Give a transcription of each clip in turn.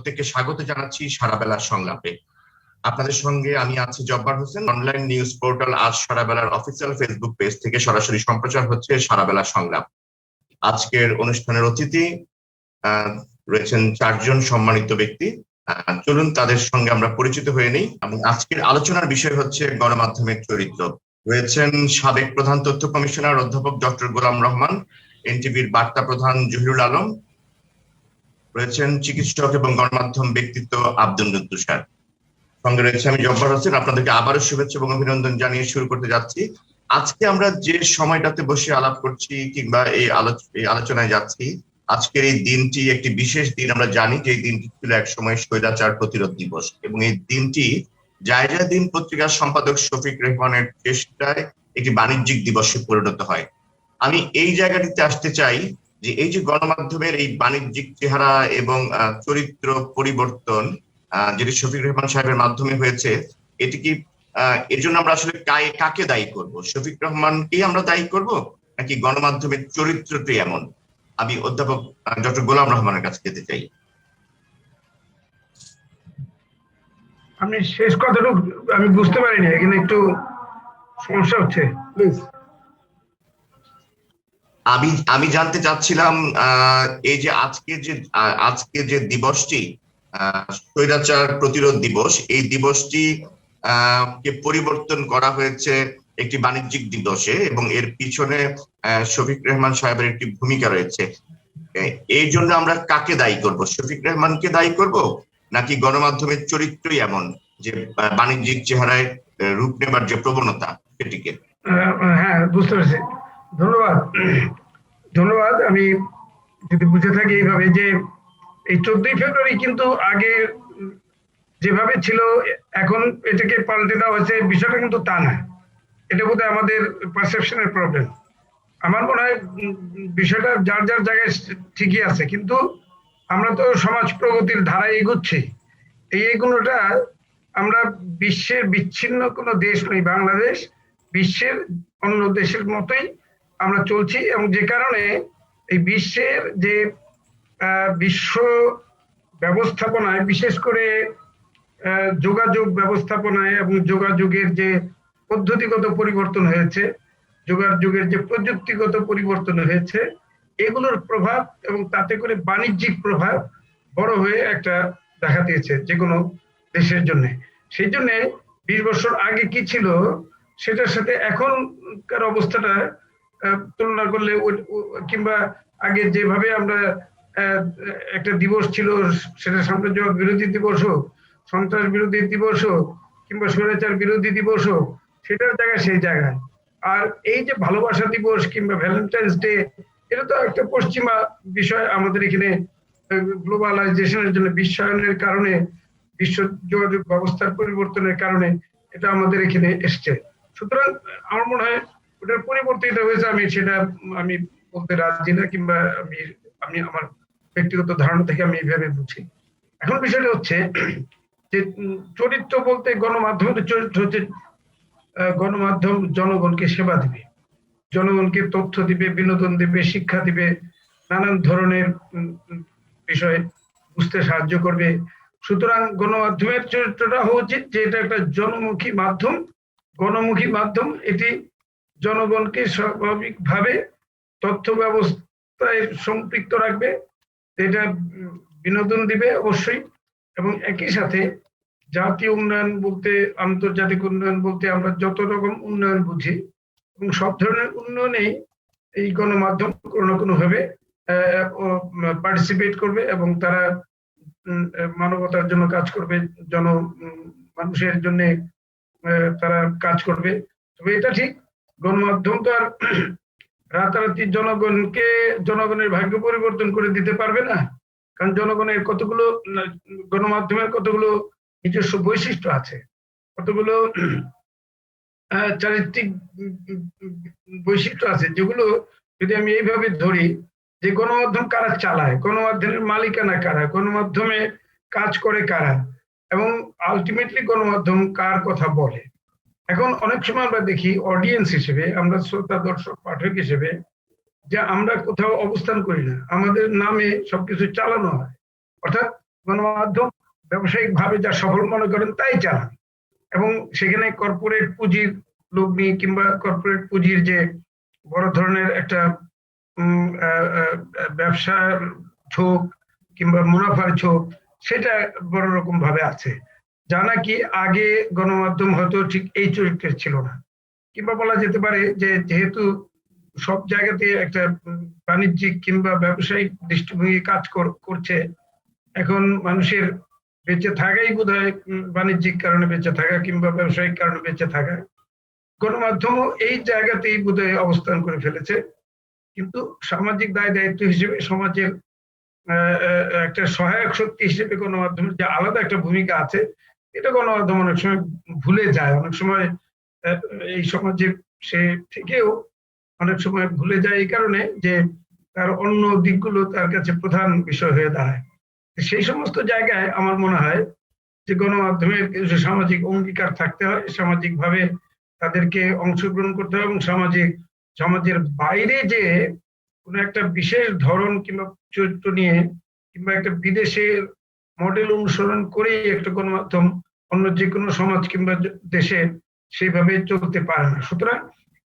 প্রত্যেককে স্বাগত জানাচ্ছি সারাবেলা সংলাপে। আপনাদের সঙ্গে আমি আছি Jabbar Hossain. Online news portal আজ সারাবেলার অফিসিয়াল ফেসবুক পেজ থেকে সরাসরি সম্প্রচার হচ্ছে সারাবেলা সংলাপ। আজকের অনুষ্ঠানের অতিথি রয়েছেন চারজন সম্মানিত ব্যক্তি। চলুন তাদের সঙ্গে আমরা পরিচিত হয়ে নিই। এবং আজকের আলোচনার বিষয় হচ্ছে গণমাধ্যমের চরিত্র। রয়েছেন সাবেক প্রধান তথ্য কমিশনার অধ্যাপক ডক্টর গোলাম রহমান, এনটিভির বার্তা প্রধান জহিরুল আলম, রয়েছেন চিকিৎসক এবং গণমাধ্যম ব্যক্তিত্ব আব্দুল তুষার, সঙ্গে রয়েছে আমি জব্বার হোসেন। আপনাদেরকে আবারও শুভেচ্ছা এবং অভিনন্দন জানিয়ে শুরু করতে যাচ্ছি। আজকে আমরা যে সময়টাতে বসে আলাপ করছি কিংবা এই আলোচনায় যাচ্ছি, আজকের এই দিনটি একটি বিশেষ দিন। আমরা জানি যে এই দিনটি ছিল এক সময় স্বৈরাচার প্রতিরোধ দিবস, এবং এই দিনটি জায়জা দিন পত্রিকার সম্পাদক শফিক রেহমানের চেষ্টায় একটি বাণিজ্যিক দিবসে পরিণত হয়। আমি এই জায়গাটিতে আসতে চাই যে এই যে গণমাধ্যমের এই বাণিজ্যিক চেহারা এবং চরিত্র পরিবর্তন যেটি শফিক রহমান সাহেবের মাধ্যমে হয়েছে, এটি কি এর জন্য আমরা আসলে কাকে দায়ী করব? শফিক রহমানকেই আমরা দায়ী করব, নাকি গণমাধ্যমের চরিত্রটি এমন? আমি অধ্যাপক ডক্টর গোলাম রহমানের কাছে যেতে চাই। আমি শেষ কথাটা আমি বুঝতে পারিনি, এখানে একটু সমস্যা হচ্ছে, প্লিজ। আমি জানতে চাচ্ছিলাম এই যে আজকে যে দিবসটি স্বৈরাচার প্রতিরোধ দিবস, এই দিবসটি কে পরিবর্তন করা হয়েছে একটি বাণিজ্যিক দিবসে, এবং এর পিছনে শফিক রহমান সাহেবের একটি ভূমিকা রয়েছে। এই জন্য আমরা কাকে দায়ী করব? শফিক রহমানকে দায়ী করব, নাকি গণমাধ্যমের চরিত্রই এমন যে বাণিজ্যিক চেহারায় রূপ নেবার যে প্রবণতা সেটিকে? হ্যাঁ, বুঝতে পারছি। ধন্যবাদ। আমি যদি বুঝে থাকি এইভাবে যে এই 14ই ফেব্রুয়ারি কিন্তু আগে যেভাবে ছিল এখন এটাকে পাল্টে দেওয়া হয়েছে, বিষয়টা কিন্তু তা না। এটা বোধহয় আমাদের পারসেপশনের প্রবলেম। আমার মনে হয় বিষয়টা যার যার জায়গায় ঠিকই আছে, কিন্তু আমরা তো সমাজ প্রগতির ধারায় এগোচ্ছি। এই এগুলোটা আমরা বিশ্বের বিচ্ছিন্ন কোনো দেশ নই, বাংলাদেশ বিশ্বের অন্য দেশের মতোই আমরা চলছি, এবং যে কারণে এই বিশ্বের যে বিশ্ব ব্যবস্থাপনায়, বিশেষ করে যোগাযোগ ব্যবস্থাপনায় এবং যোগাযোগের যে পদ্ধতিগত পরিবর্তন হয়েছে, যোগাযোগের যে প্রযুক্তিগত পরিবর্তন হয়েছে, এগুলোর প্রভাব এবং তাতে করে বাণিজ্যিক প্রভাব বড় হয়ে একটা দেখা দিয়েছে যে কোনো দেশের জন্য। সেই জন্য 20 বছর আগে কি ছিল সেটার সাথে এখনকার অবস্থাটা তুলনা করলে, কিংবা আগে যেভাবে আমরা একটা দিবস ছিল, সেটা সাম্রাজ্যবাদ বিরোধী দিবস হোক, সন্ত্রাস বিরোধী দিবস হোক, কিংবা স্বৈরাচার বিরোধী দিবস হোক, সেটার জায়গায় সেই জায়গায়। আর এই যে ভালোবাসা দিবস কিংবা ভ্যালেন্টাইন্স ডে, এটা তো একটা পশ্চিমা বিষয়। আমাদের এখানে গ্লোবালাইজেশনের জন্য, বিশ্বায়নের কারণে, বিশ্ব যোগাযোগ ব্যবস্থার পরিবর্তনের কারণে এটা আমাদের এখানে এসছে। সুতরাং আমার মনে হয় ওটার পরিবর্তে এটা হয়েছে, আমি বলতে রাজি না, কিংবা আমি আমার ব্যক্তিগত ধারণা থেকে আমি এইভাবে বুঝি। এখন বিষয়টা হচ্ছে যে চরিত্র বলতে গণমাধ্যমের চরিত্র হচ্ছে গণমাধ্যম জনগণকে সেবা দিবে, জনগণকে তথ্য দিবে, বিনোদন দিবে, শিক্ষা দিবে, নানান ধরনের বিষয় বুঝতে সাহায্য করবে। সুতরাং গণমাধ্যমের চরিত্রটা হওয়া উচিত যে এটা একটা জনমুখী মাধ্যম, গণমুখী মাধ্যম। এটি জনগণকে স্বাভাবিকভাবে তথ্য ব্যবস্থায় সম্পৃক্ত রাখবে, এটা বিনোদন দিবে অবশ্যই, এবং একই সাথে জাতীয় উন্নয়ন বলতে, আন্তর্জাতিক উন্নয়ন বলতে আমরা যত রকম উন্নয়ন বুঝি, এবং সব ধরনের উন্নয়নেই এই গণমাধ্যম কোনো না কোনো ভাবে পার্টিসিপেট করবে, এবং তারা মানবতার জন্য কাজ করবে, মানুষের জন্য তারা কাজ করবে। তবে এটা ঠিক, গণমাধ্যম তো আর রাতারাতি জনগণের ভাগ্য পরিবর্তন করে দিতে পারবে না, কারণ জনগণের গণমাধ্যমের কতগুলো নিজস্ব বৈশিষ্ট্য আছে, কতগুলো চারিত্রিক বৈশিষ্ট্য আছে, যেগুলো যদি আমি এইভাবে ধরি যে গণমাধ্যম কারা চালায়, গণমাধ্যমের মালিকানা কারা, গণমাধ্যমে কাজ করে কারা, এবং আলটিমেটলি গণমাধ্যম কার কথা বলে। এখন অনেক সময় আমরা দেখি অডিয়েন্স হিসেবে, আমরা শ্রোতা, দর্শক, পাঠক হিসেবে, যে আমরা কোথাও অবস্থান করি না, আমাদের নামে সবকিছু চালানো হয়। অর্থাৎ গণমাধ্যম ব্যবসায়িক ভাবে যা সফল মনে করেন তাই চালান, এবং সেখানে কর্পোরেট পুঁজির লগ্নি কিংবা কর্পোরেট পুঁজির যে বড় ধরনের একটা ব্যবসার ঝোঁক কিংবা মুনাফার ঝোঁক, সেটা বড় রকম ভাবে আছে, যা নাকি আগে গণমাধ্যম হয়তো ঠিক এই চরিত্রের ছিল না। কিংবা বলা যেতে পারে যে যেহেতু সব জায়গাতে একটা বাণিজ্যিক কিংবা ব্যবসায়িক দৃষ্টিভঙ্গি কাজ করছে, এখন মানুষের বেঁচে থাকাই বোধহয় বাণিজ্যিক কারণে বেঁচে থাকা কিংবা ব্যবসায়িক কারণে বেঁচে থাকা, গণমাধ্যমও এই জায়গাতেই বোধহয় অবস্থান করে ফেলেছে। কিন্তু সামাজিক দায় দায়িত্ব হিসেবে সমাজের একটা সহায়ক শক্তি হিসেবে গণমাধ্যমের যে আলাদা একটা ভূমিকা আছে, এটা গণমাধ্যম অনেক সময় ভুলে যায়। অনেক সময় এই সমাজে সে থেকেও অনেক সময় ভুলে যায় এই কারণে যে তার অন্য দিকগুলো তার কাছে প্রধান বিষয় হয়ে দাঁড়ায়। সেই সমস্ত জায়গায় আমার মনে হয় যে গণমাধ্যমের কিছু সামাজিক অঙ্গীকার থাকতে হয়, সামাজিক ভাবে তাদেরকে অংশগ্রহণ করতে হয়, এবং সমাজের বাইরে যে কোনো একটা বিশেষ ধরন কিংবা চরিত্র নিয়ে কিংবা একটা বিদেশের মডেল অনুসরণ করেই একটা গণমাধ্যম অন্য যে কোনো সমাজ কিংবা দেশে সেইভাবে চলতে পারে না। সুতরাং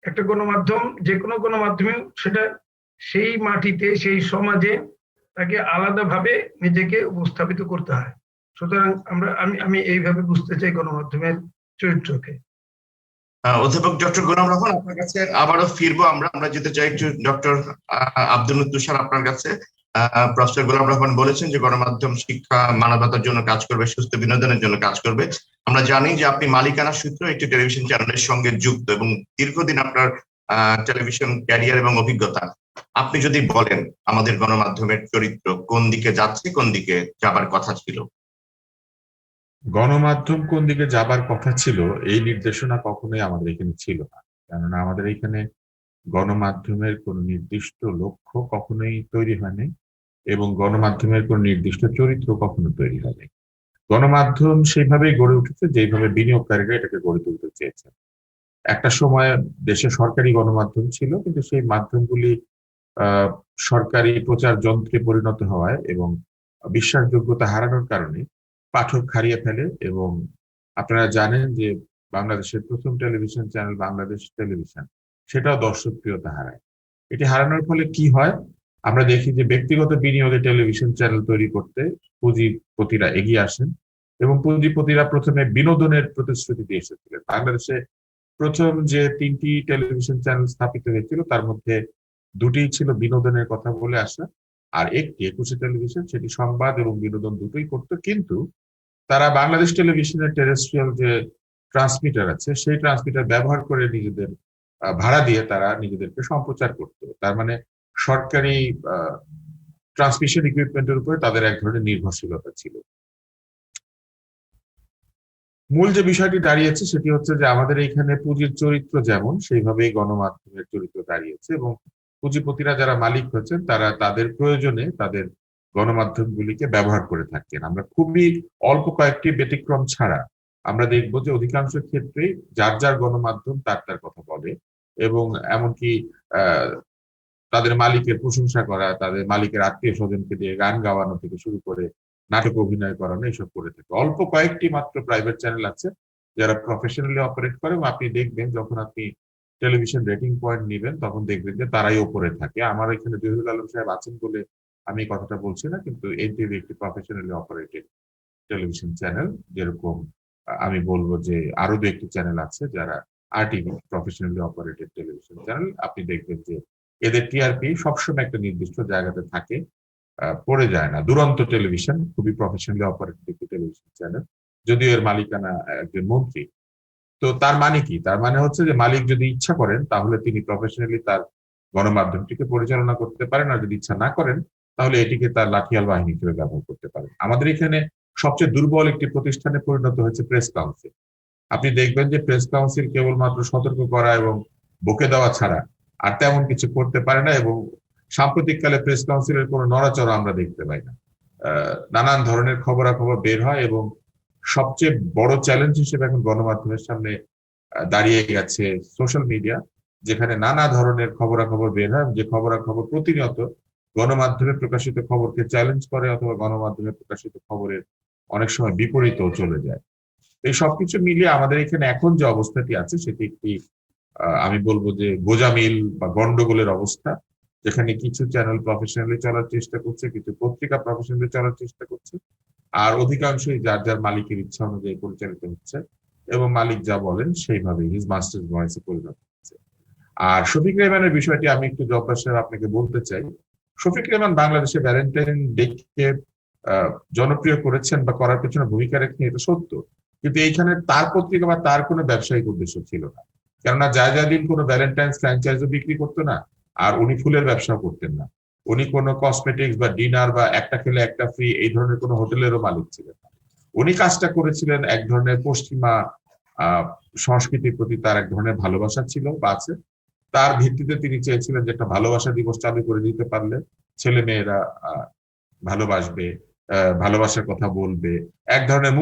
একটা গণমাধ্যম, যে কোনো গণমাধ্যমে সেটা সেই মাটিতে সেই সমাজে তাকে আলাদাভাবে নিজেকে উপস্থাপিত করতে হয়। সুতরাং আমি এইভাবে বুঝতে চাই গণমাধ্যমের চরিত্রকে। অধ্যাপক ডক্টর গোলাম রহমান, আপনার কাছে আবারও ফিরবো। আমরা যেতে চাই একটু ডক্টর আব্দুল তুষার আপনার কাছে। প্রফেসর গোলাম রহমান বলেছেন যে গণমাধ্যম শিক্ষা মানবতার জন্য কাজ করবে, সুস্থ বিনোদনের জন্য কাজ করবে। আমরা জানি যে আপনি মালিকানা সূত্র একটি টেলিভিশন চ্যানেলের সঙ্গে যুক্ত এবং দীর্ঘদিন আপনার টেলিভিশন ক্যারিয়ার এবং অভিজ্ঞতা। আপনি যদি বলেন আমাদের গণমাধ্যমের চরিত্র কোন দিকে যাচ্ছে, কোন দিকে যাবার কথা ছিল? গণমাধ্যম কোন দিকে যাবার কথা ছিল এই নির্দেশনা কখনোই আমাদের এখানে ছিল না। কেননা আমাদের এখানে গণমাধ্যমের কোন নির্দিষ্ট লক্ষ্য কখনোই তৈরি হয়নি এবং গণমাধ্যমের কোন নির্দিষ্ট চরিত্র কখনো তৈরি হয়নি। গণমাধ্যম সেইভাবেই গড়ে উঠেছে যেভাবে বিনিয়োগকারীরা এটাকে গড়ে তুলতে চেয়েছেন। একটা সময় দেশে সরকারি গণমাধ্যম ছিল, কিন্তু সেই মাধ্যমগুলি সরকারি প্রচার যন্ত্রে পরিণত হওয়ায় এবং বিশ্বাসযোগ্যতা হারানোর কারণে পাঠক হারিয়ে ফেলে। এবং আপনারা জানেন যে বাংলাদেশের প্রথম টেলিভিশন চ্যানেল বাংলাদেশ টেলিভিশন, সেটাও দর্শকপ্রিয়তা হারায়। এটি হারানোর ফলে কি হয়, আমরা দেখি যে ব্যক্তিগত বিনিয়োগে টেলিভিশন চ্যানেল তৈরি করতে পুঁজিপতিরা এগিয়ে আসেন এবং পুঁজিপতিরা প্রথমে বিনোদনের প্রতিশ্রুতি দিয়ে এসেছিলেন। বাংলাদেশে প্রথম যে 3টি টেলিভিশন চ্যানেল স্থাপিত হয়েছিল তার মধ্যে 2টি ছিল বিনোদনের কথা বলে আসা, আর একটি একুশে টেলিভিশন, সেটি সংবাদ এবং বিনোদন দুটোই করতো। কিন্তু তারা বাংলাদেশ টেলিভিশনের টেরেস্ট্রিয়াল যে ট্রান্সমিটার আছে সেই ট্রান্সমিটার ব্যবহার করে নিজেদের ভাড়া দিয়ে তারা নিজেদেরকে সম্প্রচার করতো। তার মানে সরকারি ট্রান্সমিশন ইকুইপমেন্টের উপরে তাদের এক ধরনের নির্ভরশীলতা ছিল। মূল যে বিষয়টি দাঁড়িয়েছে সেটি হচ্ছে যে আমাদের এখানে পুঁজির চরিত্র যেমন, সেইভাবেই গণমাধ্যমের চরিত্র দাঁড়িয়েছে এবং পুঁজিপতিরা যারা মালিক হয়েছেন তারা তাদের প্রয়োজনে তাদের গণমাধ্যমগুলিকে ব্যবহার করে থাকেন। আমরা খুবই অল্প কয়েকটি ব্যতিক্রম ছাড়া আমরা দেখবো যে অধিকাংশ ক্ষেত্রেই যার যার গণমাধ্যম তার তার কথা বলে এবং এমনকি তাদের মালিকের প্রশংসা করা, তাদের মালিকের আত্মীয় স্বজনকে দিয়ে গান গাওয়ানো থেকে শুরু করে নাটক অভিনয় করানো, এসব করে থাকে। অল্প কয়েকটি মাত্র প্রাইভেট চ্যানেল আছে যারা প্রফেশনালি অপারেট করে এবং আপনি দেখবেন যখন আপনি টেলিভিশন রেটিং পয়েন্ট নেবেন তখন দেখবেন যে তারাই ওপরে থাকে। আমার এখানে জহিরুল আলম সাহেব আছেন বলে আমি কথাটা বলছি না, কিন্তু এনটিভি একটি প্রফেশনালি অপারেটেড টেলিভিশন চ্যানেল। যেরকম আমি বলবো যে আরো 2-1টি চ্যানেল আছে যারা RTV professionally operated television channel. আপনি দেখবেন যে এদের টিআরপি সবসময় একটা নির্দিষ্ট জায়গাতে থাকে, পড়ে যায় না। দুরন্ত টেলিভিশন খুবই প্রফেশনালি অপারেটেড একটি টেলিভিশন চ্যানেল, যদিও এর মালিকানা একজন মন্ত্রী। তো তার মানে কি? তার মানে হচ্ছে যে মালিক যদি ইচ্ছা করেন তাহলে তিনি প্রফেশনালি তার গণমাধ্যমটিকে পরিচালনা করতে পারেন, আর যদি ইচ্ছা না করেন তাহলে এটিকে তার লাঠিয়াল বাহিনী হিসেবে ব্যবহার করতে পারেন। আমাদের এখানে সবচেয়ে দুর্বল একটি প্রতিষ্ঠানে পরিণত হয়েছে প্রেস কাউন্সিল। আপনি দেখবেন যে প্রেস কাউন্সিল কেবলমাত্র সতর্ক করা এবং বকে দেওয়া ছাড়া আর তেমন কিছু করতে পারে না, এবং সাম্প্রতিককালে প্রেস কাউন্সিলের কোনো নড়াচড়া আমরা দেখতে পাই না। নানান ধরনের খবরাখবর বের হয় এবং সবচেয়ে বড় চ্যালেঞ্জ হিসেবে এখন গণমাধ্যমের সামনে দাঁড়িয়ে গেছে সোশ্যাল মিডিয়া, যেখানে নানা ধরনের খবরাখবর বের হয়, যে খবরাখবর প্রতিনিয়ত গণমাধ্যমে প্রকাশিত খবরকে চ্যালেঞ্জ করে অথবা গণমাধ্যমে প্রকাশিত খবরের অনেক সময় বিপরীতেও চলে যায়। এই সবকিছু মিলিয়ে আমাদের এখানে এখন যে অবস্থাটি আছে সেটি একটি আমি বলবো যে গোঁজামিল বা গন্ডগোলের অবস্থা, যেখানে কিছু চ্যানেল প্রফেশনালি চলার চেষ্টা করছে, কিছু পত্রিকা প্রফেশনালি চলার চেষ্টা করছে, আর অধিকাংশই যার যার মালিকের ইচ্ছা অনুযায়ী পরিচালিত হচ্ছে এবং মালিক যা বলেন সেইভাবে হিজ মাস্টার্স ভয়েসে পরিণত হচ্ছে। আর শফিক রেহমানের বিষয়টি আমি একটু জব্বার সাহেব আপনাকে বলতে চাই। শফিক রেহমান বাংলাদেশে ভ্যালেন্টাইন ডেকে জনপ্রিয় করেছেন বা করার পেছনে ভূমিকা রেখেছেন, এটা সত্য, কিন্তু এইখানে তার পত্রিকা বা তার কোনো ব্যবসায়িক উদ্দেশ্য ছিল না। কেননা জায়জাদিন কোনো ভ্যালেন্টাইন্স ফ্র্যাঞ্চাইজও বিক্রি করতো না, আর উনি ফুলের ব্যবসাও করতেন না। উনি কোনো কসমেটিক্স বা ডিনার বা একটা খেলে একটা ফ্রি এই ধরনের কোনো হোটেলেরও মালিক ছিলেন না। উনি কাজটা করেছিলেন এক ধরনের পশ্চিমা সংস্কৃতির প্রতি তার এক ধরনের ভালোবাসা ছিল বা আছে। তার ভিত্তিতে তিনি চেয়েছিলেন যে একটা ভালোবাসা দিবস চালু করে দিতে পারলে ছেলে মেয়েরা ভালোবাসবে, ভালোবাসার কথা বলবে, এক ধরনের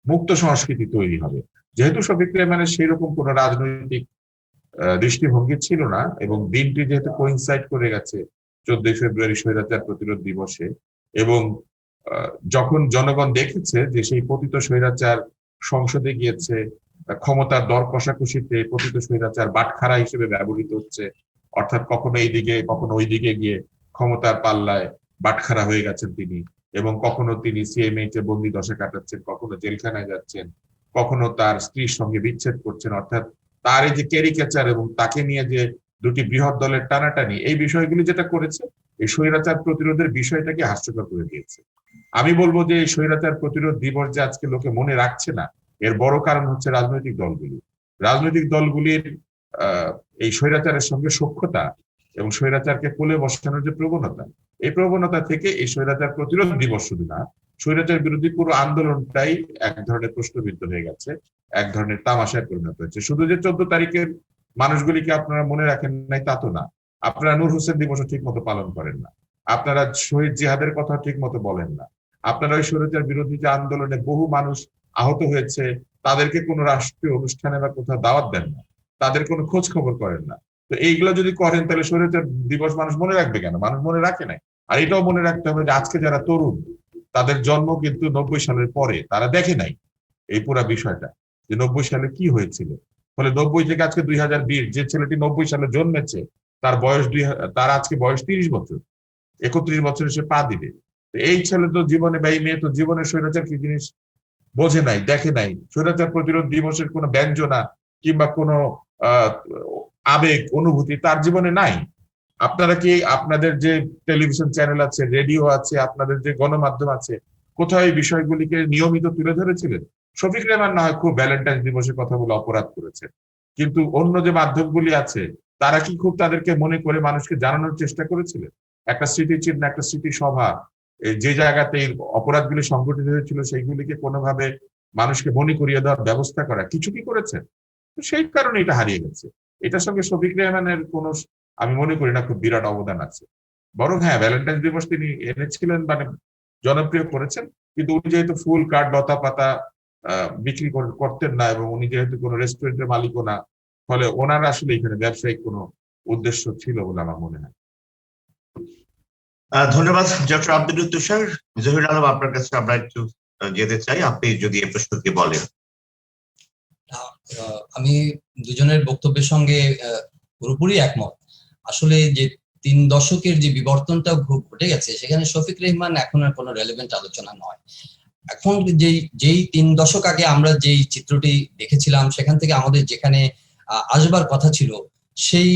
মুক্ত সংস্কৃতি তৈরি হবে। যেহেতু শফিক রেহমানের সেই রকম কোন রাজনৈতিক দৃষ্টিভঙ্গি ছিল না এবং দিনটি যেহেতু কোইনসাইড করে গেছে 14 ফেব্রুয়ারি স্বৈরাচার প্রতিরোধ দিবসে, এবং যখন জনগণ দেখেছে যে সেই পতিত স্বৈরাচার সংসদে গিয়েছে, ক্ষমতার দর কষাকষিতে পতিত স্বৈরাচার বাটখারা হিসেবে ব্যবহৃত হচ্ছে, অর্থাৎ কখনো এইদিকে কখনো ওই দিকে গিয়ে ক্ষমতার পাল্লায় বাটখারা হয়ে গেছেন তিনি, এবং কখনো তিনি সিএমএইচ এ বন্দি দশা কাটাচ্ছেন, কখনো জেলখানায় যাচ্ছেন, কখনো তার স্ত্রীর সঙ্গে বিচ্ছেদ করছেন, অর্থাৎ তার এই যে ক্যারিকেচার এবং তাকে নিয়ে যে দুটি বৃহৎ দলের টানাটানি, এই বিষয়গুলি যেটা করেছে এই স্বৈরাচার প্রতিরোধের বিষয়টাকে হাস্যকর করে দিয়েছে। আমি বলবো যে এই স্বৈরাচার প্রতিরোধ দিবস যে আজকে লোকে মনে রাখছে না, এর বড় কারণ হচ্ছে রাজনৈতিক দলগুলির এই স্বৈরাচারের সঙ্গে সখ্যতা এবং স্বৈরাচারকে কোলে বসানোর যে প্রবণতা, এই প্রবণতা থেকে এই স্বৈরাচার প্রতিরোধ দিবস শুধু না, স্বৈরাচার বিরোধী পুরো আন্দোলনটাই এক ধরনের প্রশ্নবিদ্ধ হয়ে গেছে, এক ধরনের তামাশায় পরিণত হয়েছে। শুধু যে 14 তারিখের মানুষগুলিকে আপনারা মনে রাখেন নাই তা তো না, আপনারা নূর হোসেন দিবসও ঠিক মতো পালন করেন না, আপনারা শহীদ জিহাদের কথা ঠিক মতো বলেন না, আপনারা ওই স্বৈরাচার বিরোধী যে আন্দোলনে বহু মানুষ আহত হয়েছে তাদেরকে কোনো রাষ্ট্রীয় অনুষ্ঠানে বা কোথাও দাওয়াত দেন না, তাদের কোনো খোঁজ খবর করেন না। তো এইগুলো যদি করেন তাহলে স্বৈরাচার দিবস মানুষ মনে রাখবে কেন? মানুষ মনে রাখে নাই। আর এটাও মনে রাখতে হবে যে আজকে যারা তরুণ, তাদের জন্ম কিন্তু 90 সালের পরে, তারা দেখে নাই এই পুরা বিষয়টা যে 90 সালে কি হয়েছিল। ফলে 90 থেকে আজকে 2020, যে ছেলেটি 90 সালে জন্মেছে তার আজকে বয়স 30 বছর, 31 বছরে সে পা দিবে। এই ছেলে তো জীবনে বা এই মেয়ে তো জীবনে স্বৈরাচার কি জিনিস বোঝে নাই, দেখে নাই। স্বৈরাচার প্রতিরোধ দিবসের কোনো ব্যঞ্জনা কিংবা কোনো আবেগ অনুভূতি তার জীবনে নাই। আপনারা কি আপনাদের যে টেলিভিশন চ্যানেল আছে, রেডিও আছে, আপনাদের যে গণমাধ্যম আছে, কোথায় এই বিষয়গুলিকে নিয়মিত তুলে ধরেছিলেন? শফিক রেহমান না হয় খুব ভ্যালেন্টাইন দিবসের কথা বলে অপরাধ করেছে, কিন্তু অন্য যে মাধ্যমগুলি আছে তারা কি খুব তাদেরকে মনে করে মানুষকে জানানোর চেষ্টা করেছিলেন? একটা স্মৃতিচিহ্ন, একটা স্মৃতিসভা, যে জায়গাতে এই অপরাধগুলি সংঘটিত হয়েছিল সেইগুলিকে কোনোভাবে মানুষকে মনে করিয়ে দেওয়ার ব্যবস্থা করা কিছু কি করেছেন? তো সেই কারণে এটা হারিয়ে গেছে। এটার সঙ্গে শফিক রেহমানের কোনো, আমি মনে করি না খুব বিরাট অবদান আছে। বরং হ্যাঁ, ভ্যালেন্টাইন দিবস তিনি এনেছিলেন, মানে জনপ্রিয় করেছেন, কিন্তু উনি যেহেতু ফুল কার্ড লতা পাতা বিক্রি করতেন না এবং উনি যেহেতু কোনো রেস্টুরেন্টের মালিকও না, ফলে ওনার আসলে এখানে ব্যবসায়িক কোনো উদ্দেশ্য ছিল বলে আমার মনে হয়। ধন্যবাদ ডক্টর আব্দুল তুষার। জহির আলম, আপনার কাছে আমরা একটু যেতে চাই, আপনি যদি এই প্রশ্নটি বলেন। আমি দুজনের বক্তব্যের সঙ্গে পুরোপুরি একমত। আসলে যে 3 দশকের যে বিবর্তনটা ঘটে গেছে, সেখানে শফিক রেহমান এখন আর কোনো রেলেভেন্ট আলোচনা নয়। এখন যেই 3 দশক আগে আমরা যেই চিত্রটি দেখেছিলাম, সেখান থেকে আমাদের যেখানে আসবার কথা ছিল সেই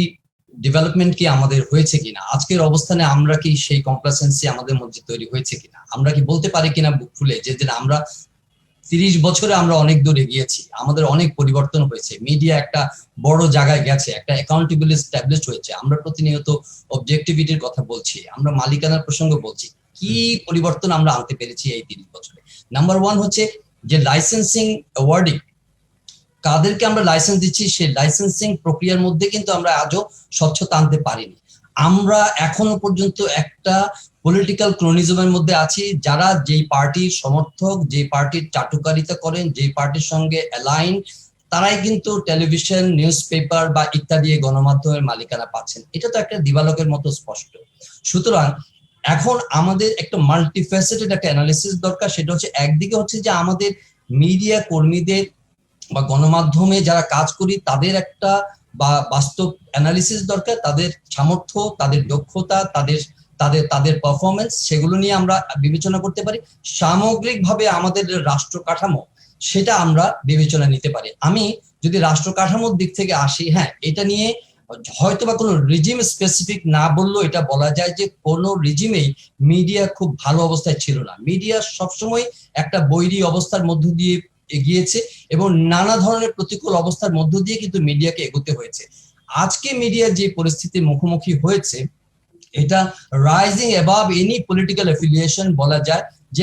ডেভেলপমেন্ট কি আমাদের হয়েছে কিনা, আজকের অবস্থানে আমরা কি সেই কমপ্লাসেন্সি আমাদের মধ্যে তৈরি হয়েছে কিনা, আমরা কি বলতে পারি কিনা বুক ফুলে যে আমরা 30 বছরে আমরা অনেক দূর এগিয়েছি, আমাদের অনেক পরিবর্তন হয়েছে, মিডিয়া একটা বড় জায়গায় গেছে, একটা অ্যাকাউন্টেবিলিটি এস্টাবলিশ হয়েছে, আমরা প্রতিনিয়ত অবজেক্টিভিটির কথা বলছি, আমরা মালিকানার প্রসঙ্গ বলছি। কি পরিবর্তন আমরা আনতে পেরেছি এই 30 বছরে? নাম্বার 1 হচ্ছে যে লাইসেন্সিং অ্যাওয়ার্ডিং, কাদেরকে আমরা লাইসেন্স দিচ্ছি সেই লাইসেন্সিং প্রক্রিয়ার মধ্যে কিন্তু আমরা আজও স্বচ্ছতা আনতে পারিনি। আমরা এখনো পর্যন্ত একটা পলিটিক্যাল ক্রোনিজমের মধ্যে আছি, যারা যেই পার্টির সমর্থক, যে পার্টির চাটুকারিতা করেন, যে পার্টির সঙ্গে অ্যালাইন, তারাই কিন্তু টেলিভিশন, নিউজ পেপার বা ইত্যাদি গণমাধ্যমের মালিকানা পাচ্ছেন। এটা তো একটা দিবালোকের মতো স্পষ্ট। সুতরাং এখন আমাদের একটা মাল্টিফেসেটেড একটা অ্যানালিসিস দরকার। সেটা হচ্ছে একদিকে হচ্ছে যে আমাদের মিডিয়া কর্মীদের বা গণমাধ্যমে যারা কাজ করি তাদের একটা বা বাস্তব অ্যানালিসিস দরকার, তাদের সামর্থ্য, তাদের দক্ষতা, তাদের তাদের তাদের পারফরমেন্স, সেগুলো নিয়ে আমরা বিবেচনা করতে পারি। সামগ্রিকভাবে আমাদের রাষ্ট্র কাঠামো সেটা আমরা বিবেচনা নিতে পারি। আমি যদি রাষ্ট্র কাঠামোর দিক থেকে আসি, হ্যাঁ, এটা নিয়ে হয়তো বা কোনো রিজিম স্পেসিফিক না বললেও এটা বলা যায় যে কোনো রিজিমেই মিডিয়া খুব ভালো অবস্থায় ছিল না। মিডিয়া সবসময় একটা বৈরী অবস্থার মধ্য দিয়ে এগিয়েছে এবং নানা ধরনের প্রতিকূল অবস্থার মধ্য দিয়ে কিন্তু মিডিয়াকে এগোতে হয়েছে। আজকে মিডিয়া যে পরিস্থিতির মুখোমুখি হয়েছে, এটা rising above any political affiliation বলা যায়, যে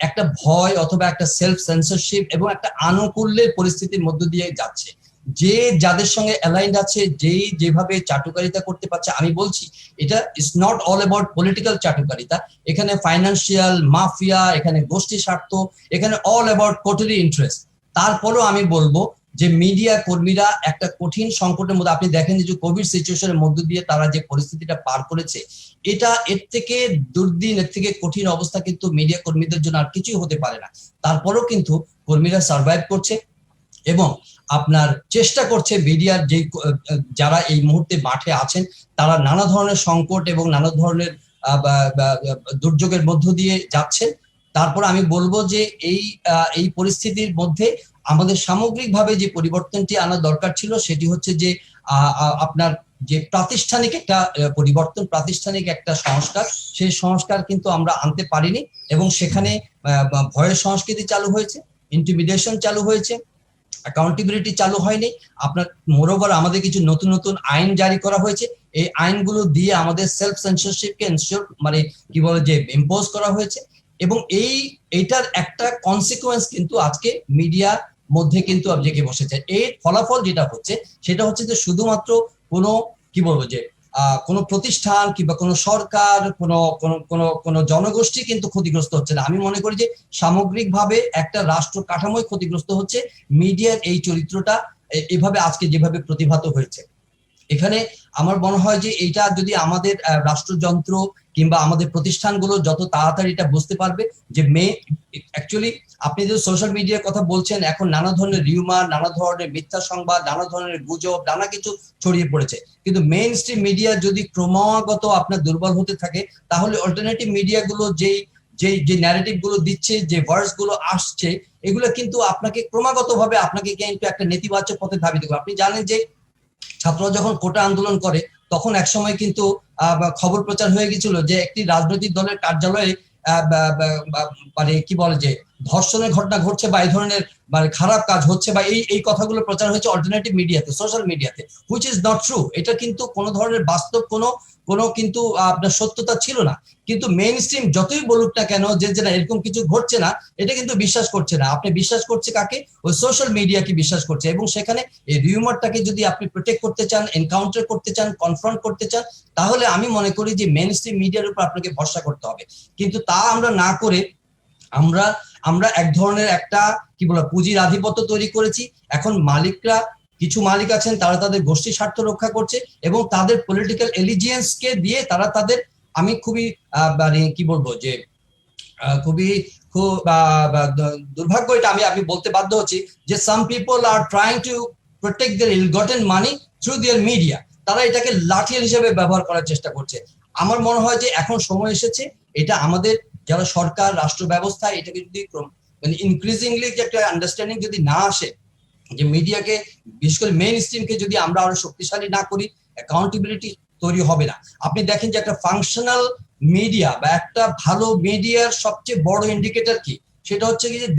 একটা ভয় অথবা একটা সেলফ সেন্সরশিপ এবং একটা আনুকূল্যের পরিস্থিতির মধ্য দিয়ে যাচ্ছে। যে যাদের সঙ্গে অ্যালাইন্ড আছে, যেই যেভাবে চাটুকারিতা করতে পারছে, আমি বলছি এটা is not all about political চাটুকারিতা, এখানে ফাইন্যান্সিয়াল মাফিয়া, এখানে গোষ্ঠী স্বার্থ, এখানে অল অ্যাবাউট কোটারি ইন্টারেস্ট। তারপরেও আমি বলবো যে মিডিয়া কর্মীরা একটা কঠিন সংকটের মধ্যে, আপনি দেখেন যে কোভিড সিচুয়েশনের মধ্য দিয়ে তারা যে পরিস্থিতিটা পার করেছে, এটা এর থেকে দুর্দিন, এর থেকে কঠিন অবস্থা কিন্তু মিডিয়া কর্মীদের জন্য আর কিছুই হতে পারে না। তারপরেও কিন্তু কর্মীরা সার্ভাইভ করছে এবং আপনার চেষ্টা করছে। মিডিয়ার যে যারা এই মুহূর্তে মাঠে আছেন তারা নানা ধরনের সংকট এবং নানা ধরনের দুর্যোগের মধ্য দিয়ে যাচ্ছেন। তারপর আমি বলবো যে এই পরিস্থিতির মধ্যে আমাদের সামগ্রিকভাবে যে পরিবর্তনটি আনা দরকার ছিল সেটি হচ্ছে যে আপনার যে প্রাতিষ্ঠানিক একটা পরিবর্তন, প্রাতিষ্ঠানিক একটা সংস্কার, সেই সংস্কার কিন্তু আমরা আনতে পারিনি এবং সেখানে ভয়ের সংস্কৃতি চালু হয়েছে, ইন্টিমিডেশন চালু হয়েছে, অ্যাকাউন্টেবিলিটি চালু হয়নি। আপনার মোরওভার আমাদের কিছু নতুন নতুন আইন জারি করা হয়েছে, এই আইনগুলো দিয়ে আমাদের সেলফ সেন্সরশিপকে এনশিওর মানে কি বলে যে ইম্পোজ করা হয়েছে এবং এইটার একটা কনসিকুয়েন্স কিন্তু আজকে মিডিয়া মধ্যে কিন্তু জেগে বসেছে। এর ফলাফল যেটা হচ্ছে সেটা হচ্ছে যে শুধুমাত্র কোনো কি বলবো যে কোনো প্রতিষ্ঠান কিংবা কোনো সরকার, কোনো জনগোষ্ঠী কিন্তু ক্ষতিগ্রস্ত হচ্ছে না। আমি মনে করি যে সামগ্রিকভাবে একটা রাষ্ট্র কাঠামোই ক্ষতিগ্রস্ত হচ্ছে। মিডিয়ার এই চরিত্রটা এভাবে আজকে যেভাবে প্রতিভাত হয়েছে, এখানে আমার মনে হয় যে এটা যদি আমাদের রাষ্ট্রযন্ত্র কিংবা আমাদের প্রতিষ্ঠানগুলো যত তাড়াতাড়ি এটা বুঝতে পারবে যে অ্যাকচুয়ালি আপনি যে সোশ্যাল মিডিয়ার কথা বলছেন, এখন নানা ধরনের রিউমার, নানা ধরনের মিথ্যা সংবাদ, নানা ধরনের গুজব, নানা কিছু ছড়িয়ে পড়েছে, কিন্তু মেইন স্ট্রিম মিডিয়া যদি ক্রমাগত আপনার দুর্বল হতে থাকে, তাহলে অল্টারনেটিভ মিডিয়াগুলো যে ন্যারেটিভ গুলো দিচ্ছে, যে ভয়েস গুলো আসছে, এগুলো কিন্তু আপনাকে ক্রমাগত ভাবে আপনাকে কিন্তু একটা নেতিবাচক পথে ধাবিত করে। আপনি জানেন যে ছাত্ররা যখন কোটা আন্দোলন করে তখন একসময় কিন্তু খবর প্রচার হয়ে গেছিল যে একটি রাজনৈতিক দলের কার্যালয়ে মানে কি বলে যে ধর্ষণের ঘটনা ঘটছে বা এই ধরনের মানে খারাপ কাজ হচ্ছে বা এই কথাগুলো প্রচার হয়েছে অল্টারনেটিভ মিডিয়াতে, সোশ্যাল মিডিয়াতে, হুইচ ইজ নট ট্রু। এটা কিন্তু কোনো ধরনের বাস্তব কোনো কিন্তু আপনার সত্যতা ছিল না। কিন্তু মেইন স্ট্রিম যতই বলুক না কেন যে না এরকম কিছু ঘটছে না, এটা কিন্তু বিশ্বাস করছে না। আপনি বিশ্বাস করছে কাকে? ওই সোশ্যাল মিডিয়াকে বিশ্বাস করছে। এবং সেখানে এই রিউমারটাকে যদি আপনি প্রোটেক্ট করতে চান, এনকাউন্টার করতে চান, কনফ্রন্ট করতে চান, তাহলে আমি মনে করি যে মেইন স্ট্রিম মিডিয়ার উপর আপনাকে ভরসা করতে হবে। কিন্তু তা আমরা না করে আমরা এক ধরনের একটা কি বলে পুঁজির আধিপত্য তৈরি করেছি। এখন কিছু মালিক আছেন, তারা তাদের গোষ্ঠী স্বার্থ রক্ষা করছে এবং তাদের পলিটিক্যাল এলিজিয়েন্স কে দিয়ে তারা তাদের, আমি খুবই মানে কি বলবো যে খুবই দুর্ভাগ্য এটা আমি বলতে বাধ্য হচ্ছি যে some people are trying to protect their ill-gotten money through their media. তারা এটাকে লাঠিয়াল হিসেবে ব্যবহার করার চেষ্টা করছে। আমার মনে হয় যে এখন সময় এসেছে, এটা আমাদের যারা সরকার, রাষ্ট্র ব্যবস্থা, এটাকে যদি মানে ইনক্রিজিংলি একটা আন্ডারস্ট্যান্ডিং যদি না আসে যে মিডিয়াকে, বিশেষ করে মেইন স্ট্রিমকে যদি আমরা আরো শক্তিশালী না করি, অ্যাকাউন্টেবিলিটি তৈরি হবে না। আপনি দেখেন যে একটা ফাংশনাল মিডিয়া বা একটা ভালো মিডিয়ার সবচেয়ে বড় ইন্ডিকেটর কি, সেটা হচ্ছে কি যে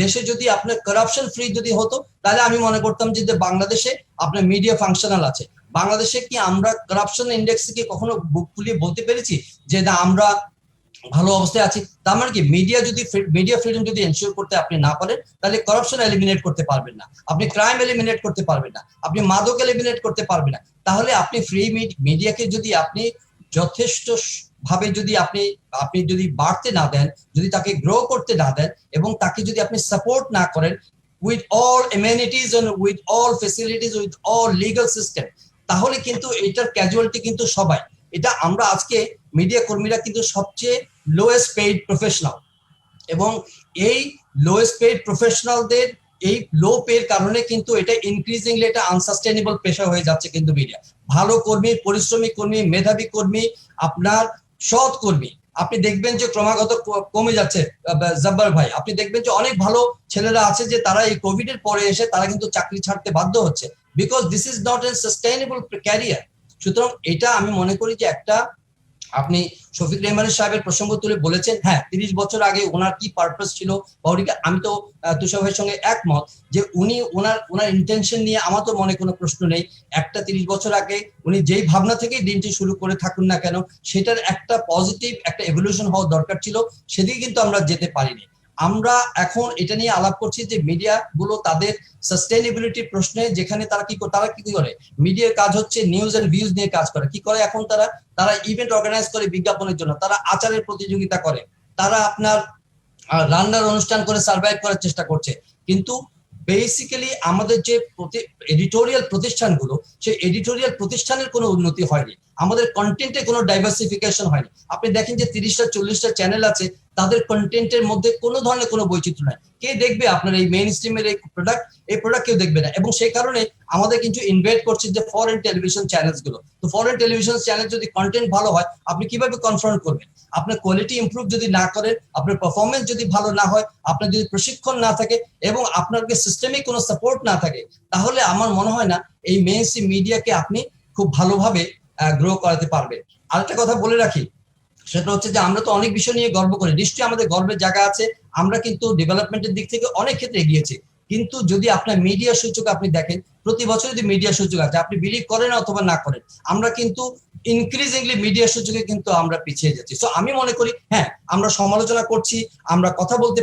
দেশে যদি আপনার কারাপশন ফ্রি যদি হতো, তাহলে আমি মনে করতাম যে বাংলাদেশে আপনার মিডিয়া ফাংশনাল আছে। বাংলাদেশে কি আমরা কারাপশন ইন্ডেক্সে কি কখনো বুক খুলিয়ে বলতে পেরেছি যে না আমরা ভালো অবস্থায় আছি? তার মানে কি মিডিয়া ফ্রিডম যদি এনশিওর করতে আপনি না পারেন, তাহলে কারাপশন এলিমিনেট করতে পারবেন না, আপনি ক্রাইম এলিমিনেট করতে পারবেন না, আপনি মাদক এলিমিনেট করতে পারবেন না। তাহলে আপনি ফ্রি মিডিয়াকে যদি আপনি যথেষ্ট ভাবে যদি আপনি যদি বাড়তে না দেন, যদি তাকে গ্রো করতে না দেন এবং তাকে যদি আপনি সাপোর্ট না করেন with all amenities and with all facilities, with all legal system, তাহলে কিন্তু এটার ক্যাজুয়ালিটি কিন্তু সবাই। এটা আমরা আজকে মিডিয়া কর্মীরা কিন্তু সবচেয়ে লোয়েস্ট পেইড প্রফেশনাল, এবং এই লোয়েস্ট পেইড প্রফেশনালদের এই লো পের কারণে কিন্তু এটা ইনক্রিজিংলি এটা আনসাস্টেনেবল পেশা হয়ে যাচ্ছে কিন্তু মিডিয়া। ভালো কর্মী, পরিশ্রমী কর্মী, মেধাবী কর্মী, আপনার সৎ কর্মী আপনি দেখবেন যে ক্রমাগত কমে যাচ্ছে। জব্বার ভাই, আপনি দেখবেন যে অনেক ভালো ছেলেরা আছে যে তারা এই কোভিড এর পরে এসে তারা কিন্তু চাকরি ছাড়তে বাধ্য হচ্ছে, because this is not a sustainable career. সুতরাং এটা আমি মনে করি যে একটা, আপনি শফিক রেহমানের সাহেবের প্রসঙ্গ তুলে বলেছেন, হ্যাঁ 30 বছর আগে ওনার কি পারপাস ছিল বা আমি তো তুষার ভাইয়ের সঙ্গে একমত যে উনি ওনার ইন্টেনশন নিয়ে আমার তো মনে কোনো প্রশ্ন নেই। একটা 30 বছর আগে উনি যেই ভাবনা থেকে দিনটি শুরু করে থাকুন না কেন, সেটার একটা পজিটিভ একটা এভলিউশন হওয়া দরকার ছিল, সেদিকে কিন্তু আমরা যেতে পারিনি। আমরা এখন এটা নিয়ে আলাপ করছি যে মিডিয়া গুলো তাদের সাস্টেইনেবিলিটি প্রশ্নে, যেখানে তারা কি করে, মিডিয়ার কাজ হচ্ছে নিউজ এন্ড ভিউজ নিয়ে কাজ করে। কি করে এখন তারা ইভেন্ট অর্গানাইজ করে বিজ্ঞাপনের জন্য, তারা আচারের প্রতিযোগিতা করে, তারা আপনার রান্নার অনুষ্ঠান করে সার্ভাইভ করার চেষ্টা করছে। কিন্তু বেসিক্যালি আমাদের যে এডিটোরিয়াল প্রতিষ্ঠানগুলো, সেই এডিটোরিয়াল প্রতিষ্ঠানের কোনো উন্নতি হয়নি, আমাদের কন্টেন্টে কোনো ডাইভার্সিফিকেশন হয়নি। আপনি দেখেন যে 30টা 40টা চ্যানেল আছে, তাদের কন্টেন্টের মধ্যে কোনো ধরনের কোনো বৈচিত্র্য নাই। কে দেখবে আপনার এই মেইন স্ট্রিমের এই প্রোডাক্ট কেউ দেখবে না। এবং সেই কারণে আমাদের কিন্তু ইনভাইট করছে যে ফরেন টেলিভিশন চ্যানেলস গুলো। তো ফরেন টেলিভিশন চ্যানেল যদি কন্টেন্ট ভালো হয়, আপনি কিভাবে কনফ্রন্ট করবেন? আপনার কোয়ালিটি ইমপ্রুভ যদি না করেন, আপনার পারফরমেন্স যদি ভালো না হয়, আপনার যদি প্রশিক্ষণ না থাকে এবং আপনাকে সিস্টেমিক কোনো সাপোর্ট না থাকে, তাহলে আমার মনে হয় না এই মেইনস্ট্রিম মিডিয়াকে আপনি খুব ভালোভাবে গ্রো করাতে পারবেন। আরেকটা কথা বলে রাখি, সেটা হচ্ছে যে আমরা তো অনেক বিষয় নিয়ে গর্ব করি, নিশ্চয়ই আমাদের গর্বের জায়গা আছে, আমরা কিন্তু ডেভেলপমেন্টের দিক থেকে অনেক ক্ষেত্রে এগিয়েছি। কিন্তু যদি আপনার মিডিয়া সূচক আপনি দেখেন, প্রতি বছর যদি মিডিয়া সূচক আছে, আপনি বিলিভ করেন অথবা না করেন, আমরা কিন্তু ইনক্রিজিংলি মিডিয়া সূচকে কিন্তু আমরা পিছিয়ে যাচ্ছি। তো আমি মনে করি হ্যাঁ, আমরা সমালোচনা করছি, আমরা কথা বলতে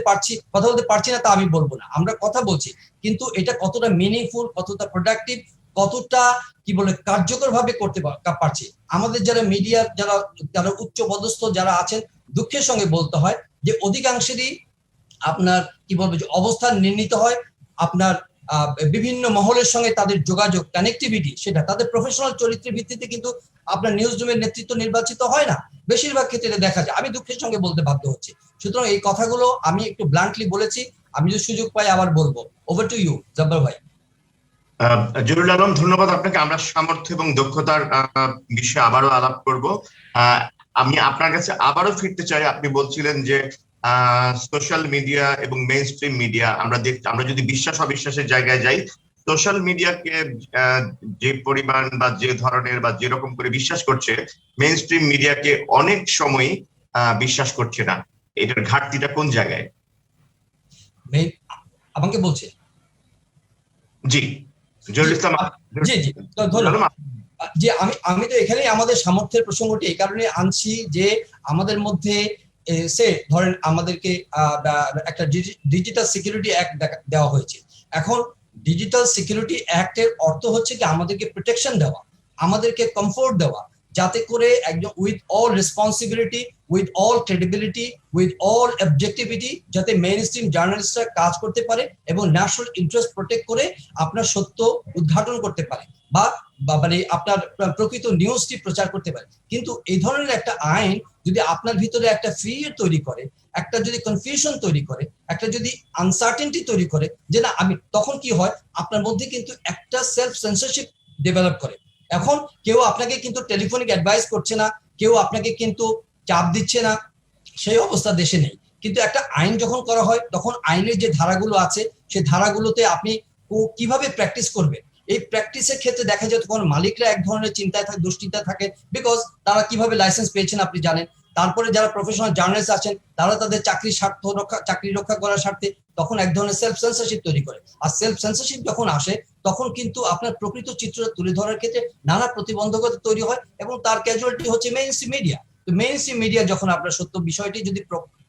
পারছি না তা আমি বলবো না, আমরা কথা বলছি, কিন্তু এটা কতটা মিনিংফুল, কতটা প্রোডাক্টিভ, কতটা কি বলে কার্যকর ভাবে করতে পারছি, আমাদের যারা মিডিয়ার যারা উচ্চ পদস্থ যারা আছেন, দুঃখের সঙ্গে বলতে হয় যে অধিকাংশেরই আপনার কি বলবো যে অবস্থান নির্ণীত হয় আপনার বিভিন্ন মহলের সঙ্গে তাদের যোগাযোগ কানেক্টিভিটি, সেটা তাদের প্রফেশনাল চরিত্রের ভিত্তিতে কিন্তু আপনার নিউজ রুমের নেতৃত্ব নির্বাচিত হয় না, বেশিরভাগ ক্ষেত্রে দেখা যায়। আমি দুঃখের সঙ্গে বলতে বাধ্য হচ্ছি। সুতরাং এই কথাগুলো আমি একটু ব্লান্টলি বলেছি, আমি যদি সুযোগ পাই আবার বলবো। ওভার টু ইউ জব্বার ভাই। জহুরুল আলম, ধন্যবাদ আপনাকে। আমরা সামর্থ্য এবং দক্ষতার বিষয়ে আবারও আলাপ করব। আমি আপনার কাছে আবারও ফিরতে চাই। আপনি বলছিলেন যে সোশ্যাল মিডিয়া এবং মেইন স্ট্রিম মিডিয়া, আমরা যদি বিশ্বাস অবিশ্বাসের জায়গায় যাই, সোশ্যাল মিডিয়াকে যে পরিমাণ বা যে ধরনের বা যেরকম করে বিশ্বাস করছে, মেইন স্ট্রিম মিডিয়াকে অনেক সময় বিশ্বাস করছে না। এটার ঘাটতিটা কোন জায়গায়? আমাকে বলছে জি জহুরুল ইসলাম। জি জি ধন্যবাদ। যে আমি তো এখানে আমাদের সামর্থ্যের প্রসঙ্গটি এই কারণে আনছি যে আমাদের মধ্যে ধরেন আমাদেরকে একটা ডিজিটাল সিকিউরিটি অ্যাক্ট দেওয়া হয়েছে। এখন ডিজিটাল সিকিউরিটি অ্যাক্টের অর্থ হচ্ছে কি আমাদেরকে প্রোটেকশন দেওয়া, আমাদেরকে কমফোর্ট দেওয়া, যাতে করে একজন with all responsibility, with all credibility, with all objectivity, যাতে মেইন স্ট্রিম জার্নালিস্টরা কাজ করতে পারে এবং ন্যাশনাল ইন্টারেস্ট প্রোটেক্ট করে আপনার সত্য উদ্ঘাটন করতে পারে বা মানে আপনার প্রকৃত নিউজটি প্রচার করতে পারে। কিন্তু এই ধরনের একটা আইন যদি আপনার ভিতরে একটা ফিয়ার তৈরি করে, একটা যদি কনফিউশন তৈরি করে, একটা যদি আনসার্টেনটি তৈরি করে যে না আমি, তখন কি হয় আপনার মধ্যে কিন্তু একটা সেলফ সেন্সরশিপ ডেভেলপ করে। এখন কেউ আপনাকে কিন্তু টেলিফোনিক অ্যাডভাইস করছে না, কেউ আপনাকে কিন্তু চাপ দিচ্ছে না, সেই অবস্থা দেশে নেই। কিন্তু একটা আইন যখন করা হয়, তখন আইনের যে ধারাগুলো আছে সেই ধারাগুলোতে আপনি কিভাবে প্র্যাকটিস করবেন, এই প্র্যাকটিসের ক্ষেত্রে দেখা যায় তখন মালিকরা এক ধরনের চিন্তায় থাকে, দুশ্চিন্তায় থাকে, বিকজ তারা কিভাবে লাইসেন্স পেয়েছেন আপনি জানেন। তারপরে যারা প্রফেশনাল জার্নালিস্ট আছেন তারা তাদের চাকরি রক্ষা করার স্বার্থে তখন এক ধরনের সেলফ সেন্সরশিপ তৈরি করে। আর সেলফ সেন্সরশিপ যখন আসে, তখন কিন্তু আপনার প্রকৃত চিত্র তুলে ধরার ক্ষেত্রে নানা প্রতিবন্ধকতা তৈরি হয় এবং তার ক্যাজুয়ালিটি হচ্ছে মেইনস্ট্রিম মিডিয়া। তো মেইনস্ট্রিম মিডিয়া যখন আপনার সত্য বিষয়টি যদি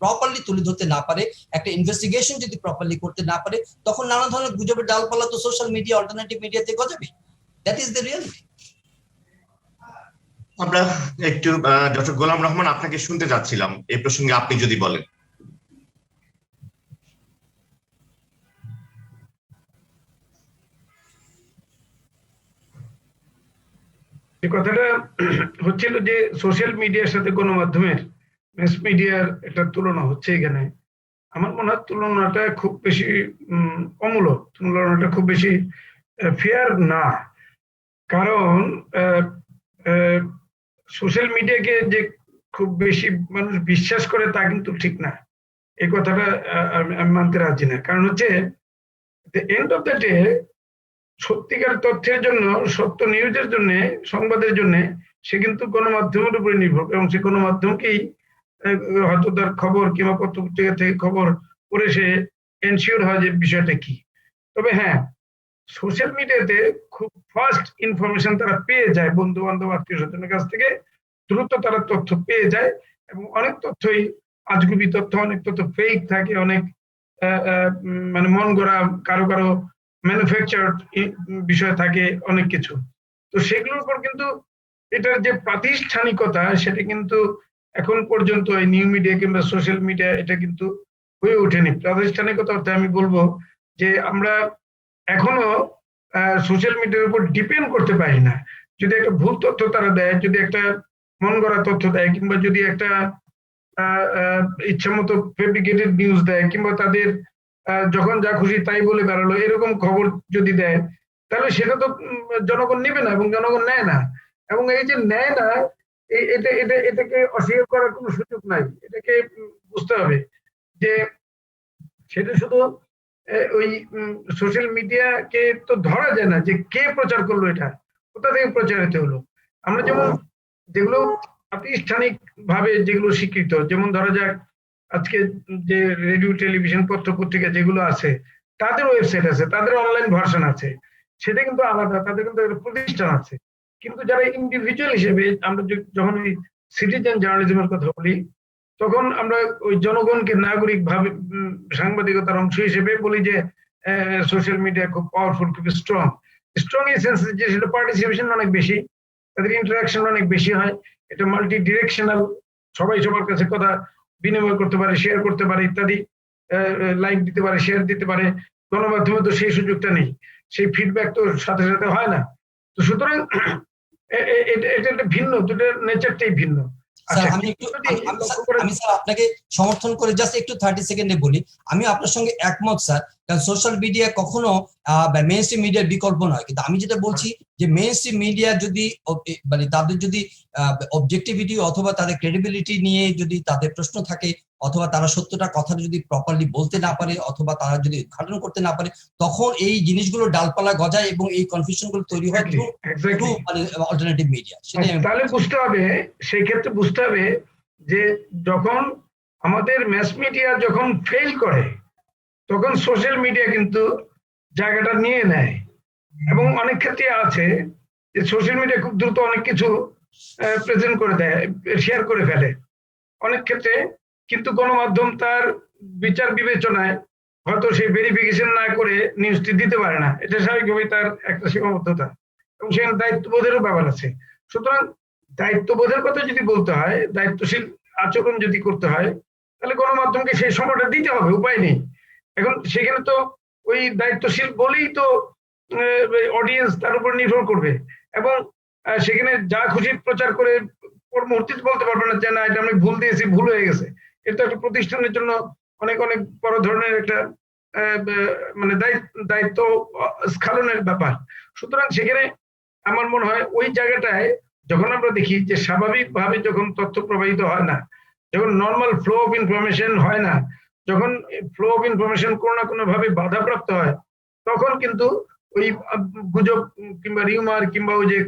প্রপারলি তুলে ধরতে না পারে, একটা ইনভেস্টিগেশন যদি প্রপারলি করতে না পারে, তখন নানা ধরনের গুজবের ডালপালা তো সোশ্যাল মিডিয়া, অল্টারনেটিভ মিডিয়াতে গজাবে। That is the reality. আমরা একটু ডক্টর গোলাম রহমান আপনাকে শুনতে যাচ্ছিলাম এই প্রসঙ্গে, আপনি যদি বলেন। যে কথাটা হচ্ছিল যে সোশ্যাল মিডিয়ার সাথে গণমাধ্যমের মাস মিডিয়ার একটা তুলনা হচ্ছে এখানে। আমার মনে হয় তুলনাটা খুব বেশি অমূলক, তুলনাটা খুব বেশি ফেয়ার না। কারণ সোশ্যাল মিডিয়াকে যে খুব বেশি মানুষ বিশ্বাস করে তা কিন্তু ঠিক না। এই কথাটা আমি মানতে রাজি না। কারণ হচ্ছে এন্ড অফ দ্য ডে সত্যিকার তথ্যের জন্য, সত্য নিউজের জন্য, সংবাদের জন্য সে কিন্তু গণমাধ্যমের উপরে নির্ভর এবং সে গণমাধ্যমকেই হয়তো তার খবর কিংবা পত্রিকা থেকে খবর পড়ে সে এনশিওর হয় যে বিষয়টা কি। তবে হ্যাঁ, সোশ্যাল মিডিয়াতে খুব ফাস্ট ইনফরমেশন তারা পেয়ে যায়, বন্ধু বান্ধব আত্মীয় স্বজনের কাছ থেকে দ্রুত তারা তথ্য পেয়ে যায় এবং অনেক তথ্যই আজগুবি তথ্য, অনেক তথ্য ফেক থাকে, অনেক মানে মন গড়া, কারো কারো ম্যানুফ্যাকচার্ড বিষয় থাকে, অনেক কিছু। তো সেগুলোর উপর কিন্তু এটার যে প্রাতিষ্ঠানিকতা সেটা কিন্তু এখন পর্যন্ত এই নিউ মিডিয়া কিংবা সোশ্যাল মিডিয়া এটা কিন্তু হয়ে ওঠেনি। প্রাতিষ্ঠানিকতা অর্থে আমি বলবো যে আমরা এখনো সোশ্যাল মিডিয়ার উপর ডিপেন্ড করতে পারি না। যদি একটা ভুল তথ্য তারা দেয়, যদি একটা মন গড়া তথ্য দেয়, কিংবা যদি একটা ইচ্ছা মতো ফেব্রিকেটেড নিউজ দেয়, কিংবা তাদের যখন যা খুশি তাই বলে বেড়ালো এরকম খবর যদি দেয়, তাহলে সেটা তো জনগণ নেবে না এবং জনগণ নেয় না। এবং এই যে নেয় না, এটাকে অস্বীকার করার কোনো সুযোগ নাই। এটাকে বুঝতে হবে যে সেটা শুধু ওই সোশ্যাল মিডিয়াকে তো ধরা যায় না যে কে প্রচার করলো, এটা কোথা থেকে প্রচারিত হলো। আমরা যেমন যেগুলো প্রাতিষ্ঠানিক ভাবে যেগুলো স্বীকৃত, যেমন ধরা যাক আজকে যে রেডিও টেলিভিশন পত্র পত্রিকা যেগুলো আছে তাদের ওয়েবসাইট আছে, তাদের অনলাইন ভার্সন আছে, সেটা কিন্তু আলাদা, তাদের কিন্তু একটা প্রতিষ্ঠান আছে। কিন্তু যারা ইন্ডিভিজুয়াল হিসেবে আমরা যখন ওই সিটিজেন জার্নালিজমের কথা বলি, তখন আমরা ওই জনগণকে নাগরিক ভাবে সাংবাদিকতার অংশ হিসেবে বলি যে সোশ্যাল মিডিয়া খুব পাওয়ারফুল, খুব স্ট্রং। স্ট্রং এই সেন্স যে সেটা পার্টিসিপেশন অনেক বেশি, তাদের ইন্টারাকশন অনেক বেশি হয়, এটা মাল্টি ডিরেকশনাল, সবাই সবার কাছে কথা বিনিময় করতে পারে, শেয়ার করতে পারে ইত্যাদি, লাইক দিতে পারে, শেয়ার দিতে পারে। গণমাধ্যমে তো সেই সুযোগটা নেই, সেই ফিডব্যাক তো সাথে সাথে হয় না। তো সুতরাং এটা একটা ভিন্ন, দুটোর নেচারটাই ভিন্ন। স্যার আমি স্যার আপনাকে সমর্থন করে জাস্ট একটু 30 সেকেন্ডে বলি, আমি আপনার সঙ্গে একমত স্যার। কারণ সোশ্যাল মিডিয়া কখনো মেইন স্ট্রিম মিডিয়ার বিকল্প নয়, কিন্তু আমি যেটা বলছি যে মেইন স্ট্রিম মিডিয়া যদি মানে তাদের যদি অবজেক্টিভিটি অথবা তাদের ক্রেডিবিলিটি নিয়ে যদি তাদের প্রশ্ন থাকে, অথবা তারা সত্যটা কথাটা যদি প্রপারলি বলতে না পারে, অথবা তারা যদি উদ্ঘাটন করতে না পারে, তখন এই জিনিসগুলো ডালপালা গজায় এবং এই কনফিউশন গুলো তৈরি হয় মানে অল্টারনেটিভ মিডিয়া। তাহলে বুঝতে হবে, সেই ক্ষেত্রে বুঝতে হবে যে যখন আমাদের ম্যাস মিডিয়া যখন ফেল করে তখন সোশ্যাল মিডিয়া কিন্তু জায়গাটা নিয়ে নেয়। এবং অনেক ক্ষেত্রে আছে যে সোশ্যাল মিডিয়া খুব দ্রুত অনেক কিছু প্রেজেন্ট করে দেয়, শেয়ার করে ফেলে অনেক ক্ষেত্রে, কিন্তু গণমাধ্যম তার বিচার বিবেচনায় হয়তো সেই ভেরিফিকেশন না করে নিউজটি দিতে পারে না। এটা স্বাভাবিকভাবেই তার একটা সীমাবদ্ধতা এবং সেখানে দায়িত্ববোধেরও ব্যাপার আছে। সুতরাং দায়িত্ববোধের কথা যদি বলতে হয়, দায়িত্বশীল আচরণ যদি করতে হয়, তাহলে গণমাধ্যমকে সেই সময়টা দিতে হবে, উপায় নেই। এখন সেখানে তো ওই দায়িত্বশীল বলেই তো অডিয়েন্স তার উপর নির্ভর করবে এবং সেখানে যা খুশি প্রচার করে ওর মুহূর্তে বলতে পারবে না যে না এটা আমি ভুল দিয়েছি, ভুল হয়ে গেছে। এটা একটা প্রতিষ্ঠানের জন্য অনেক অনেক বড় ধরনের একটা মানে দায়িত্ব স্খলনের ব্যাপার। সুতরাং সেখানে আমার মনে হয় ওই জায়গাটায় যখন আমরা দেখি যে স্বাভাবিকভাবে যখন তথ্য প্রবাহিত হয় না, যখন নর্মাল ফ্লো অফ ইনফরমেশন হয় না, যখন ফ্লো অফ ইনফরমেশন কোনো না কোনো ভাবে বাধাপ্রাপ্ত হয়, তখন কিন্তু ওই গুজব কিংবা রিউমার কিংবা ওই যে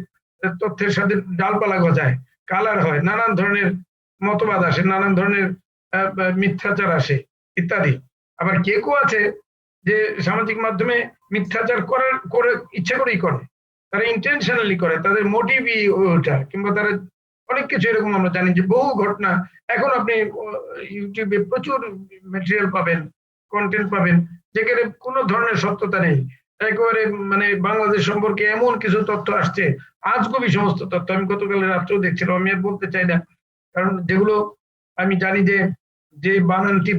তথ্যের সাথে ডালপালা গজায়, কালার হয়, নানান ধরনের মতবাদ আসে, নানান ধরনের মিথ্যাচার আসে ইত্যাদি। আবার কেউ আছে যে সামাজিক মাধ্যমে মিথ্যাচার করে ইচ্ছা করেই করে, তারা ইন্টেনশনালি করে, তাদের মোটিভই ওটা, কিংবা তারা অনেক কিছু এরকম আমরা জানি যে বহু ঘটনা। এখন আপনি ইউটিউবে প্রচুর ম্যাটেরিয়াল পাবেন, কন্টেন্ট পাবেন যেখানে কোনো ধরনের সত্যতা নেই, একেবারে মানে বাংলাদেশ সম্পর্কে এমন কিছু তথ্য আসছে, আজগুবি সমস্ত তথ্য। আমি গতকাল রাত্রেও দেখছিলাম, আমি আর বলতে চাই না, কারণ যেগুলো আমি জানি যে বানানটি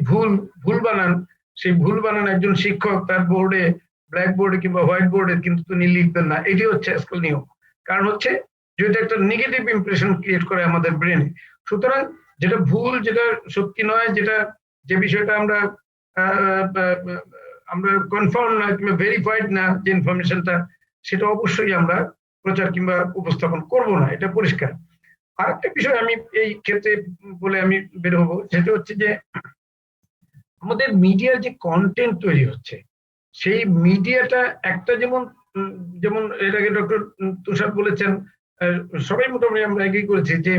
ভুল বানান, সেই ভুল বানান একজন শিক্ষক তার বোর্ডে, ব্ল্যাক বোর্ডে কিংবা হোয়াইট বোর্ডে কিন্তু তিনি লিখবেন না। এটি হচ্ছে আজকাল নিয়ম। কারণ হচ্ছে যেটা একটা নেগেটিভ ইমপ্রেশন ক্রিয়েট করে আমাদের ব্রেনে। সুতরাং যেটা ভুল, যেটা সত্যি নয়, যেটা যে বিষয়টা আমরা কনফার্ম না কিংবা ভেরিফাইড না যে ইনফরমেশনটা, সেটা অবশ্যই আমরা প্রচার কিংবা উপস্থাপন করব না, এটা পরিষ্কার। আরেকটা বিষয় আমি এই ক্ষেত্রে বলে আমি বের হবো, সেটা হচ্ছে যে আমাদের মিডিয়ার যে কন্টেন্ট তৈরি হচ্ছে, সেই মিডিয়াটা একটা যেমন এর আগে ডক্টর তুষার বলেছেন, সবাই মোটামুটি আমরা এগ্রি করেছি যে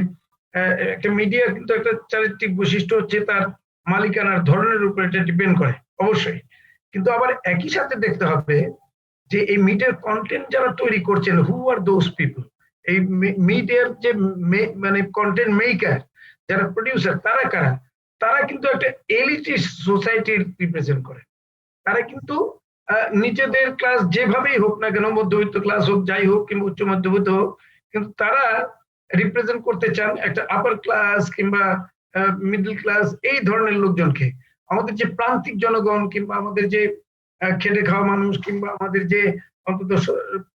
একটা মিডিয়া কিন্তু একটা চারিত্রিক বৈশিষ্ট্য হচ্ছে তার মালিকানার ধরনের উপর এটা ডিপেন্ড করে অবশ্যই। কিন্তু আবার একই সাথে দেখতে হবে যে এই মিডিয়ার কন্টেন্ট যারা তৈরি করছেন, হু আর দোজ পিপল। এই মিডিয়ার যে মানে কন্টেন্ট মেকার, যারা প্রডিউসার, তারা কারা? তারা কিন্তু একটা এলিটিস্ট সোসাইটির রিপ্রেজেন্ট করে। তারা কিন্তু নিজেদের ক্লাস যেভাবেই হোক না কেন, মধ্যবিত্ত ক্লাস হোক, যাই হোক, কিংবা উচ্চ মধ্যবিত্ত হোক, কিন্তু তারা রিপ্রেজেন্ট করতে চান একটা আপার ক্লাস কিংবা মিডল ক্লাস, এই ধরনের লোকজনকে। আমাদের যে প্রান্তিক জনগণ কিংবা আমাদের যে খেটে খাওয়া মানুষ কিংবা আমাদের যে অন্তত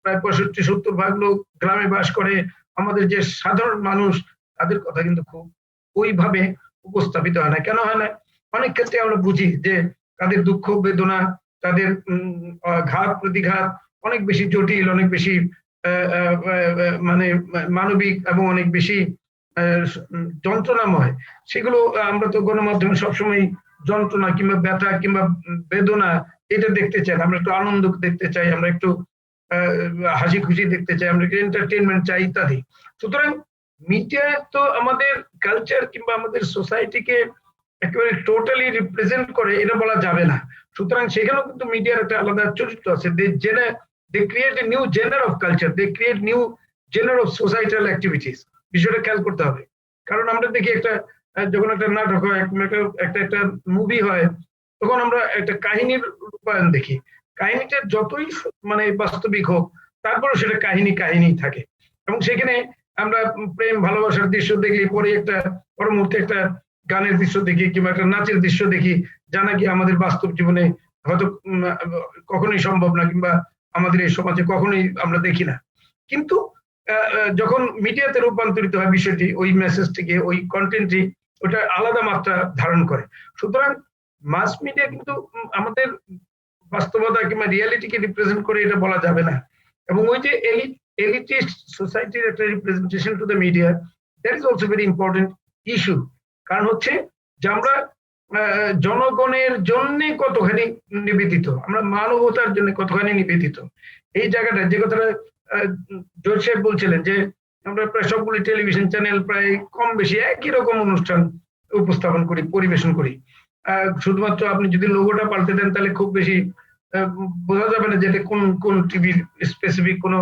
প্রায় 65-70% লোক গ্রামে বাস করে, আমাদের যে সাধারণ মানুষ, তাদের কথা কিন্তু খুব ওইভাবে উপস্থাপিত হয় না। কেন হয় না? অনেক ক্ষেত্রে আমরা বুঝি যে তাদের দুঃখ বেদনা, তাদের ঘাত প্রতিঘাত অনেক বেশি জটিল, অনেক বেশি মানে মানবিক এবং অনেক বেশি যন্ত্রণাময়। সেগুলো আমরা তো গণমাধ্যমে সবসময় যন্ত্রণা কিংবা ব্যথা কিংবা বেদনা এটা দেখতে চাই না। আমরা একটু আনন্দ দেখতে চাই, আমরা একটু হাসি খুশি দেখতে চাই, আমরা একটু এন্টারটেনমেন্ট চাই ইত্যাদি। সুতরাং মিডিয়া তো আমাদের কালচার কিংবা আমাদের সোসাইটিকে একেবারে টোটালি রিপ্রেজেন্ট করে এটা বলা যাবে না। সুতরাং সেখানেও কিন্তু মিডিয়ার একটা আলাদা চরিত্র আছে। they create a new genre of culture, they create new genre of societal activities। বিষয়টা খেয়াল করতে হবে। কারণ আমরা দেখি একটা যখন একটা নাটক হয়, একটা মুভি হয়, তখন আমরা একটা কাহিনীর রূপায়ণ দেখি। কাহিনীটা যতই মানে বাস্তবিক হোক, তারপরেও সেটা কাহিনী থাকে। এবং সেখানে আমরা প্রেম ভালোবাসার দৃশ্য দেখি, পরে পর মুহূর্তে একটা গানের দৃশ্য দেখি কিংবা একটা নাচের দৃশ্য দেখি, যা নাকি আমাদের বাস্তব জীবনে হয়তো কখনোই সম্ভব না কিংবা আমাদের এই সমাজে কখনোই আমরা দেখি না। কিন্তু যখন মিডিয়াতে রূপান্তরিত হয় বিষয়টি, ওই মেসেজটিকে, ওই কন্টেন্টটি, ওটা আলাদা মাত্রা ধারণ করে। সুতরাং মাস মিডিয়া কিন্তু আমাদের বাস্তবতা কিংবা রিয়ালিটিকে রিপ্রেজেন্ট করে এটা বলা যাবে না। এবং ওই যে এলিটিস্ট সোসাইটির একটা representation to the media, that is also very important issue. কারণ হচ্ছে যে আমরা জনগণের জন্য কতখানি নিবেদিত, আমরা মানবতার জন্য কতখানি নিবেদিত, এই জায়গাটা যে কথাটা জোর সাহেব বলছিলেন যে আমরা প্রায় সবগুলি টেলিভিশন চ্যানেল প্রায় কম বেশি একই রকম অনুষ্ঠান উপস্থাপন করি, পরিবেশন করি। শুধুমাত্র আপনি যদি লোগোটা পাল্টে দেন তাহলে খুব বেশি বোঝা যাবে না যে এটা কোন টিভির স্পেসিফিক কোনো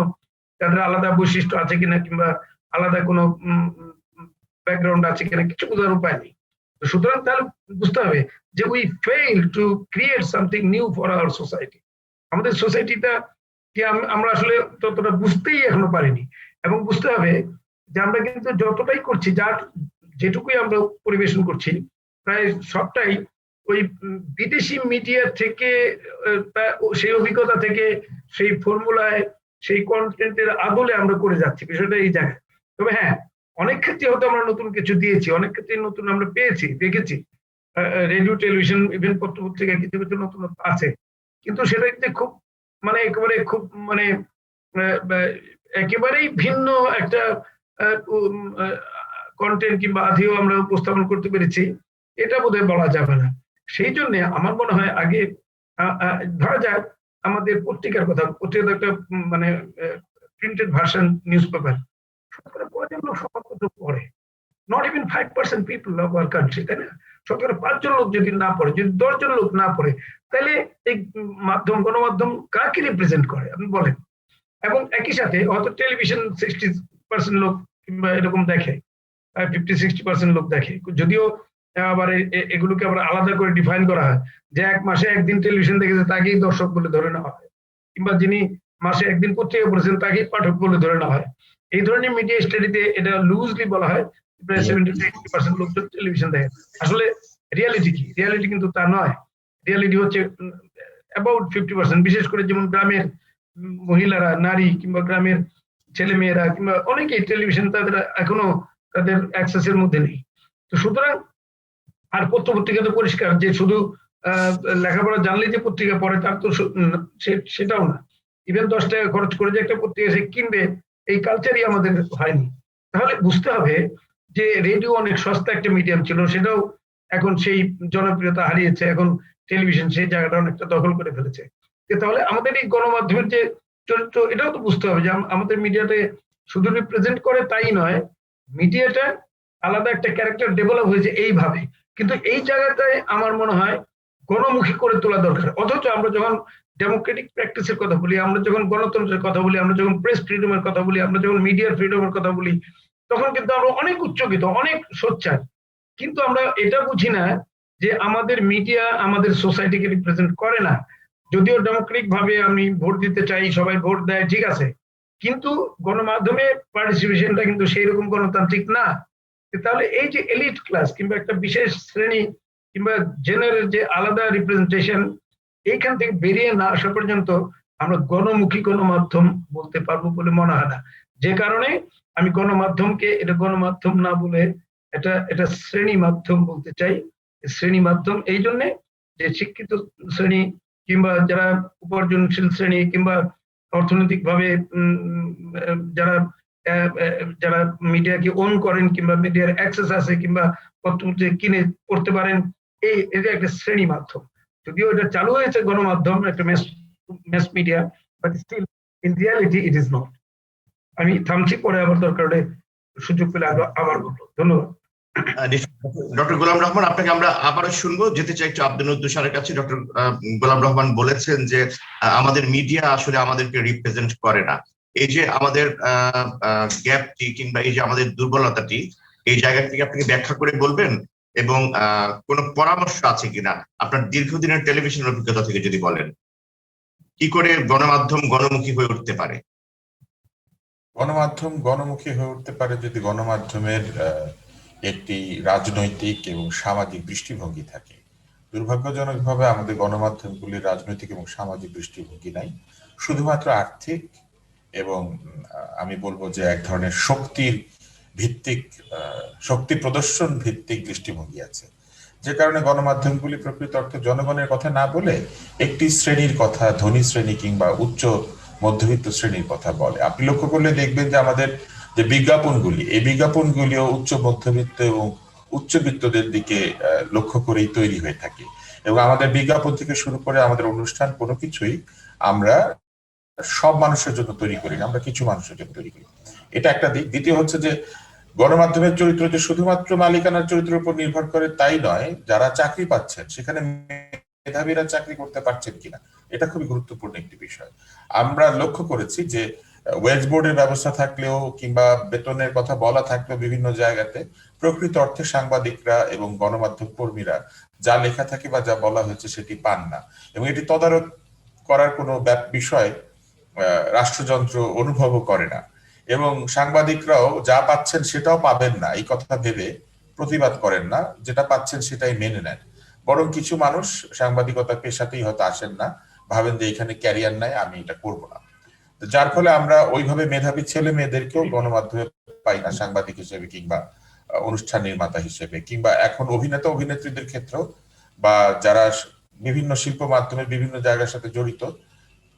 তাদের আলাদা বৈশিষ্ট্য আছে কিনা কিংবা আলাদা কোনো ব্যাকগ্রাউন্ড আছে কিনা, কিছু বোঝার উপায় নেই। সুতরাং তাহলে বুঝতে হবে যে we fail to create something new for our society. আমাদের সোসাইটিটা কি আমরা আসলে ততটা বুঝতেই এখনো পারিনি। এবং বুঝতে হবে যে আমরা কিন্তু যতটাই করছি, যেটুকুই আমরা পরিবেশন করছি, প্রায় সবটাই ওই বিদেশি মিডিয়া থেকে, সেই অভিজ্ঞতা থেকে, সেই ফর্মুলায়, সেই কন্টেন্টের আদলে আমরা করে যাচ্ছি। বিষয়টা এই জায়গায়। তবে হ্যাঁ, অনেক ক্ষেত্রে হয়তো আমরা নতুন কিছু দিয়েছি, অনেক ক্ষেত্রে নতুন আমরা পেয়েছি, দেখেছি, রেডিও টেলিভিশন ইভেন পত্র পত্রিকায় কিছু কিছু নতুন আছে। কিন্তু সেটা কিন্তু খুব মানে একেবারেই ভিন্ন একটা কন্টেন্ট কিংবা আধিও আমরা উপস্থাপন করতে পেরেছি, এটা বোধহয় বলা যাবে না। সেই জন্য আমার মনে হয় আগে ধরা যাক আমাদের পত্রিকার কথা, পত্রিকা একটা মানে প্রিন্টেড ভার্সন নিউজ পেপার, শতকরা কয়জন লোক সংবাদপত্র পড়ে? Not even 5% people of our country, তাই না? শতকরা 5 জন লোক যদি না পড়ে, যদি 10 জন লোক না পড়ে, তাহলে এই গণমাধ্যম কাকে রিপ্রেজেন্ট করে আপনি বলেন? এবং একই সাথে হয়তো টেলিভিশন 60% লোক কিংবা এরকম দেখে, 50-60% লোক দেখে। যদিও আবার এগুলোকে আবার আলাদা করে ডিফাইন করা হয় যে এক মাসে একদিন টেলিভিশন দেখেছে তাকেই দর্শক বলে ধরে নেওয়া হয়, কিংবা যিনি মাসে একদিন পত্রিকা পড়েছেন তাকেই পাঠক বলে ধরে নেওয়া হয়। এই ধরনের মিডিয়া স্টাডিতে এটা লুজলি বলা হয় প্রায় 70-80% লোক টেলিভিশন দেখে। আসলে রিয়ালিটি কি? রিয়ালিটি কিন্তু তা নয়। রিয়ালিটি হচ্ছে অ্যাবাউট 50%। বিশেষ করে যেমন গ্রামের মহিলারা, নারী কিংবা গ্রামের ছেলে মেয়েরা কিংবা অনেকেই টেলিভিশন তাদের এখনো তাদের অ্যাক্সেসের মধ্যে নেই। তো সুতরাং আর পত্রপত্রিকা তো পরিষ্কার যে শুধু লেখাপড়া জানলে যে পত্রিকা পড়ে তার তো সেটাও না। ইভেন 10 টাকা খরচ করে যে একটা পত্রিকা সে কিনবে, এই কালচারই আমাদের হয়নি। তাহলে বুঝতে হবে যে রেডিও অনেক সস্তা একটা মিডিয়াম ছিল, সেটাও এখন সেই জনপ্রিয়তা হারিয়েছে। এখন টেলিভিশন সেই জায়গাটা অনেকটা দখল করে ফেলেছে। তাহলে আমাদের এই গণমাধ্যমের যে চরিত্র, এটাও তো বুঝতে হবে যে আমাদের মিডিয়াতে শুধু রিপ্রেজেন্ট করে তাই নয়, মিডিয়াটা আলাদা একটা ক্যারেক্টার ডেভেলপ হয়েছে এইভাবে। কিন্তু এই জায়গাটায় আমার মনে হয় গণমুখী করে তোলা দরকার। অথচ আমরা যখন ডেমোক্রেটিক প্র্যাকটিসের কথা বলি, আমরা যখন গণতন্ত্রের কথা বলি, আমরা যখন প্রেস ফ্রিডমের কথা বলি, আমরা যখন মিডিয়ার ফ্রিডমের কথা বলি, তখন কিন্তু আমরা অনেক উচ্চকিত, অনেক সোচ্চার। কিন্তু আমরা এটা বুঝি না যে আমাদের মিডিয়া আমাদের সোসাইটিকে রিপ্রেজেন্ট করে না। যদিও ডেমোক্রেটিক ভাবে আমি ভোট দিতে চাই, সবাই ভোট দেয়, ঠিক আছে, কিন্তু গণমাধ্যমে পার্টিসিপেশনটা কিন্তু সেই রকম গণতান্ত্রিক না। তাহলে এই যে এলিট ক্লাস কিংবা একটা বিশেষ শ্রেণী কিংবা জেনারেল যে আলাদা রিপ্রেজেন্টেশন, এইখান থেকে বেরিয়ে না আসা পর্যন্ত আমরা গণমুখী গণমাধ্যম বলতে পারবো বলে মনে হয় না। যে কারণে আমি গণমাধ্যমকে এটা গণমাধ্যম না বলে এটা শ্রেণী মাধ্যম বলতে চাই। শ্রেণী মাধ্যম এই জন্য যে শিক্ষিত শ্রেণী কিংবা যারা উপার্জনশীল শ্রেণী কিংবা অর্থনৈতিক ভাবে যারা যারা মিডিয়াকে ওন করেন কিংবা মিডিয়ার অ্যাক্সেস আছে কিংবা পত্রপত্রিকা কিনে পড়তে পারেন, এটা একটা শ্রেণী মাধ্যম। যদিও এটা চালু হয়েছে গণমাধ্যম, একটা mass media, but still in reality it is not. আমি থামছি, পরে আবার দরকার হলে সুযোগ পেলে আবার বলবো। ধন্যবাদ। ডক্টর গোলাম রহমান, আপনাকে আমরা আবারও শুনবো। যেতে চাই একটু আব্দুল স্যারের কাছে। ডক্টর গোলাম রহমান বলেছেন যে আমাদের মিডিয়া আসলে আমাদেরকে রিপ্রেজেন্ট করে না। এই যে আমাদের গ্যাপটি কিংবা এই যে আমাদের দুর্বলতাটি, এই জায়গা থেকে আপনি ব্যাখ্যা করে বলবেন এবং কোনো পরামর্শ আছে কিনা আপনার দীর্ঘদিনের টেলিভিশন অভিজ্ঞতা থেকে যদি বলেন, কি করে গণমাধ্যম গণমুখী হয়ে উঠতে পারে? গণমাধ্যম গণমুখী হয়ে উঠতে পারে যদি গণমাধ্যমের একটি রাজনৈতিক এবং সামাজিক দৃষ্টিভঙ্গি থাকে। দুর্ভাগ্যজনকভাবে আমাদের গণমাধ্যমগুলির রাজনৈতিক এবং সামাজিক দৃষ্টিভঙ্গি নাই, শুধুমাত্র আর্থিক এবং আমি বলবো যে এক ধরনের শক্তি প্রদর্শন ভিত্তিক দৃষ্টিভঙ্গি আছে। যে কারণে গণমাধ্যমগুলি প্রকৃত অর্থে জনগণের কথা না বলে একটি শ্রেণীর কথা, ধনী শ্রেণী কিংবা উচ্চ মধ্যবিত্ত শ্রেণীর কথা বলে। আপনি লক্ষ্য করলে দেখবেন যে আমাদের যে বিজ্ঞাপনগুলি, এই বিজ্ঞাপনগুলিও উচ্চ মধ্যবিত্ত এবং উচ্চবিত্তদের দিকে লক্ষ্য করেই তৈরি হয়ে থাকে। এবং আমাদের বিজ্ঞাপন থেকে শুরু করে আমাদের অনুষ্ঠান, কোনো কিছুই আমরা সব মানুষের জন্য তৈরি করি না, আমরা কিছু মানুষের জন্য তৈরি করি। এটা একটা দিক। দ্বিতীয় হচ্ছে যে গণমাধ্যমের চরিত্র যে শুধুমাত্র মালিকানার চরিত্রের উপর নির্ভর করে তাই নয়, যারা চাকরি পাচ্ছেন সেখানে মেধাবীরা চাকরি করতে পারছেন কিনা, এটা খুবই গুরুত্বপূর্ণ একটি বিষয়। আমরা লক্ষ্য করেছি যে ওয়েজ বোর্ডের ব্যবস্থা থাকলেও কিংবা বেতনের কথা বলা থাকলেও বিভিন্ন জায়গাতে প্রকৃত অর্থে সাংবাদিকরা এবং গণমাধ্যম কর্মীরা যা লেখা থাকে বা যা বলা হয়েছে সেটি পান না, এবং এটি তদারক করার কোনো বিষয় রাষ্ট্রযন্ত্র অনুভবও করে না। এবং সাংবাদিকরাও যা পাচ্ছেন সেটাও পাবেন না এই কথা ভেবে প্রতিবাদ করেন না, যেটা পাচ্ছেন সেটাই মেনে নেন। বরং কিছু মানুষ সাংবাদিকতা পেশাতেই হয়তো আসেন না, ভাবেন যে এখানে ক্যারিয়ার নাই, আমি এটা করব না। যার ফলে আমরা ওইভাবে মেধাবী ছেলে মেয়েদেরকেও গণমাধ্যমে পাই না সাংবাদিক হিসেবে কিংবা অনুষ্ঠান নির্মাতা হিসেবে, কিংবা এখন অভিনেতা অভিনেত্রীদের ক্ষেত্রেও বা যারা বিভিন্ন শিল্প মাধ্যমে বিভিন্ন জায়গার সাথে জড়িত,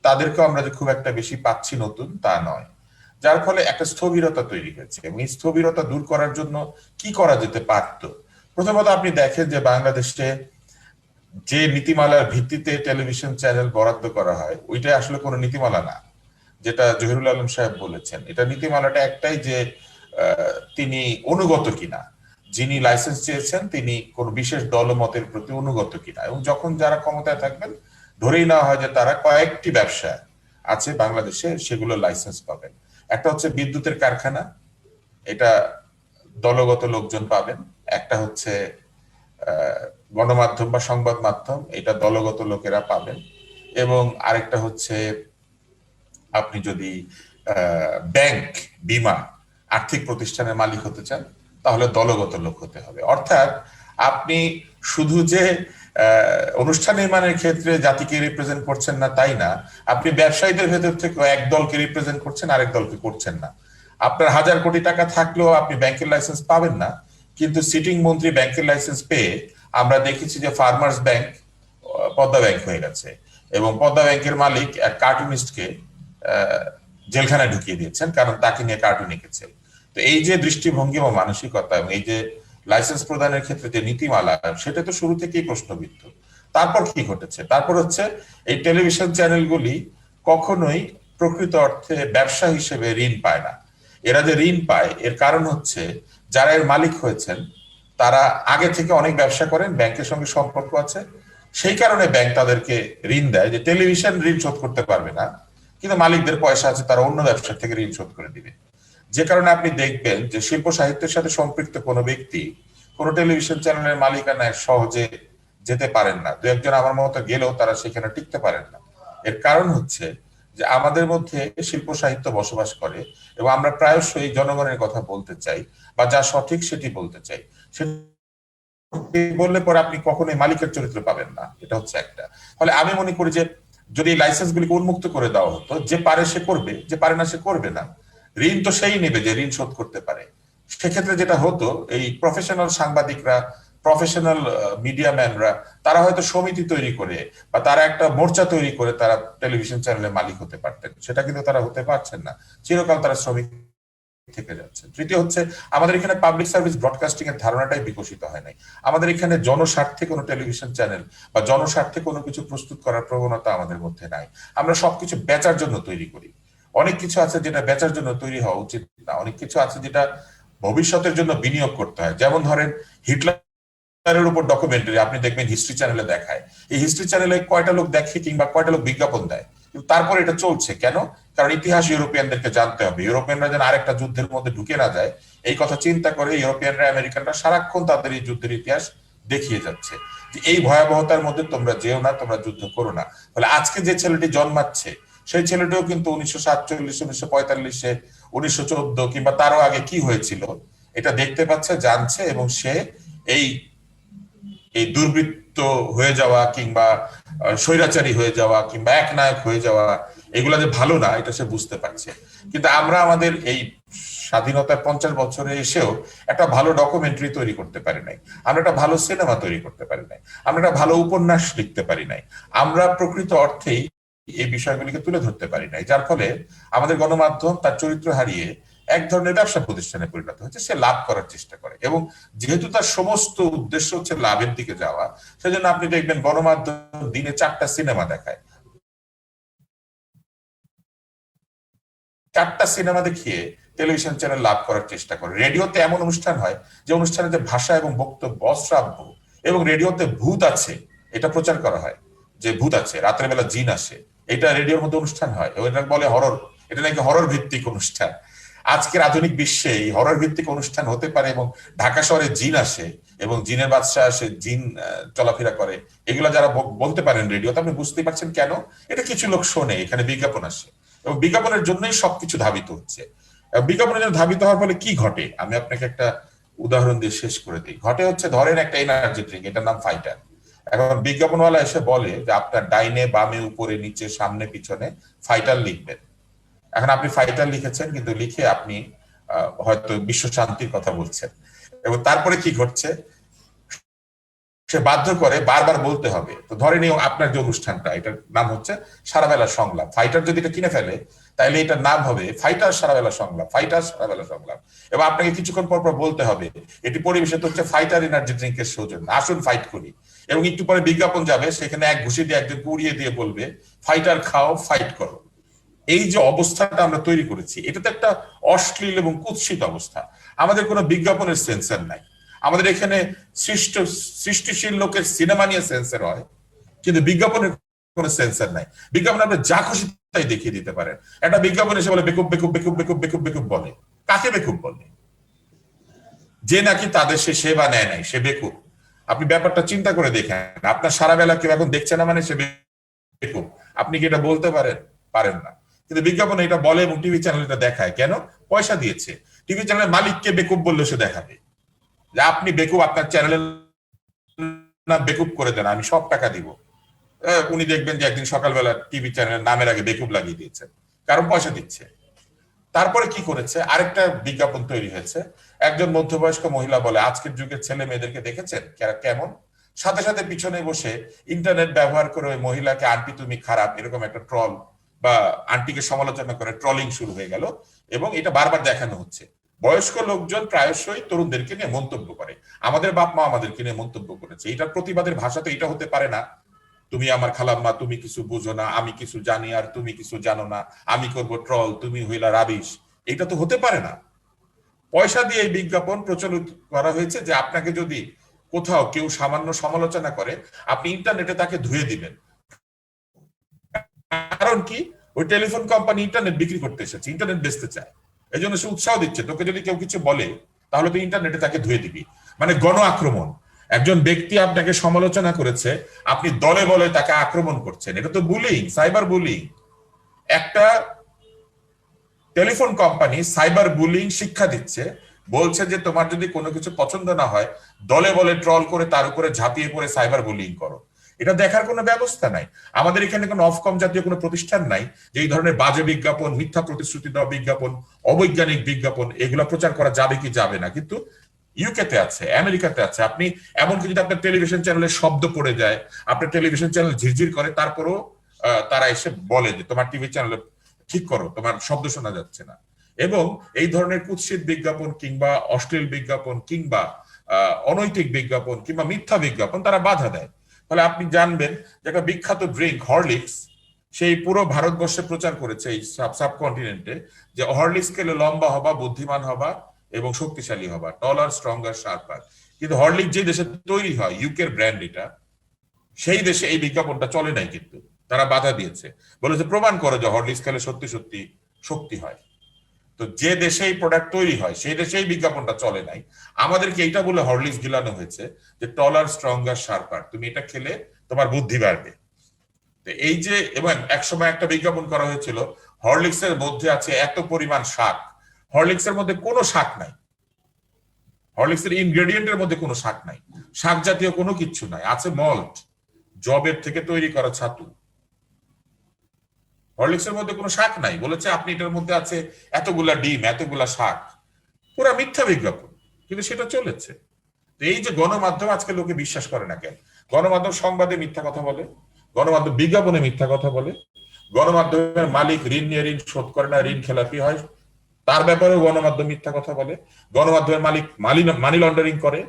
তাদেরকেও আমরা যে খুব একটা বেশি পাচ্ছি নতুন তা নয়। যার ফলে একটা স্থবিরতা তৈরি হয়েছে, এবং এই স্থবিরতা দূর করার জন্য কি করা যেতে পারত? প্রথমত আপনি দেখেন যে বাংলাদেশে যে নীতিমালার ভিত্তিতে টেলিভিশন চ্যানেল বরাদ্দ করা হয়, ওইটা আসলে কোনো নীতিমালা না, যেটা জহিরুল আলম সাহেব বলেছেন। এটা নীতিমালাটা একটাই যে তিনি অনুগত কিনা, যিনি লাইসেন্স চেয়েছেন তিনি কোন বিশেষ দলমতের প্রতি অনুগত কিনা, এবং যখন যারা ক্ষমতায় থাকবেন ধরেই নেওয়া হয় যে তারা কয়েকটি ব্যবসা আছে বাংলাদেশে, সেগুলো লাইসেন্স পাবেন। একটা হচ্ছে বিদ্যুতের কারখানা, এটা দলগত লোকজন পাবেন। একটা হচ্ছে গণমাধ্যম বা সংবাদ মাধ্যম, এটা দলগত লোকেরা পাবেন। এবং আরেকটা হচ্ছে আপনি যদি ব্যাংক, বীমা, আর্থিক প্রতিষ্ঠানের মালিক হতে চান তাহলে দলগত লোক হতে হবে। অর্থাৎ আপনি শুধু যে অনুষ্ঠান নির্মাণের ক্ষেত্রে জাতিকে রিপ্রেজেন্ট করছেন না তাই না, আপনি ব্যবসায়ীদের ভেতর থেকে এক দলকে রিপ্রেজেন্ট করছেন, আরেক দলকে করছেন না। আপনার 1000 কোটি টাকা থাকলেও আপনি ব্যাংকের লাইসেন্স পাবেন না, কিন্তু সিটিং মন্ত্রী ব্যাংকের লাইসেন্স পেয়ে আমরা দেখেছি যে ফার্মার্স ব্যাংক পদ্মা ব্যাংক হয়ে গেছে, এবং পদ্মা ব্যাংকের মালিক এক কার্টুনিস্টকে জেলখানায় ঢুকিয়ে দিয়েছেন কারণ তাকে নিয়ে কার্টুন এঁকেছে। তো এই যে দৃষ্টিভঙ্গি ও মানসিকতা এবং এই যে লাইসেন্স প্রদানের ক্ষেত্রে যে নীতিমালা, সেটা তো শুরু থেকেই প্রশ্নবিদ্ধ। তারপর কি ঘটেছে? তারপর হচ্ছে এই টেলিভিশন চ্যানেলগুলি কখনোই প্রকৃত অর্থে ব্যবসা হিসেবে ঋণ পায় না। এরা যে ঋণ পায় এর কারণ হচ্ছে যারা এর মালিক হয়েছেন তারা আগে থেকে অনেক ব্যবসা করেন, ব্যাংকের সঙ্গে সম্পর্ক আছে, সেই কারণে ব্যাংক তাদেরকে ঋণ দেয়। যে টেলিভিশন ঋণ শোধ করতে পারবে না, কিন্তু মালিকদের পয়সা আছে, তারা অন্য ব্যবসা থেকে ঋণ শোধ করে দিবে। যে কারণে আপনি দেখবেন যে শিল্প সাহিত্যের সাথে সম্পৃক্ত কোনো ব্যক্তি কোনো টেলিভিশন চ্যানেলের মালিকানায় সহজে যেতে পারেন না। দু একজন আমার মতো গেলেও তারা সেখানে টিকতে পারেন না। এর কারণ হচ্ছে যে আমাদের মধ্যে শিল্প সাহিত্য বসবাস করে এবং আমরা প্রায়শই জনগণের কথা বলতে চাই বা যা সঠিক সেটি বলতে চাই। সেটি বললে পরে আপনি কখনোই মালিকের চরিত্র পাবেন না, এটা হচ্ছে একটা। ফলে আমি মনে করি যে যদি এই লাইসেন্স গুলিকে উন্মুক্ত করে দেওয়া হতো, যে পারে সে করবে, যে পারে না সে করবে না। ঋণ তো সেই নেবে যে ঋণ শোধ করতে পারে। সেক্ষেত্রে যেটা হতো, এই প্রফেশনাল সাংবাদিকরা, প্রফেশনাল মিডিয়া ম্যানরা, তারা হয়তো সমিতি তৈরি করে বা তারা একটা মোর্চা তৈরি করে তারা টেলিভিশন চ্যানেলের মালিক হতে পারতেন। সেটা কিন্তু তারা হতে পারছেন না, চিরকাল তারা শ্রমিক থেকে যাচ্ছে। তৃতীয় হচ্ছে আমাদের এখানে পাবলিক সার্ভিস ব্রডকাস্টিং এর ধারণাটাই বিকশিত হয় নাই। আমাদের এখানে জনস্বার্থে কোনো টেলিভিশন চ্যানেল বা জনস্বার্থে কোনো কিছু প্রস্তুত করার প্রবণতা আমাদের মধ্যে নাই। আমরা সবকিছু বেচার জন্য তৈরি করি। অনেক কিছু আছে যেটা বেচার জন্য তৈরি হওয়া উচিত না, অনেক কিছু আছে যেটা ভবিষ্যতের জন্য বিনিয়োগ করতে হয়। যেমন ধরেন হিটলারের উপর ডকুমেন্টারি আপনি দেখবেন হিস্ট্রি চ্যানেলে দেখায়। এই হিস্ট্রি চ্যানেলে কয়টা লোক দেখে কিংবা কয়টা লোক বিজ্ঞাপন দেয়, কিন্তু তারপর এটা চলছে কেন? কারণ ইতিহাস ইউরোপিয়ানদেরকে জানতে হবে। ইউরোপিয়ানরা যেন আরেকটা যুদ্ধের মধ্যে ঢুকে না যায় এই কথা চিন্তা করে ইউরোপিয়ানরা, আমেরিকানরা সারাক্ষণ তাদের এই যুদ্ধের ইতিহাস দেখিয়ে যাচ্ছে যে এই ভয়াবহতার মধ্যে তোমরা যেও না, তোমরা যুদ্ধ করো না। ফলে আজকে যে ছেলেটি জন্মাচ্ছে সেই ছেলেটিও কিন্তু 1947, 1945, 1914 কিংবা তারও আগে কি হয়েছিল এটা দেখতে পাচ্ছে, জানছে, এবং সে এই এই দুর্বৃত্ত হয়ে যাওয়া কিংবা স্বৈরাচারী হয়ে যাওয়া কিংবা একনায়ক হয়ে যাওয়া এগুলা যে ভালো না এটা সে বুঝতে পারছে। কিন্তু আমরা আমাদের এই স্বাধীনতার 50 বছরে এসেও একটা ভালো ডকুমেন্টারি তৈরি করতে পারি নাই, আমরা একটা ভালো সিনেমা তৈরি করতে পারি নাই, আমরা একটা ভালো উপন্যাস লিখতে পারি নাই, আমরা প্রকৃত অর্থেই এই বিষয়গুলিকে তুলে ধরতে পারি নাই। যার ফলে আমাদের গণমাধ্যম তার চরিত্র হারিয়ে এক ধরনের ব্যবসা প্রতিষ্ঠানে পরিণত হচ্ছে। সে লাভ করার চেষ্টা করে এবং যেহেতু তার সমস্ত উদ্দেশ্য হচ্ছে লাভের দিকে যাওয়া, সেজন্য আপনি দেখবেন গণমাধ্যম দিনে 4টা সিনেমা দেখায়, 4টা সিনেমা দেখিয়ে টেলিভিশন চ্যানেল লাভ করার চেষ্টা করে। রেডিওতে এমন অনুষ্ঠান হয় যে অনুষ্ঠানে যে ভাষা এবং বক্তব্য অশ্রাব্য, এবং রেডিওতে ভূত আছে এটা প্রচার করা হয় যে ভূত আছে, রাতের বেলা জিন আসে, এটা রেডিওর মধ্যে অনুষ্ঠান হয়, এটা বলে হরর, এটা নাকি হরর ভিত্তিক অনুষ্ঠান। আজকের আধুনিক বিশ্বে এই হরর ভিত্তিক অনুষ্ঠান হতে পারে এবং ঢাকা শহরে জিন আসে এবং জিনের বাদশা আসে, জিন চলাফেরা করে, এগুলা যারা বলতে পারেন রেডিওতে, আপনি বুঝতেই পারছেন কেন। এটা কিছু লোক শোনে, এখানে বিজ্ঞাপন আসে এবং বিজ্ঞাপনের জন্যই সবকিছু ধাবিত হচ্ছে। বিজ্ঞাপনের জন্য ধাবিত হওয়ার ফলে কি ঘটে আমি আপনাকে একটা উদাহরণ দিয়ে শেষ করে দিই। ঘটে হচ্ছে, ধরেন একটা এনার্জি ড্রিঙ্ক, এটার নাম ফাইটার। এখন বিজ্ঞাপনওয়ালা এসে বলে যে আপনার ডাইনে বামে উপরে নিচে সামনে পিছনে ফাইটার লিখবেন। এখন আপনি ফাইটার লিখেছেন, কিন্তু লিখে আপনি হয়তো বিশ্ব শান্তির কথা বলছেন, এবং তারপরে কি ঘটছে, সে বাধ্য করে বারবার বলতে হবে। তো ধরেন আপনার যে অনুষ্ঠানটা, এটার নাম হচ্ছে সারাবেলা সংলাপ। ফাইটার যদি এটা কিনে ফেলে তাহলে এটার নাম হবে ফাইটার সারাবেলা সংলাপ, ফাইটার সারাবেলা সংলাপ। এবং আপনাকে কিছুক্ষণ পর পর বলতে হবে এটি পরিবেশিত হচ্ছে ফাইটার এনার্জি ড্রিঙ্কের সৌজন্য, আসুন ফাইট করি। এবং একটু পরে বিজ্ঞাপন যাবে, সেখানে এক ঘুষি দিয়ে একজন উড়িয়ে দিয়ে বলবে ফাইটার খাও, ফাইট করো। এই যে অবস্থাটা আমরা তৈরি করেছি, এটা তো একটা অশ্লীল এবং কুৎসিত অবস্থা। আমাদের কোনো বিজ্ঞাপনের সেন্সর নাই। আমাদের এখানে সৃষ্টিশীল লোকের সিনেমা নিয়ে সেন্সর হয়, কিন্তু বিজ্ঞাপনের কোনো সেন্সর নাই। বিজ্ঞাপন আপনি যা খুশি তাই দেখিয়ে দিতে পারেন। একটা বিজ্ঞাপন এসে বলে বেকুব বেকুব বেকুব বেকুব বেকুব বেকুব বলে, কাকে বেকুব বলে? যে নাকি তাদের সে সেবা নেয় নাই, সে বেকুব। আপনি ব্যাপারটা চিন্তা করে দেখেন, আপনার সারা বেলা কেউ এখন দেখছে না মানে সে বেকুব। আপনি কি এটা বলতে পারেন? পারেন না। কিন্তু বিজ্ঞাপনে এটা বলে এবং টিভি চ্যানেল এটা দেখায়। কেন? পয়সা দিয়েছে। টিভি চ্যানেলের মালিককে বেকুব বললে সে দেখাবে যে আপনি বেকুব, আপনার চ্যানেলের নাম বেকুব করে দেন, আমি সব টাকা দিব। উনি দেখবেন যে একদিন সকালবেলা টিভি চ্যানেলের নামের আগে বেকুব লাগিয়ে দিয়েছে, কারণ পয়সা দিচ্ছে। তারপরে কি করেছে, আরেকটা বিজ্ঞাপন তৈরি হয়েছে, একজন মধ্যবয়স্ক মহিলা বলে, আজকের যুগের ছেলে মেয়েদেরকে দেখেছেন কেমন, সাথে সাথে পিছনে বসে ইন্টারনেট ব্যবহার করে ওই মহিলাকে আন্টি তুমি খারাপ এরকম একটা ট্রল বা আন্টিকে সমালোচনা করে ট্রলিং শুরু হয়ে গেল, এবং এটা বারবার দেখানো হচ্ছে। বয়স্ক লোকজন প্রায়শই তরুণদেরকে নিয়ে মন্তব্য করে, আমাদের বাপ মা আমাদেরকে নিয়ে মন্তব্য করেছে। এটার প্রতিবাদের ভাষা তো এটা হতে পারে না, তুমি আমার খালাম্মা, তুমি কিছু বুঝো না, আমি কিছু জানি আর তুমি কিছু জানো না, আমি করব ট্রল, তুমি হইলা রাবিশ। এটা তো হতে পারে না। পয়সা দিয়ে এই বিজ্ঞাপন প্রচলিত করা হয়েছে যে আপনাকে যদি কোথাও কেউ সামান্য সমালোচনা করে, আপনি ইন্টারনেটে তাকে ধুয়ে দিবেন। কারণ কি, ওই টেলিফোন কোম্পানি ইন্টারনেট বিক্রি করতে এসেছে, ইন্টারনেট বেচতে চায়, এই জন্য সে উৎসাহ দিচ্ছে, তোকে যদি কেউ কিছু বলে তাহলে তুই ইন্টারনেটে তাকে ধুয়ে দিবি। মানে গণ আক্রমণ। একজন ব্যক্তি আপনাকে সমালোচনা করেছে, আপনি দলে বলে তাকে আক্রমণ করছেন, এটা তো বুলিং, সাইবার বুলিং। একটা টেলিফোন কোম্পানি সাইবার বুলিং শিক্ষা দিচ্ছে, বলছে যে তোমার যদি কোনো কিছু পছন্দ না হয়, দলে বলে ট্রল করে তার উপরে ঝাঁপিয়ে পড়ে সাইবার বুলিং করো। এটা দেখার কোনো ব্যবস্থা নাই। আমাদের এখানে কোনো অফকম জাতীয় কোনো প্রতিষ্ঠান নাই যে এই ধরনের বাজে বিজ্ঞাপন, মিথ্যা প্রতিশ্রুতি দেওয়া বিজ্ঞাপন, অবৈজ্ঞানিক বিজ্ঞাপন এগুলো প্রচার করা যাবে কি যাবে না। কিন্তু ইউকেতে আছে, আমেরিকাতে আছে। আপনি এমনকি যদি আপনার টেলিভিশন চ্যানেলের শব্দ পড়ে যায়, আপনার টেলিভিশন চ্যানেল ঝিরঝির করে, তারপরও তারা এসে বলে যে তোমার টিভি চ্যানেল ঠিক করো, তোমার শব্দ শোনা যাচ্ছে না। এবং এই ধরনের কুৎসিত বিজ্ঞাপন কিংবা অশ্লীল বিজ্ঞাপন কিংবা অনৈতিক বিজ্ঞাপন কিংবা মিথ্যা বিজ্ঞাপন তারা বাধা দেয়। তাহলে আপনি জানবেন যে একটা বিখ্যাত ড্রিঙ্ক হরলিক্স, সেই পুরো ভারতবর্ষে প্রচার করেছে এই সাবকন্টিনেন্টে, যে হরলিক্স খেলে লম্বা হবা, বুদ্ধিমান হবা এবং শক্তিশালী হবা, টলার, স্ট্রঙ্গার, শার্পার। কিন্তু হরলিক্স যে দেশে তৈরি হয়, ইউকের ব্র্যান্ড এটা, সেই দেশে এই বিজ্ঞাপনটা চলে নাই, কিন্তু তারা বাধা দিয়েছে, বলেছে প্রমাণ করো যে হরলিক্স খেলে সত্যি সত্যি শক্তি হয়। তো যে দেশে এই প্রোডাক্ট তৈরি হয় সেই দেশে এই বিজ্ঞাপনটা চলে নাই। আমাদেরকে এইটা বলে হরলিক্স গিলানো হয়েছে যে টলার, স্ট্রঙ্গার, শার্পার, তুমি এটা খেলে তোমার বুদ্ধি বাড়বে। তো এই যে, এবং একসময় একটা বিজ্ঞাপন করা হয়েছিল, হরলিক্স এর মধ্যে আছে এত পরিমাণ শাক, হরলিক্স এর মধ্যে কোনো শাক নাই, হরলিক্স এর ইনগ্রেডিয়েন্টের মধ্যে কোনো শাক নাই, শাক জাতীয় কোনো কিছু নাই, আছে মল্ট, জবের থেকে তৈরি করা ছাতু। হরলিক্সের মধ্যে কোনো শাক নাই, বলেছে আপনি এটার মধ্যে আছে এতগুলা ডিম, এতগুলা শাক। পুরা মিথ্যা বিজ্ঞাপন, কিন্তু সেটা চলেছে। তো এই যে গণমাধ্যম আজকে লোকে বিশ্বাস করে না কেন? গণমাধ্যম সংবাদে মিথ্যা কথা বলে, গণমাধ্যম বিজ্ঞাপনে মিথ্যা কথা বলে, গণমাধ্যমের মালিক ঋণ নিয়ে ঋণ শোধ করে না, ঋণ খেলাপি হয়, তার ব্যাপারেও গণমাধ্যম মিথ্যা কথা বলে। গণমাধ্যমের মালিক মানি লন্ডারিং করে,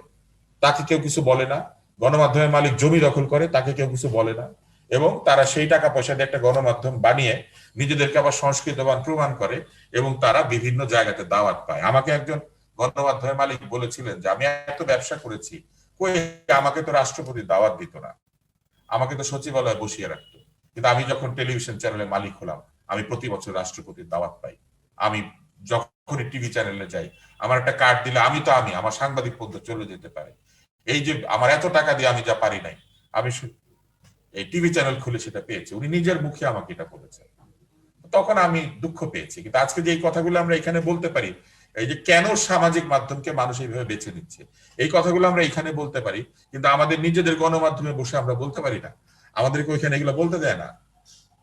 তাকে কেউ কিছু বলে না। গণমাধ্যমের মালিক জমি দখল করে, তাকে কেউ কিছু বলে না। এবং তারা সেই টাকা পয়সা দিয়ে একটা গণমাধ্যম বানিয়ে নিজেদেরকে আবার সংস্কৃতবান প্রমাণ করে, এবং তারা বিভিন্ন জায়গাতে দাওয়াত পায়। আমাকে একজন গণমাধ্যমের মালিক বলেছিলেন যে আমি এত ব্যবসা করেছি, কই আমাকে তো রাষ্ট্রপতি দাওয়াত দিত না, আমাকে তো সচিবালয়ে বসিয়ে রাখতো, কিন্তু আমি যখন টেলিভিশন চ্যানেলের মালিক হলাম, আমি প্রতি বছর রাষ্ট্রপতির দাওয়াত পাই। আমি যখনই টিভি চ্যানেলে যাই, আমার একটা কার্ড দিলে আমি আমার সাংবাদিক পদ চলে যেতে পারে। এই যে আমার এত টাকা দিয়ে আমি যা পারি নাই, আমি এই টিভি চ্যানেল খুলে সেটা পেয়েছি। উনি নিজের মুখে আমাকে এটা বলেছেন, তখন আমি দুঃখ পেয়েছি। কিন্তু আজকে যে এই কথাগুলো আমরা এখানে বলতে পারি, এই যে কেন সামাজিক মাধ্যমকে মানুষ এইভাবে বেছে নিচ্ছে, এই কথাগুলো আমরা এখানে বলতে পারি, কিন্তু আমাদের নিজেদের গণমাধ্যমে বসে আমরা বলতে পারি না, আমাদেরকে ওইখানে এগুলো বলতে দেয় না।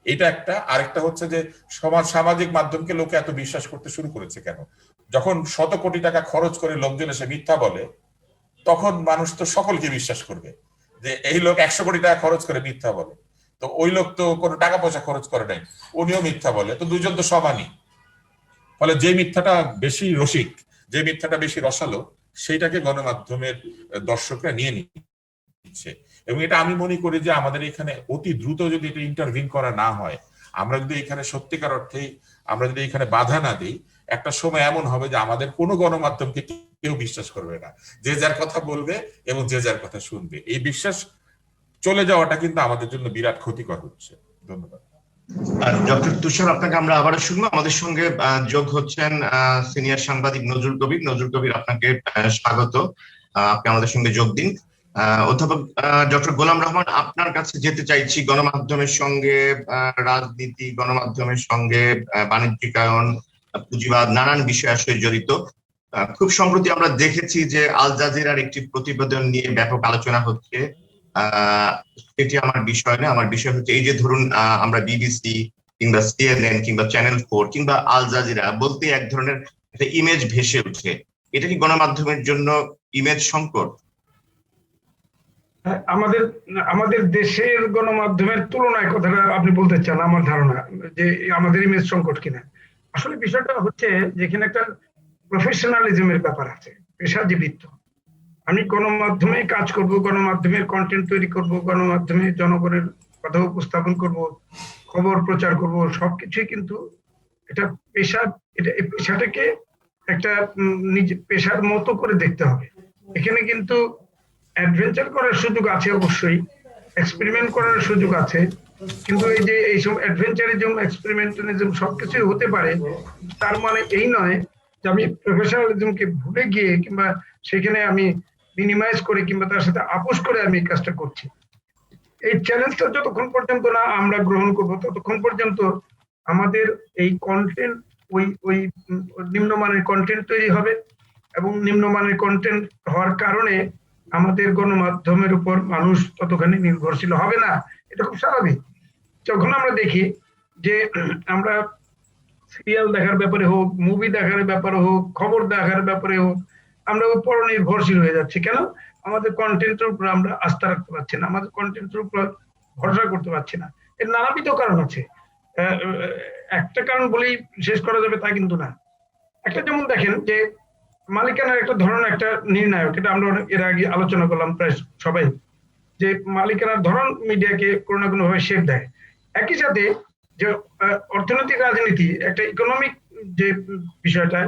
এটা একটা। আরেকটা হচ্ছে যে সামাজিক মাধ্যমকে লোকে এত বিশ্বাস করতে শুরু করেছে কেন? যখন শত কোটি টাকা খরচ করে লোকজন এসে মিথ্যা বলে, তখন মানুষ তো সকলকে বিশ্বাস করবে যে এই লোক 100 কোটি টাকা খরচ করে মিথ্যা বলে, তো ওই লোক তো কোনো টাকা পয়সা খরচ করে নাই, উনিও মিথ্যা বলে, তো দুজন তো সমানই। ফলে যে মিথ্যাটা বেশি রসিক, যে মিথ্যাটা বেশি রসালো, সেইটাকে গণমাধ্যমের দর্শকরা নিয়ে নিচ্ছে। এবং এটা আমি মনে করি যে আমাদের এখানে অতি দ্রুত যদি এটা ইন্টারভিন করা না হয়, আমরা যদি এখানে সত্যিকার অর্থেই আমরা যদি এখানে বাধা না দিই, একটা সময় এমন হবে যে আমাদের কোনো গণমাধ্যমকে কেউ বিশ্বাস করবে না, যে যার কথা বলবে এবং যে যার কথা শুনবে। এই বিশ্বাস চলে যাওয়াটা কিন্তু আমাদের জন্য বিরাট ক্ষতিকর হচ্ছে। ধন্যবাদ। ডক্টর তুষার, আপনাকে আমরা আবারও শুনবো। আমাদের সঙ্গে যোগ হচ্ছেন সিনিয়র সাংবাদিক নজরুল কবির। নজরুল কবির, আপনাকে স্বাগত, আপনি আমাদের সঙ্গে যোগ দিন। অধ্যাপক ডক্টর গোলাম রহমান, আপনার কাছে যেতে চাইছি। গণমাধ্যমের সঙ্গে রাজনীতি, গণমাধ্যমের সঙ্গে বাণিজ্যিকায়ন, পুঁজিবাদ, নানান বিষয় আসলে জড়িত। খুব সম্প্রতি আমরা দেখেছি যে আল জাজিরার একটি প্রতিবেদন নিয়ে ব্যাপক আলোচনা হচ্ছে। সেটি আমার বিষয় না। আমার বিষয় হচ্ছে এই যে ধরুন আমরা বিবিসি কিংবা সিএনএন কিংবা চ্যানেল 4 কিংবা আল জাজিরা বলতে এক ধরনের একটা ইমেজ ভেসে ওঠে। এটা কি গণমাধ্যমের জন্য ইমেজ সংকট? আমাদের আমাদের দেশের গণমাধ্যমের তুলনায় কথাটা আপনি বলতে চান, আমার ধারণা যে আমাদের ইমেজ সংকট কিনা। আসলে বিষয়টা হচ্ছে যেখানে একটা প্রফেশনালিজমের ব্যাপার আছে, পেশাজীবিত্ব। আমি গণমাধ্যমে কাজ করব, গণমাধ্যমের কন্টেন্ট তৈরি করব, গণমাধ্যমে জনগণের কথা উপস্থাপন করব, খবর প্রচার করব, সবকিছুই কিন্তু এটা পেশা। এটা এই পেশাটাকে একটা নিজে পেশার মতো করে দেখতে হবে। এখানে কিন্তু অ্যাডভেঞ্চার করার সুযোগ আছে, অবশ্যই এক্সপেরিমেন্ট করার সুযোগ আছে, কিন্তু এই যে এইসব অ্যাডভেঞ্চারিজম, এক্সপেরিমেন্টালিজম সবকিছুই হতে পারে। তার মানে এই নয় যে আমি প্রফেশনালিজমকে ভুলে গিয়ে কিংবা সেখানে আমি মিনিমাইজ করে কিংবা তার সাথে আপোষ করে আমি এই কাজটা করছি। এই চ্যালেঞ্জটা যতক্ষণ পর্যন্ত না আমরা গ্রহণ করব, ততক্ষণ পর্যন্ত আমাদের এই কন্টেন্ট ওই ওই নিম্নমানের কন্টেন্ট তৈরি হবে, এবং নিম্নমানের কন্টেন্ট হওয়ার কারণে আমাদের গণমাধ্যমের উপর মানুষ ততখানি নির্ভরশীল হবে না। এটা খুব স্বাভাবিক। যখন আমরা দেখি যে আমরা সিরিয়াল দেখার ব্যাপারে হোক, মুভি দেখার ব্যাপারে হোক, খবর দেখার ব্যাপারে হোক, আমরা উপর নির্ভরশীল হয়ে যাচ্ছি। কেন? আমাদের কন্টেন্টের উপর আমরা আস্থা রাখতে পারছি না, আমাদের কন্টেন্টের উপর ভরসা করতে পারছি না। এর নানাবিধ কারণ আছে। একটা কারণ বলেই শেষ করা যাবে তা কিন্তু না। একটা যেমন দেখেন যে মালিকানার একটা ধরন একটা নির্ণায়ক, এটা আমরা এর আগে আলোচনা করলাম প্রায় সবাই, যে মালিকানার ধরন মিডিয়াকে কোনো না কোনো ভাবে শেপ দেয়। একই সাথে যে অর্থনৈতিক রাজনীতি, একটা ইকোনমিক যে বিষয়টা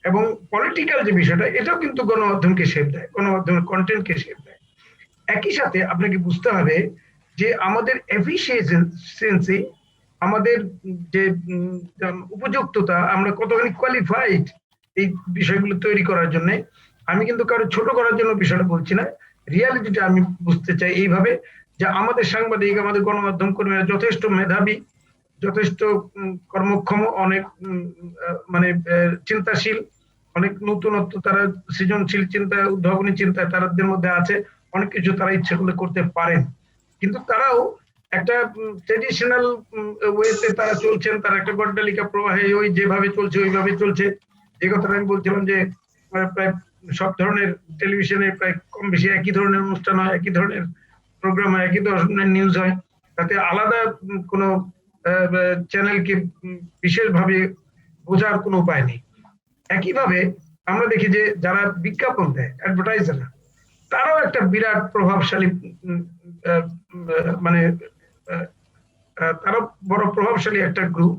এবং পলিটিক্যাল যে বিষয়টা, এটাও কিন্তু গণমাধ্যমকে শেপ দেয়, গণমাধ্যমের কন্টেন্টকে শেপ দেয়। একই সাথে আপনাকে বুঝতে হবে যে আমাদের এফিসিয়েন্সি, আমাদের যে উপযুক্ততা, আমরা কতখানি কোয়ালিফাইড এই বিষয়গুলো তৈরি করার জন্য। আমি কিন্তু কারো ছোট করার জন্য বিষয়টা বলছি না, রিয়ালিটিটা আমি বুঝতে চাই এইভাবে যে আমাদের সাংবাদিক, আমাদের গণমাধ্যম কর্মীরা যথেষ্ট মেধাবী, যথেষ্ট কর্মক্ষম, অনেক মানে চিন্তাশীল, অনেক নতুনত্ব, তারা সৃজনশীল চিন্তা, উদ্ভাবনী চিন্তা তাদের মধ্যে আছে, অনেক কিছু তারা ইচ্ছে করলে করতে পারেন। কিন্তু তারাও একটা ট্রেডিশনাল ওয়েতে তারা চলছেন, তারা একটা গড্ডালিকা প্রবাহে ওই যেভাবে চলছে ওইভাবে চলছে। এই কথাটা আমি বলছিলাম যে প্রায় সব ধরনের টেলিভিশনে প্রায় কম বেশি একই ধরনের অনুষ্ঠান হয়, একই ধরনের প্রোগ্রাম হয়, একই ধরনের নিউজ হয়, তাতে আলাদা কোনো চ্যানেলকে বিশেষভাবে বোঝার কোনো উপায় নেই। একইভাবে আমরা দেখি যে যারা বিজ্ঞাপন দেয়, অ্যাডভার্টাইজাররা, তারাও একটা বিরাট প্রভাবশালী মানে তারা বড় প্রভাবশালী একটা গ্রুপ,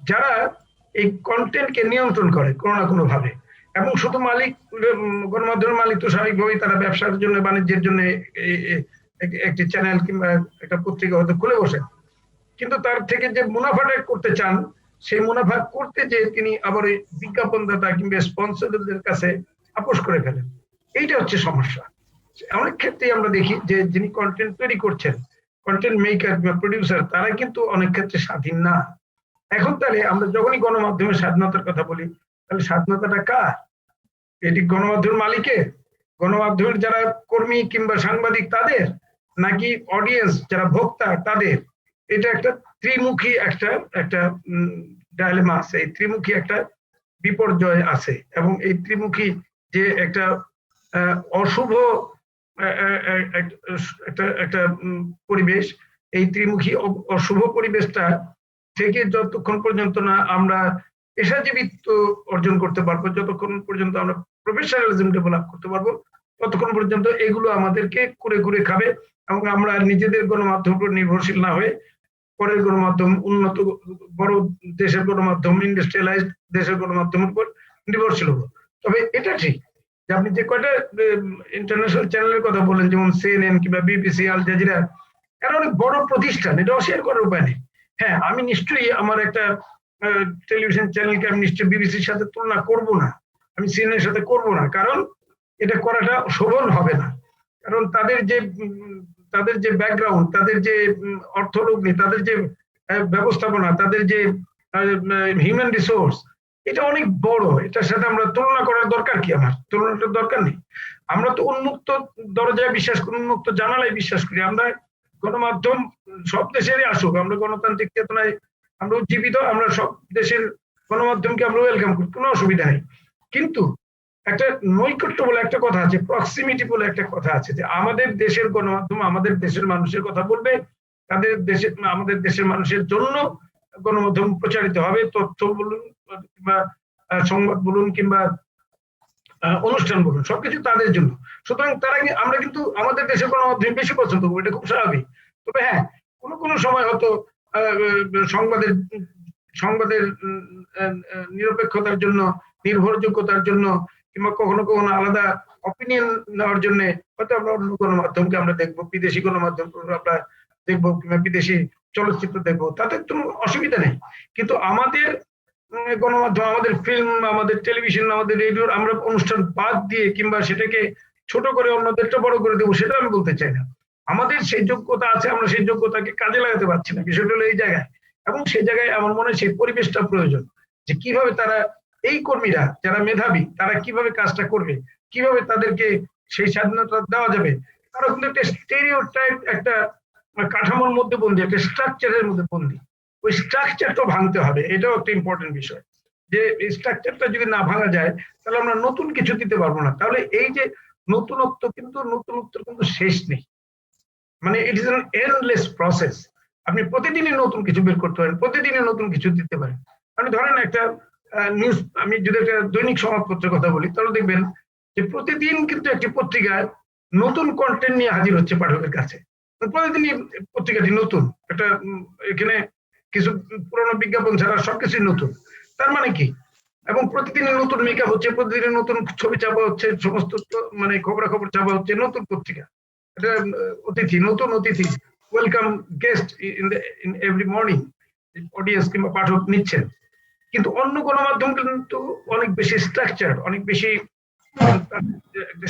যারা এই কন্টেন্টকে নিয়ন্ত্রণ করে কোনো না কোনো ভাবে। এবং শুধু মালিক, গণমাধ্যমের মালিক তো স্বাভাবিকভাবেই তারা ব্যবসার জন্য, বাণিজ্যের জন্য একটি চ্যানেল কিংবা একটা পত্রিকা হয়তো খুলে বসেন, কিন্তু তার থেকে যে মুনাফাটা করতে চান, সেই মুনাফা করতে যে তিনি আবার ওই বিজ্ঞাপনদাতা কিংবা স্পন্সরদের কাছে আপোষ করে ফেলেন। এইটা হচ্ছে সমস্যা। অনেক ক্ষেত্রেই আমরা দেখি যে যিনি কন্টেন্ট তৈরি করছেন, কন্টেন্ট মেকার বা প্রডিউসার, তারা কিন্তু অনেক ক্ষেত্রে স্বাধীন না। এখন তাহলে আমরা যখনই গণমাধ্যমের স্বাধীনতার কথা বলি, তাহলে স্বাধীনতাটা কার? এটি গণমাধ্যমের মালিকের, গণমাধ্যমের যারা কর্মী কিংবা সাংবাদিক তাদের, নাকি অডিয়েন্স যারা ভোক্তা তাদের? এটা একটা ত্রিমুখী একটা ডায়লেমা আছে, এই ত্রিমুখী একটা বিপর্যয় আছে। এবং এই ত্রিমুখী যে একটা অশুভ একটা পরিবেশ, এই ত্রিমুখী অশুভ পরিবেশটা থেকে যতক্ষণ পর্যন্ত না আমরা পেশাজীবিত্ব অর্জন করতে পারবো, যতক্ষণ পর্যন্ত আমরা প্রফেশনালিজম ডেভেলপ করতে পারবো, ততক্ষণ পর্যন্ত এগুলো আমাদেরকে কুরে কুরে খাবে। এবং আমরা নিজেদের গণমাধ্যম উপর নির্ভরশীল না হয়ে পরের গণমাধ্যম, উন্নত বড় দেশের গণমাধ্যম, ইন্ডাস্ট্রিয়ালাইজড দেশের গণমাধ্যমের উপর নির্ভরশীল হবো। তবে এটা ঠিক যে আপনি যে কয়টা ইন্টারন্যাশনাল চ্যানেলের কথা বলেন, যেমন সিএনএন কিংবা বিবিসি, আল জাজিরা, এরা অনেক বড় প্রতিষ্ঠান, এটা অস্বীকার করার উপায় নেই। হ্যাঁ, আমি নিশ্চয়ই আমার একটা টেলিভিশন চ্যানেলকে আমি নিশ্চয়ই বিবিসির সাথে তুলনা করব না, আমি সিএনএন এর সাথে করব না, কারণ এটা করাটা শোভন হবে না। কারণ তাদের যে ব্যাকগ্রাউন্ড, তাদের যে অর্থলগ্নি, তাদের যে ব্যবস্থাপনা, তাদের যে হিউম্যান রিসোর্স, এটা অনেক বড়। এটার সাথে আমরা তুলনা করার দরকার কি? আমার তুলনাটার দরকার নেই। আমরা তো উন্মুক্ত দরজায় বিশ্বাস করি, উন্মুক্ত জানালায় বিশ্বাস করি। আমরা গণমাধ্যম সব দেশেরই আসুক, আমরা গণতান্ত্রিক চেতনায় আমরা উজ্জীবিত, আমরা সব দেশের গণমাধ্যমকে আমরা ওয়েলকাম করি, কোনো অসুবিধা নেই। কিন্তু একটা নৈকট্য বলে একটা কথা আছে, প্রক্সিমিটি বলে একটা কথা আছে, যে আমাদের দেশের গণমাধ্যম আমাদের দেশের মানুষের কথা বলবে, তাদের দেশের আমাদের দেশের মানুষের জন্য গণমাধ্যম প্রচারিত হবে, তথ্য বলুন কিংবা সংবাদ বলুন কিংবা অনুষ্ঠান বলুন, সবকিছু তাদের জন্য। সুতরাং আমরা কিন্তু আমাদের দেশের গণমাধ্যম বেশি পছন্দ করবো, এটা খুব স্বাভাবিক। তবে হ্যাঁ, কোনো সময় হয়তো সংবাদের সংবাদের নিরপেক্ষতার জন্য, নির্ভরযোগ্যতার জন্য কিংবা কখনো কখনো আলাদা অপিনিয়ন নেওয়ার জন্য হয়তো আমরা অন্য গণমাধ্যমকে আমরা দেখবো, বিদেশি গণমাধ্যম আমরা দেখবো কিংবা বিদেশি চলচ্চিত্র দেখবো, তাতে কোনো অসুবিধা নেই। কিন্তু আমাদের গণমাধ্যম, আমাদের ফিল্ম, আমাদের টেলিভিশন, আমাদের রেডিওর আমরা অনুষ্ঠান বাদ দিয়ে কিংবা সেটাকে ছোট করে অন্যদেরটা বড় করে দেবো, সেটা আমি বলতে চাই না। আমাদের সেই যোগ্যতা আছে, আমরা সেই যোগ্যতাকে কাজে লাগাতে পারছি না, বিষয়টা হলো এই জায়গায়। এবং সেই জায়গায় আমার মনে হয় সেই পরিবেশটা প্রয়োজন, যে কিভাবে তারা এই কর্মীরা যারা মেধাবী তারা কিভাবে কাজটা করবে, কিভাবে তাদেরকে সেই স্বাধীনতা দেওয়া যাবে। তারা কিন্তু একটা স্টেরিওটাইপ, একটা কাঠামোর মধ্যে বন্দী, একটা স্ট্রাকচারের মধ্যে বন্দী। ওই স্ট্রাকচারটা ভাঙতে হবে, এটাও একটা ইম্পর্টেন্ট বিষয়। যে স্ট্রাকচারটা যদি না ভাঙা যায় তাহলে আমরা নতুন কিছু দিতে পারবো না। তাহলে এই যে নতুনত্ব কিন্তু শেষ নেই, মানে it is an endless process. আপনি প্রতিদিনই নতুন কিছু বের করতে পারেন, প্রতিদিনই নতুন কিছু দিতে পারেন। আপনি ধরেন একটা নিউজ, আমি যদি একটা দৈনিক সংবাদপত্রের কথা বলি, তাহলে দেখবেন যে প্রতিদিন কিন্তু একটি পত্রিকায় নতুন কন্টেন্ট নিয়ে হাজির হচ্ছে পাঠকের কাছে। প্রতিদিনই পত্রিকাটি নতুন, একটা এখানে কিছু পুরোনো বিজ্ঞাপন ছাড়া সবকিছুই নতুন। তার মানে কি? এবং প্রতিদিনই নতুন মেকআপ হচ্ছে, প্রতিদিনই নতুন ছবি চাপা হচ্ছে, সমস্ত মানে খবরাখবর চাপা হচ্ছে, নতুন পত্রিকা। এটা নতুন অতিথি, welcome guest in every morning audience কিংবা পাঠক নিচ্ছেন। কিন্তু অন্য গণমাধ্যম কিন্তু অনেক বেশি স্ট্রাকচার, অনেক বেশি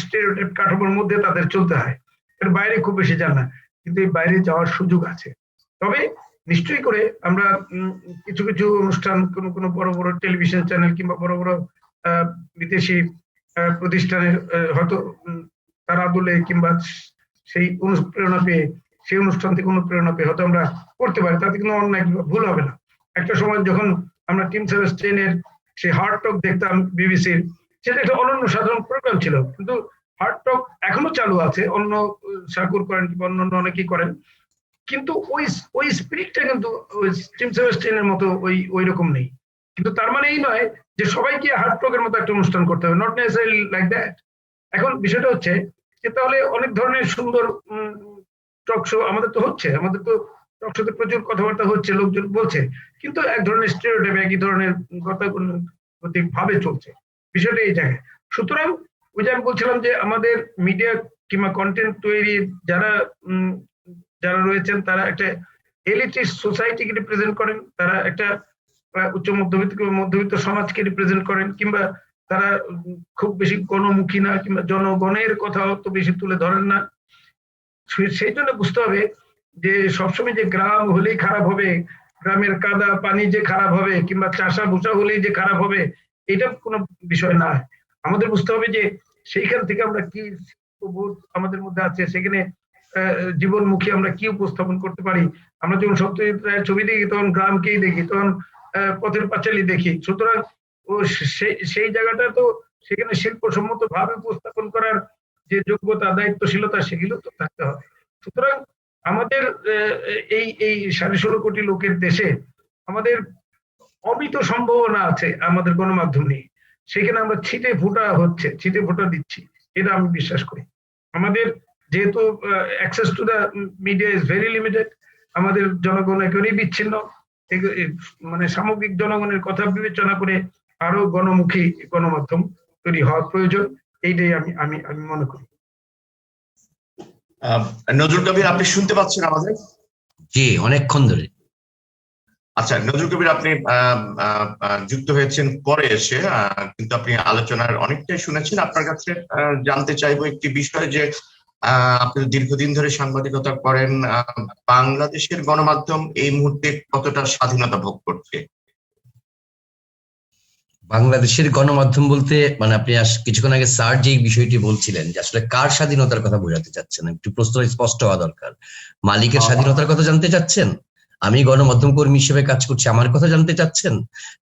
স্টেরিওটাইপ কাঠামোর মধ্যে তাদের চলতে হয়, এর বাইরে খুব বেশি যান না। কিন্তু এই বাইরে যাওয়ার সুযোগ আছে। তবে নিশ্চয়ই করে আমরা কিছু কিছু অনুষ্ঠান, কোনো বড় বড় টেলিভিশন চ্যানেল কিংবা বড় বড় বিদেশি প্রতিষ্ঠানের হয়তো তার আদলে কিংবা সেই অনুপ্রেরণা পেয়ে, সেই অনুষ্ঠান থেকে অনুপ্রেরণা পেয়ে হয়তো আমরা করতে পারি, তাতে কোনো অন্যায় কিংবা ভুল হবে না। একটা সময় যখন আমরা টিম সেবাস্টিয়ানের সেই হার্ট টক দেখতাম বিবিসির, সেটা একটা অনন্য সাধারণ প্রোগ্রাম ছিল, কিন্তু হার্ট টক এখনো চালু আছে, অন্য সাকুর করেন কিংবা অন্য অনেকেই করেন, কিন্তু ওই স্পিরিটটা কিন্তু টিম সেবাস্টিয়ানের মতো ওই রকম নেই। কিন্তু তার মানে এই নয় যে সবাইকে হার্ট টকের মতো একটা অনুষ্ঠান করতে হবে, নট নেসেসারিলি লাইক দ্যাট। এখন বিষয়টা হচ্ছে যে তাহলে অনেক ধরনের সুন্দর টক শো আমাদের তো হচ্ছে, আমাদের তো টক শোতে প্রচুর কথাবার্তা হচ্ছে, লোকজন বলছে, কিন্তু এক ধরনের স্টেরিওটাইপ, একই ধরনের গতানুগতিক ভাবে চলছে, বিষয়টা এই জায়গায়। সুতরাং ওই যে আমি বলছিলাম যে আমাদের মিডিয়া কিংবা কন্টেন্ট তৈরি যারা রয়েছেন, তারা একটা এলিটিস্ট সোসাইটিকে রিপ্রেজেন্ট করেন, তারা একটা উচ্চ মধ্যবিত্ত কিংবা মধ্যবিত্ত সমাজকে রিপ্রেজেন্ট করেন, কিংবা তারা খুব বেশি গণমুখী না কিংবা জনগণের কথা তো বেশি তুলে ধরেন না। সেই জন্য বুঝতে হবে যে সবসময় যে গ্রাম হলেই খারাপ হবে, গ্রামের কাদা পানি যে খারাপ হবে কিংবা চাষা ভুষা হলেই যে খারাপ হবে, এটা কোনো বিষয় না। আমাদের বুঝতে হবে যে সেইখান থেকে আমরা কি আমাদের মধ্যে আছে, সেখানে জীবনমুখী আমরা কি উপস্থাপন করতে পারি। আমরা যখন সত্যজিৎ রায়ের ছবি দেখি তখন গ্রামকেই দেখি, তখন পথের পাঁচালী দেখি। সুতরাং সেই জায়গাটা তো সেখানে শিল্পসম্মত ভাবে উপস্থাপন করার যে যোগ্যতা, দায়িত্বশীলতা, সেগুলো তো থাকতে হবে। সুতরাং আমাদের এই 16.5 কোটি লোকের দেশে আমাদের অমিত সম্ভাবনা আছে আমাদের গণমাধ্যম নিয়ে। সেখানে আমরা ছিটে ফোঁটা দিচ্ছি, এটা আমি বিশ্বাস করি। আমাদের যেহেতু access to the media is very limited, আমাদের জনগণ একেবারেই বিচ্ছিন্ন, মানে সামগ্রিক জনগণের কথা বিবেচনা করে আরো গণমুখী গণমাধ্যম তৈরি হওয়ার প্রয়োজন, এইটাই আমি মনে করি। নজরুল কবির, আপনি শুনতে পাচ্ছেন আমাদের? জি, অনেকক্ষণ ধরে। আচ্ছা নজরুল কবির, আপনি যুক্ত হয়েছেন পরে এসে, কিন্তু আপনি আলোচনার অনেকটাই শুনেছেন। আপনার কাছে জানতে চাইবো একটি বিষয়, যে আপনি দীর্ঘদিন ধরে সাংবাদিকতা করেন, বাংলাদেশের গণমাধ্যম এই মুহূর্তে কতটা স্বাধীনতা ভোগ করছে? বাংলাদেশের গণমাধ্যম বলতে মানে আপনি কিছুক্ষণ আগে স্যার যে বিষয়টি বলছিলেন যে আসলে কার স্বাধীনতার কথা বোঝাতে চাচ্ছেন, একটু প্রশ্ন স্পষ্ট হওয়া দরকার। মালিকের স্বাধীনতার কথা জানতে চাচ্ছেন? আমি গণমাধ্যম কর্মী হিসেবে কাজ করছি, আমার কথা জানতে চাচ্ছেন?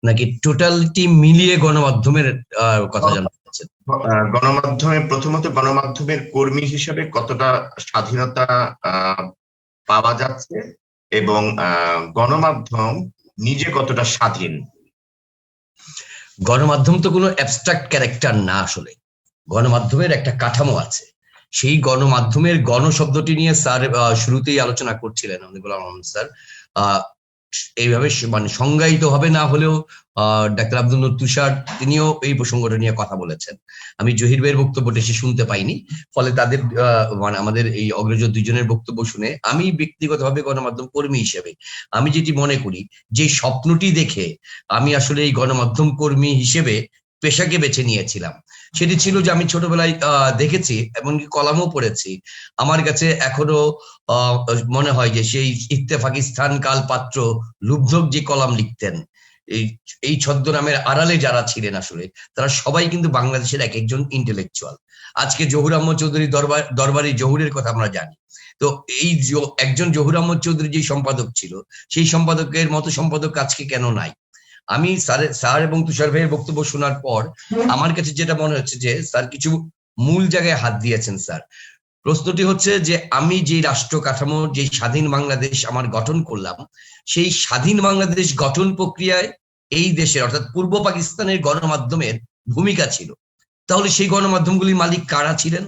নাকি টোটালিটি মিলিয়ে গণমাধ্যমের কথা জানতে চাচ্ছেন? প্রথমত গণমাধ্যমের কর্মী হিসেবে কতটা স্বাধীনতা পাওয়া যাচ্ছে এবং গণমাধ্যম নিজে কতটা স্বাধীন। গণমাধ্যম তো কোনো অ্যাবস্ট্রাক্ট ক্যারেক্টার না, আসলে গণমাধ্যমের একটা কাঠামো আছে। সেই গণমাধ্যমের গণ শব্দটি নিয়ে স্যার শুরুতেই আলোচনা করছিলেন আমাদের গোলাম আহমদ স্যার। এইভাবে মানে সংজ্ঞায়িত হবে না হলেও ডাক্তার আব্দুল নূর তুষার তিনিও এই প্রসঙ্গটা নিয়ে কথা বলেছেন। আমি জহির ভাইয়ের বক্তব্যটা সে শুনতে পাইনি, ফলে তাদের মানে আমাদের এই অগ্রজ দুজনের বক্তব্য শুনে আমি ব্যক্তিগতভাবে গণমাধ্যম কর্মী হিসেবে আমি যেটি মনে করি, যে স্বপ্নটি দেখে আমি আসলে এই গণমাধ্যম কর্মী হিসেবে পেশাকে বেছে নিয়েছিলাম, সেটি ছিল যে আমি ছোটবেলায় দেখেছি, এমনকি কলামও পড়েছি। আমার কাছে এখনো মনে হয় যে সেই ইত্তেফাকিস্তান কাল পাত্র লুব্ধক যে কলাম লিখতেন, এই ছদ্মনামের আড়ালে যারা ছিলেন আসলে তারা সবাই কিন্তু বাংলাদেশের এক একজন ইন্টেলেকচুয়াল। আজকে জহুর আহমদ চৌধুরী দরবারি জহুরের কথা আমরা জানি। তো এই একজন জহুর আহমদ চৌধুরী যে সম্পাদক ছিল, সেই সম্পাদকের মতো সম্পাদক আজকে কেন নাই? আমি স্যার এবং তুষার ভাইয়ের বক্তব্য শোনার পর আমার কাছে যেটা মনে হচ্ছে যে স্যার কিছু মূল জায়গায় হাত দিয়েছেন। স্যার, প্রশ্নটি হচ্ছে যে আমি যে রাষ্ট্র কাঠামো, যে স্বাধীন বাংলাদেশ আমার গঠন করলাম, সেই স্বাধীন বাংলাদেশ গঠন প্রক্রিয়ায় এই দেশের অর্থাৎ পূর্ব পাকিস্তানের গণমাধ্যমের ভূমিকা ছিল। তাহলে সেই গণমাধ্যমগুলির মালিক কারা ছিলেন?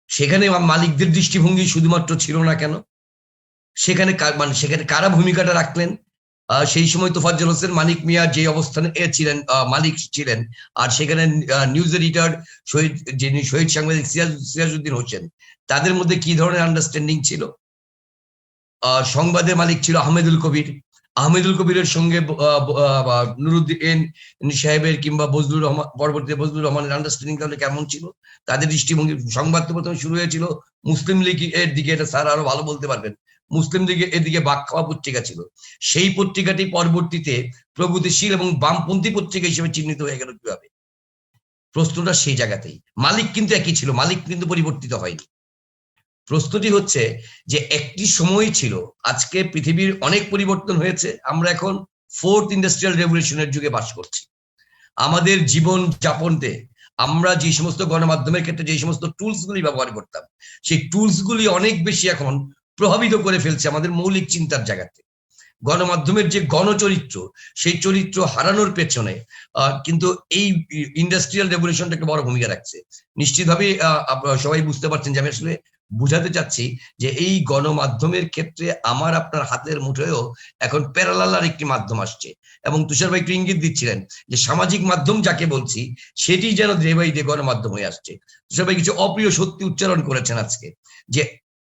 সেখানে মালিকদের দৃষ্টিভঙ্গি শুধুমাত্র ছিল না কেন? সেখানে সেখানে কারা ভূমিকাটা রাখলেন? সেই সময় তোফাজ্জল হোসেন মানিক মিয়া যে অবস্থানে ছিলেন, মালিক ছিলেন, আর সেখানে নিউজ এডিটর যিনি শহীদ সাংবাদিক সিরাজউদ্দিন হোসেন, তাদের মধ্যে কি ধরনের আন্ডারস্ট্যান্ডিং ছিল? সংবাদের মালিক ছিল আহমেদুল কবির। আহমেদুল কবিরের সঙ্গে নুরুদ্দিন সাহেবের কিংবা বজলুর রহমান, পরবর্তীতে বজলুর রহমানের আন্ডারস্ট্যান্ডিং তাহলে কেমন ছিল? তাদের দৃষ্টিভঙ্গি, সংবাদ তো প্রথমে শুরু হয়েছিল মুসলিম লীগ এর দিকে, এটা স্যার আরো ভালো বলতে পারবেন, মুসলিম লীগের এদিকে বাক খাওয়া পত্রিকা ছিল। সেই পত্রিকাটি পরবর্তীতে প্রগতিশীল এবং বামপন্থী পত্রিকা হিসেবে চিহ্নিত হয়ে গেল কিভাবে? প্রশ্নটা সেই জায়গাতেই। মালিক কিন্তু একই ছিল, মালিক কিন্তু পরিবর্তিত হয়নি। প্রশ্নটি হচ্ছে যে একটি সময় ছিল, আজকে পৃথিবীর অনেক পরিবর্তন হয়েছে, আমরা এখন ফোর্থ ইন্ডাস্ট্রিয়াল রেভলিউশনের যুগে বাস করছি। আমাদের জীবন যাপনতে আমরা যে সমস্ত গণমাধ্যমের ক্ষেত্রে যে সমস্ত টুলস গুলি ব্যবহার করতাম, সেই টুলস গুলি অনেক বেশি এখন প্রভাবিত করে ফেলছে আমাদের মৌলিক চিন্তার জায়গাতে। গণমাধ্যমের যে গণচরিত্র, সেই চরিত্র হারানোর পেছনে কিন্তু এই ইন্ডাস্ট্রিয়াল রেভলিউশনটা একটা বড় ভূমিকা রাখছে। নিশ্চিতভাবে সবাই বুঝতে পারছেন যে আমি আসলে বুঝাতে চাচ্ছি যে এই গণমাধ্যমের ক্ষেত্রে আমার আপনার হাতের মুঠোয়ও এখন প্যারালাল আর একটি মাধ্যম আসছে, এবং তুষার ভাই একটু ইঙ্গিত দিচ্ছিলেন যে সামাজিক মাধ্যম যাকে বলছি সেটি যেন ডে বাই ডে গণমাধ্যম হয়ে আসছে। তুষার ভাই কিছু অপ্রিয় সত্যি উচ্চারণ করেছেন আজকে, যে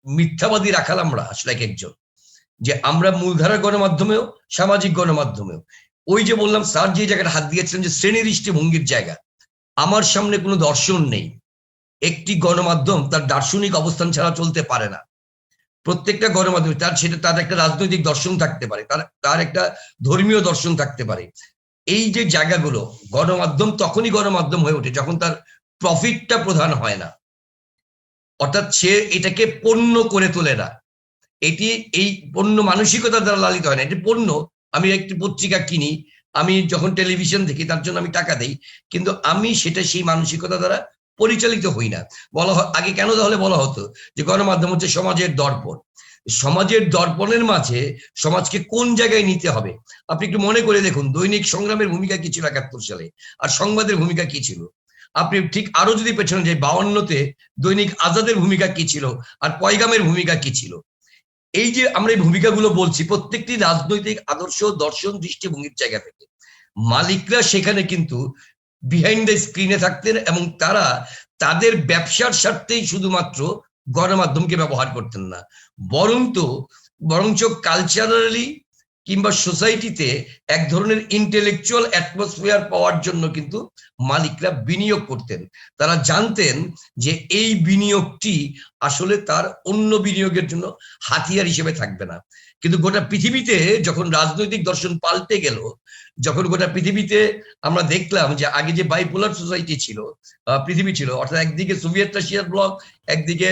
মিথ্যাবাদী রাখাল আমরা আসলে এক একজন, যে আমরা মূলধারা গণমাধ্যমেও সামাজিক গণমাধ্যমেও। ওই যে বললাম স্যার যে জায়গাটা হাত দিয়েছিলেন যে শ্রেণী দৃষ্টিভঙ্গির জায়গা, আমার সামনে কোনো দর্শন নেই। একটি গণমাধ্যম তার দার্শনিক অবস্থান ছাড়া চলতে পারে না। প্রত্যেকটা গণমাধ্যম তার একটা রাজনৈতিক দর্শন থাকতে পারে, তার একটা ধর্মীয় দর্শন থাকতে পারে। এই যে জায়গাগুলো, গণমাধ্যম তখনই গণমাধ্যম হয়ে ওঠে যখন তার প্রফিটটা প্রধান হয় না, অর্থাৎ সে এটাকে পণ্য করে তোলে না। এটি এই পণ্য মানসিকতা দ্বারা লালিত হয় না, এটি পণ্য। আমি একটি পত্রিকা কিনি, আমি যখন টেলিভিশন দেখি তার জন্য আমি টাকা দেই, কিন্তু আমি সেটা সেই মানসিকতা দ্বারা পরিচালিত হই না। বলা হয় আগে কেন তাহলে বলা হতো যে গণমাধ্যম হচ্ছে সমাজের দর্পণ। সমাজের দর্পণের মাঝে সমাজকে কোন জায়গায় নিতে হবে আপনি একটু মনে করে দেখুন। দৈনিক সংগ্রামের ভূমিকা কি ছিল ৭১ সালে, আর সংবাদের ভূমিকা কি ছিল? আপনি ঠিক আরো যদি পেছনে যাই, ৫২তে দৈনিক আজাদের ভূমিকা কি ছিল, আর পয়গামের ভূমিকা কি ছিল? এই যে আমরা এই ভূমিকাগুলো বলছি, প্রত্যেকটি রাজনৈতিক আদর্শ, দর্শন, দৃষ্টিভঙ্গির জায়গা থেকে মালিকরা সেখানে কিন্তু বিহাইন্ড দ্য স্ক্রিনে থাকতেন, এবং তারা তাদের ব্যবসার স্বার্থেই শুধুমাত্র গণমাধ্যমকে ব্যবহার করতেন না, বরঞ্চ কালচারালি কিংবা সোসাইটিতে এক ধরনের ইন্টেলেকচুয়াল অ্যাটমসফিয়ার পাওয়ার জন্য কিন্তু মালিকরা বিনিয়োগ করতেন। তারা জানতেন যে এই বিনিয়োগটি আসলে তার অন্য বিনিয়োগের জন্য হাতিয়ার হিসেবে থাকবে না। কিন্তু গোটা পৃথিবীতে যখন রাজনৈতিক দর্শন পাল্টে গেল, যখন গোটা পৃথিবীতে আমরা দেখলাম যে আগে যে বাইপোলার সোসাইটি ছিল, পৃথিবী ছিল, অর্থাৎ একদিকে সোভিয়েত রাশিয়ার ব্লক, একদিকে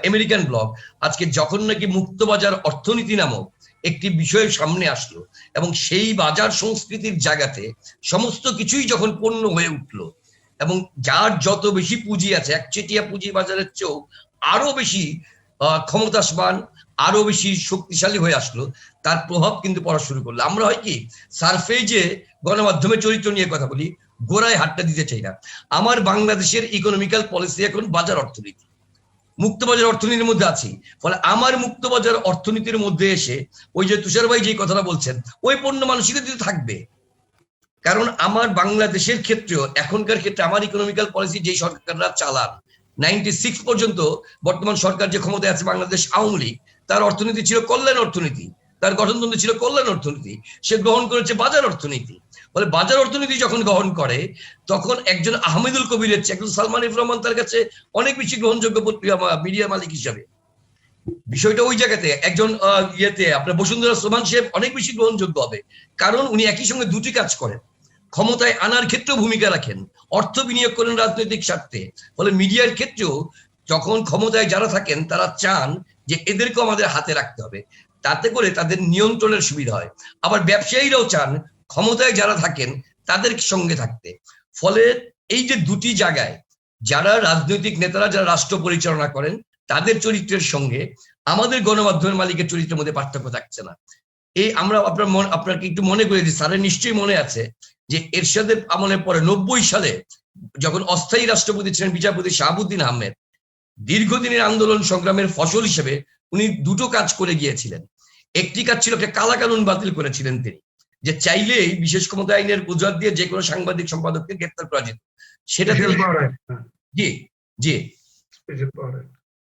আমেরিকান ব্লক, আজকে যখন নাকি মুক্তবাজার অর্থনীতি নামক একটি বিষয় সামনে আসলো এবং সেই বাজার সংস্কৃতির জায়গাতে সমস্ত কিছুই যখন পণ্য হয়ে উঠলো এবং যার যত বেশি পুঁজি আছে, একচেটিয়া পুঁজি বাজারের চেয়েও আরো বেশি ক্ষমতাসমান, আরো বেশি শক্তিশালী হয়ে আসলো, তার প্রভাব কিন্তু পড়া শুরু করলো। আমরা হয় কি সারফেজে গণমাধ্যমের চরিত্র নিয়ে কথা বলি, গোড়ায় হাতটা দিতে চাই না। আমার বাংলাদেশের ইকোনমিক্যাল পলিসি এখন বাজার অর্থনীতি, মুক্তবাজার অর্থনীতির মধ্যে আছি। ফলে আমার মুক্তবাজার অর্থনীতির মধ্যে এসে ওই যে তুষার ভাই যে কথাটা বলছেন, ওই পণ্য মানসিকতা থাকবে। কারণ আমার বাংলাদেশের ক্ষেত্রেও এখনকার ক্ষেত্রে আমার ইকোনমিক্যাল পলিসি যে সরকাররা চালান, 96 পর্যন্ত বর্তমান সরকার যে ক্ষমতায় আছে বাংলাদেশ আওয়ামী লীগ, তার অর্থনীতি ছিল কল্যাণ অর্থনীতি, তার গঠনতন্ত্র ছিল কল্যাণ অর্থনীতি, সে গ্রহণ করেছে বাজার অর্থনীতি। ফলে বাজার অর্থনীতি যখন গ্রহণ করে তখন একজন আহমেদুল কবিরের চেয়ে একজন সালমান এফ রহমান তার কাছে অনেক বেশি গ্রহণযোগ্য মিডিয়া মালিক হিসাবে। বিষয়টা ওই জায়গাতে একজন আপনার বসুন্ধরা সোমান সাহেব অনেক বেশি গ্রহণযোগ্য হবে, কারণ উনি একই সঙ্গে দুটি কাজ করেন, ক্ষমতায় আনার ক্ষেত্রেও ভূমিকা রাখেন, অর্থ বিনিয়োগ করেন রাজনৈতিক স্বার্থে। ফলে মিডিয়ার ক্ষেত্রেও যখন ক্ষমতায় যারা থাকেন তারা চান যে এদেরকেও আমাদের হাতে রাখতে হবে, তাতে করে তাদের নিয়ন্ত্রণের সুবিধা হয়। আবার ব্যবসায়ীরাও চান ক্ষমতায় যারা থাকেন তাদের সঙ্গে থাকতে। ফলে এই যে দুটি জায়গায় যারা রাজনৈতিক নেতারা যারা রাষ্ট্র পরিচালনা করেন তাদের চরিত্রের সঙ্গে আমাদের গণমাধ্যমের মালিকের চরিত্রের মধ্যে পার্থক্য থাকছে না। এই আমরা আপনাকে একটু মনে করে দিই, স্যারের নিশ্চয়ই মনে আছে যে এরশাদের আমলের পরে 90 সালে যখন অস্থায়ী রাষ্ট্রপতি ছিলেন বিচারপতি শাহাবুদ্দিন আহমেদ, দীর্ঘদিনের আন্দোলন সংগ্রামের ফসল হিসেবে উনি দুটো কাজ করে গিয়েছিলেন। একটি কাজ ছিল একটা কালা কানুন বাতিল করেছিলেন তিনি, যে চাইলেই বিশেষ ক্ষমতা আইনের অজুহাত দিয়ে যে কোনো সাংবাদিক সম্পাদককে গ্রেপ্তার করা যেত। সেটা জি জি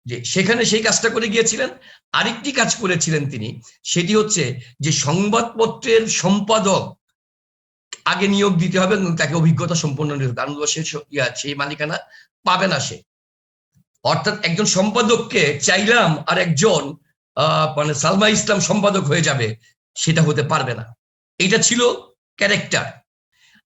জি সেখানে সেই কাজটা করে গিয়েছিলেন। আরেকটি কাজ করেছিলেন তিনি, সেটি হচ্ছে যে সংবাদপত্রের সম্পাদক আগে নিয়োগ দিতে হবে, তাকে অভিজ্ঞতা সম্পন্ন সেই মালিকানা পাবে না সে। অর্থাৎ একজন সম্পাদককে চাইলাম আর একজন মানে সালমা ইসলাম সম্পাদক হয়ে যাবে, সেটা হতে পারবে না। এটা ছিল ক্যারেক্টার।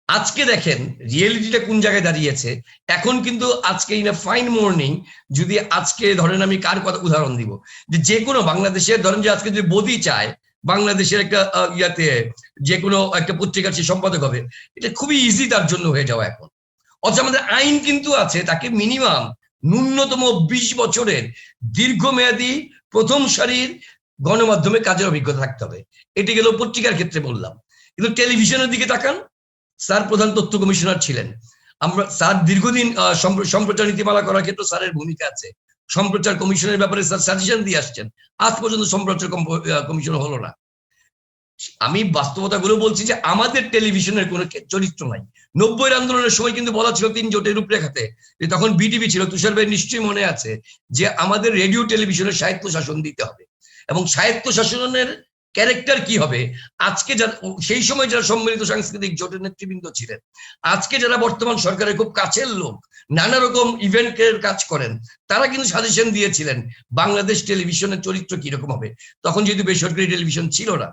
আজকে দেখেন রিয়েলিটিটা কোন জায়গায় দাঁড়িয়েছে। এখন কিন্তু আজকে ইন এ ফাইন মর্নিং, যদি আজকে ধরেন আমি কার কথা উদাহরণ দিব, যে কোনো বাংলাদেশের ধরেন যে আজকে যদি বদি চায় বাংলাদেশের একটা যে কোনো একটা পত্রিকার সে সম্পাদক হবে, এটা খুবই ইজি তার জন্য হয়ে যাওয়া এখন। অথচ আমাদের আইন কিন্তু আছে, তাকে মিনিমাম ন্যূনতম 20 বছরের দীর্ঘমেয়াদী প্রথম সারির গণমাধ্যমে কাজের অভিজ্ঞতা থাকতে হবে। এটি গেল পত্রিকার ক্ষেত্রে বললাম। কিন্তু টেলিভিশনের দিকে তাকান, স্যার প্রধান তথ্য কমিশনার ছিলেন, আমরা স্যার দীর্ঘদিন সম্প্রচার নীতিমালা করার ক্ষেত্রে স্যারের ভূমিকা আছে, সম্প্রচার কমিশনের ব্যাপারে স্যার সাজেশন দিয়ে আসছেন, আজ পর্যন্ত সম্প্রচার কমিশন হলো না। আমি বাস্তবতাগুলো বলছি যে আমাদের টেলিভিশনের কোনো চরিত্র নাই। 90-এর আন্দোলনের সময় কিন্তু বলা ছিল 3 জোটের রূপরেখাতে, যে তখন বিটিভি ছিল, তুষার ভাই নিশ্চয়ই মনে আছে, যে আমাদের রেডিও টেলিভিশনের স্বায়ত্ত শাসন দিতে হবে এবং স্বায়ত্ত শাসনের ক্যারেক্টার কি হবে। আজকে যারা সেই সময় যারা সম্মিলিত সাংস্কৃতিক জোটের নেতৃবৃন্দ ছিলেন, আজকে যারা বর্তমান সরকারের খুব কাছের লোক, নানা রকম ইভেন্টের কাজ করেন, তারা কিন্তু সাজেশন দিয়েছিলেন বাংলাদেশ টেলিভিশনের চরিত্র কিরকম হবে। তখন যেহেতু বেসরকারি টেলিভিশন ছিল না,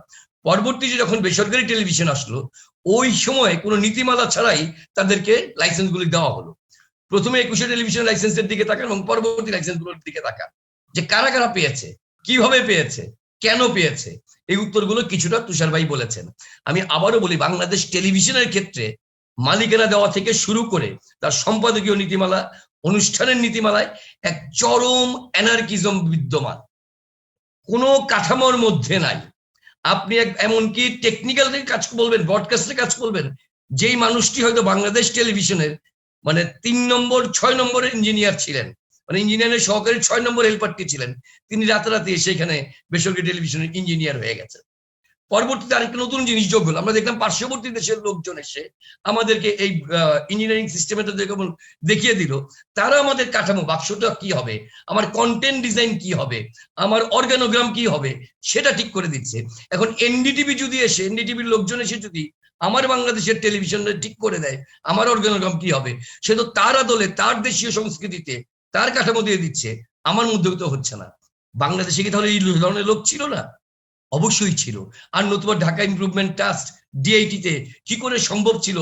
পরবর্তীতে যখন বেসরকারি টেলিভিশন আসলো, ওই সময় কোনো নীতিমালা ছাড়াই তাদেরকে লাইসেন্স গুলি দেওয়া হলো। প্রথমে 21 টেলিভিশন লাইসেন্সের দিকে তাকান এবং পরবর্তী লাইসেন্স গুলোর দিকে তাকান, যে কারা কারা পেয়েছে, কিভাবে পেয়েছে, কেন পেয়েছে। এই উত্তরগুলো কিছুটা তুষার ভাই বলেছেন। আমি আবারও বলি, বাংলাদেশ টেলিভিশনের ক্ষেত্রে মালিকানা দেওয়া থেকে শুরু করে তার সম্পাদকীয় নীতিমালা, অনুষ্ঠানের নীতিমালায় এক চরম অ্যানার্কিজম বিদ্যমান, কোনো কাঠামোর মধ্যে নাই। আপনি এমনকি টেকনিক্যাল কাজ বলবেন, ব্রডকাস্টের কাজ বলবেন, যেই মানুষটি হয়তো বাংলাদেশ টেলিভিশনের মানে 3 নম্বর 6 নম্বরের ইঞ্জিনিয়ার ছিলেন, মানে ইঞ্জিনিয়ারের সহকারী 6 নম্বর হেল্পারটি ছিলেন, তিনি রাতারাতি সেখানে বেসরকারি টেলিভিশনের ইঞ্জিনিয়ার হয়ে গেছেন। পরবর্তীতে আরেকটা নতুন জিনিস যোগ হলো, আমরা দেখলাম পার্শ্ববর্তী দেশের লোকজন এসে আমাদেরকে এই ইঞ্জিনিয়ারিং সিস্টেমটা যেমন দেখিয়ে দিল, তারা আমাদের কাঠামো বাক্সটা কি হবে, আমার কন্টেন্ট ডিজাইন কি হবে, আমার অর্গানোগ্রাম কি হবে সেটা ঠিক করে দিচ্ছে। এখন এনডিটিভি যদি এসে, এনডিটিভির লোকজন এসে যদি আমার বাংলাদেশের টেলিভিশনটা ঠিক করে দেয় আমার অর্গানোগ্রাম কি হবে, সে তো তার আদলে তার দেশীয় সংস্কৃতিতে তার কাঠামো দিয়ে দিচ্ছে, আমার মধ্যে তো হচ্ছে না। বাংলাদেশে কি তাহলে এই ধরনের লোক ছিল না? অবশ্যই ছিল। আর নতুবা ঢাকা ইমপ্রুভমেন্ট ট্রাস্ট ডিআইটিতে কি করে সম্ভব ছিল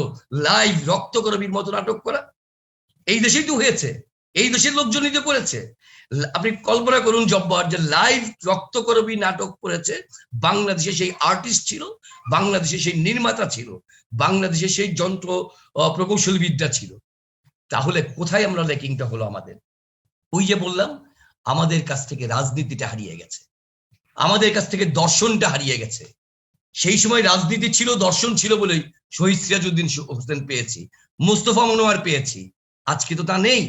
লাইভ রক্তকরবীর মতো নাটক করা? এই দেশেই তো হয়েছে, এই দেশের লোকজনই তো করেছে। আপনি কল্পনা করুন জব্বার, যে লাইভ রক্তকরবী নাটক করেছে, বাংলাদেশে সেই আর্টিস্ট ছিল, বাংলাদেশে সেই নির্মাতা ছিল, বাংলাদেশে সেই যন্ত্র প্রকৌশলবিদ্যা ছিল। তাহলে কোথায় আমরা ল্যাকিংটা হলো আমাদের? ওই যে বললাম, আমাদের কাছ থেকে রাজনীতিটা হারিয়ে গেছে, আমাদের কাছ থেকে দর্শনটা হারিয়ে গেছে। সেই সময় রাজনীতি ছিল, দর্শন ছিল বলেই শহীদ সিরাজউদ্দিন হোসেন পেয়েছি, মোস্তফা মনোয়ার পেয়েছি। আজকে তো তা নেই।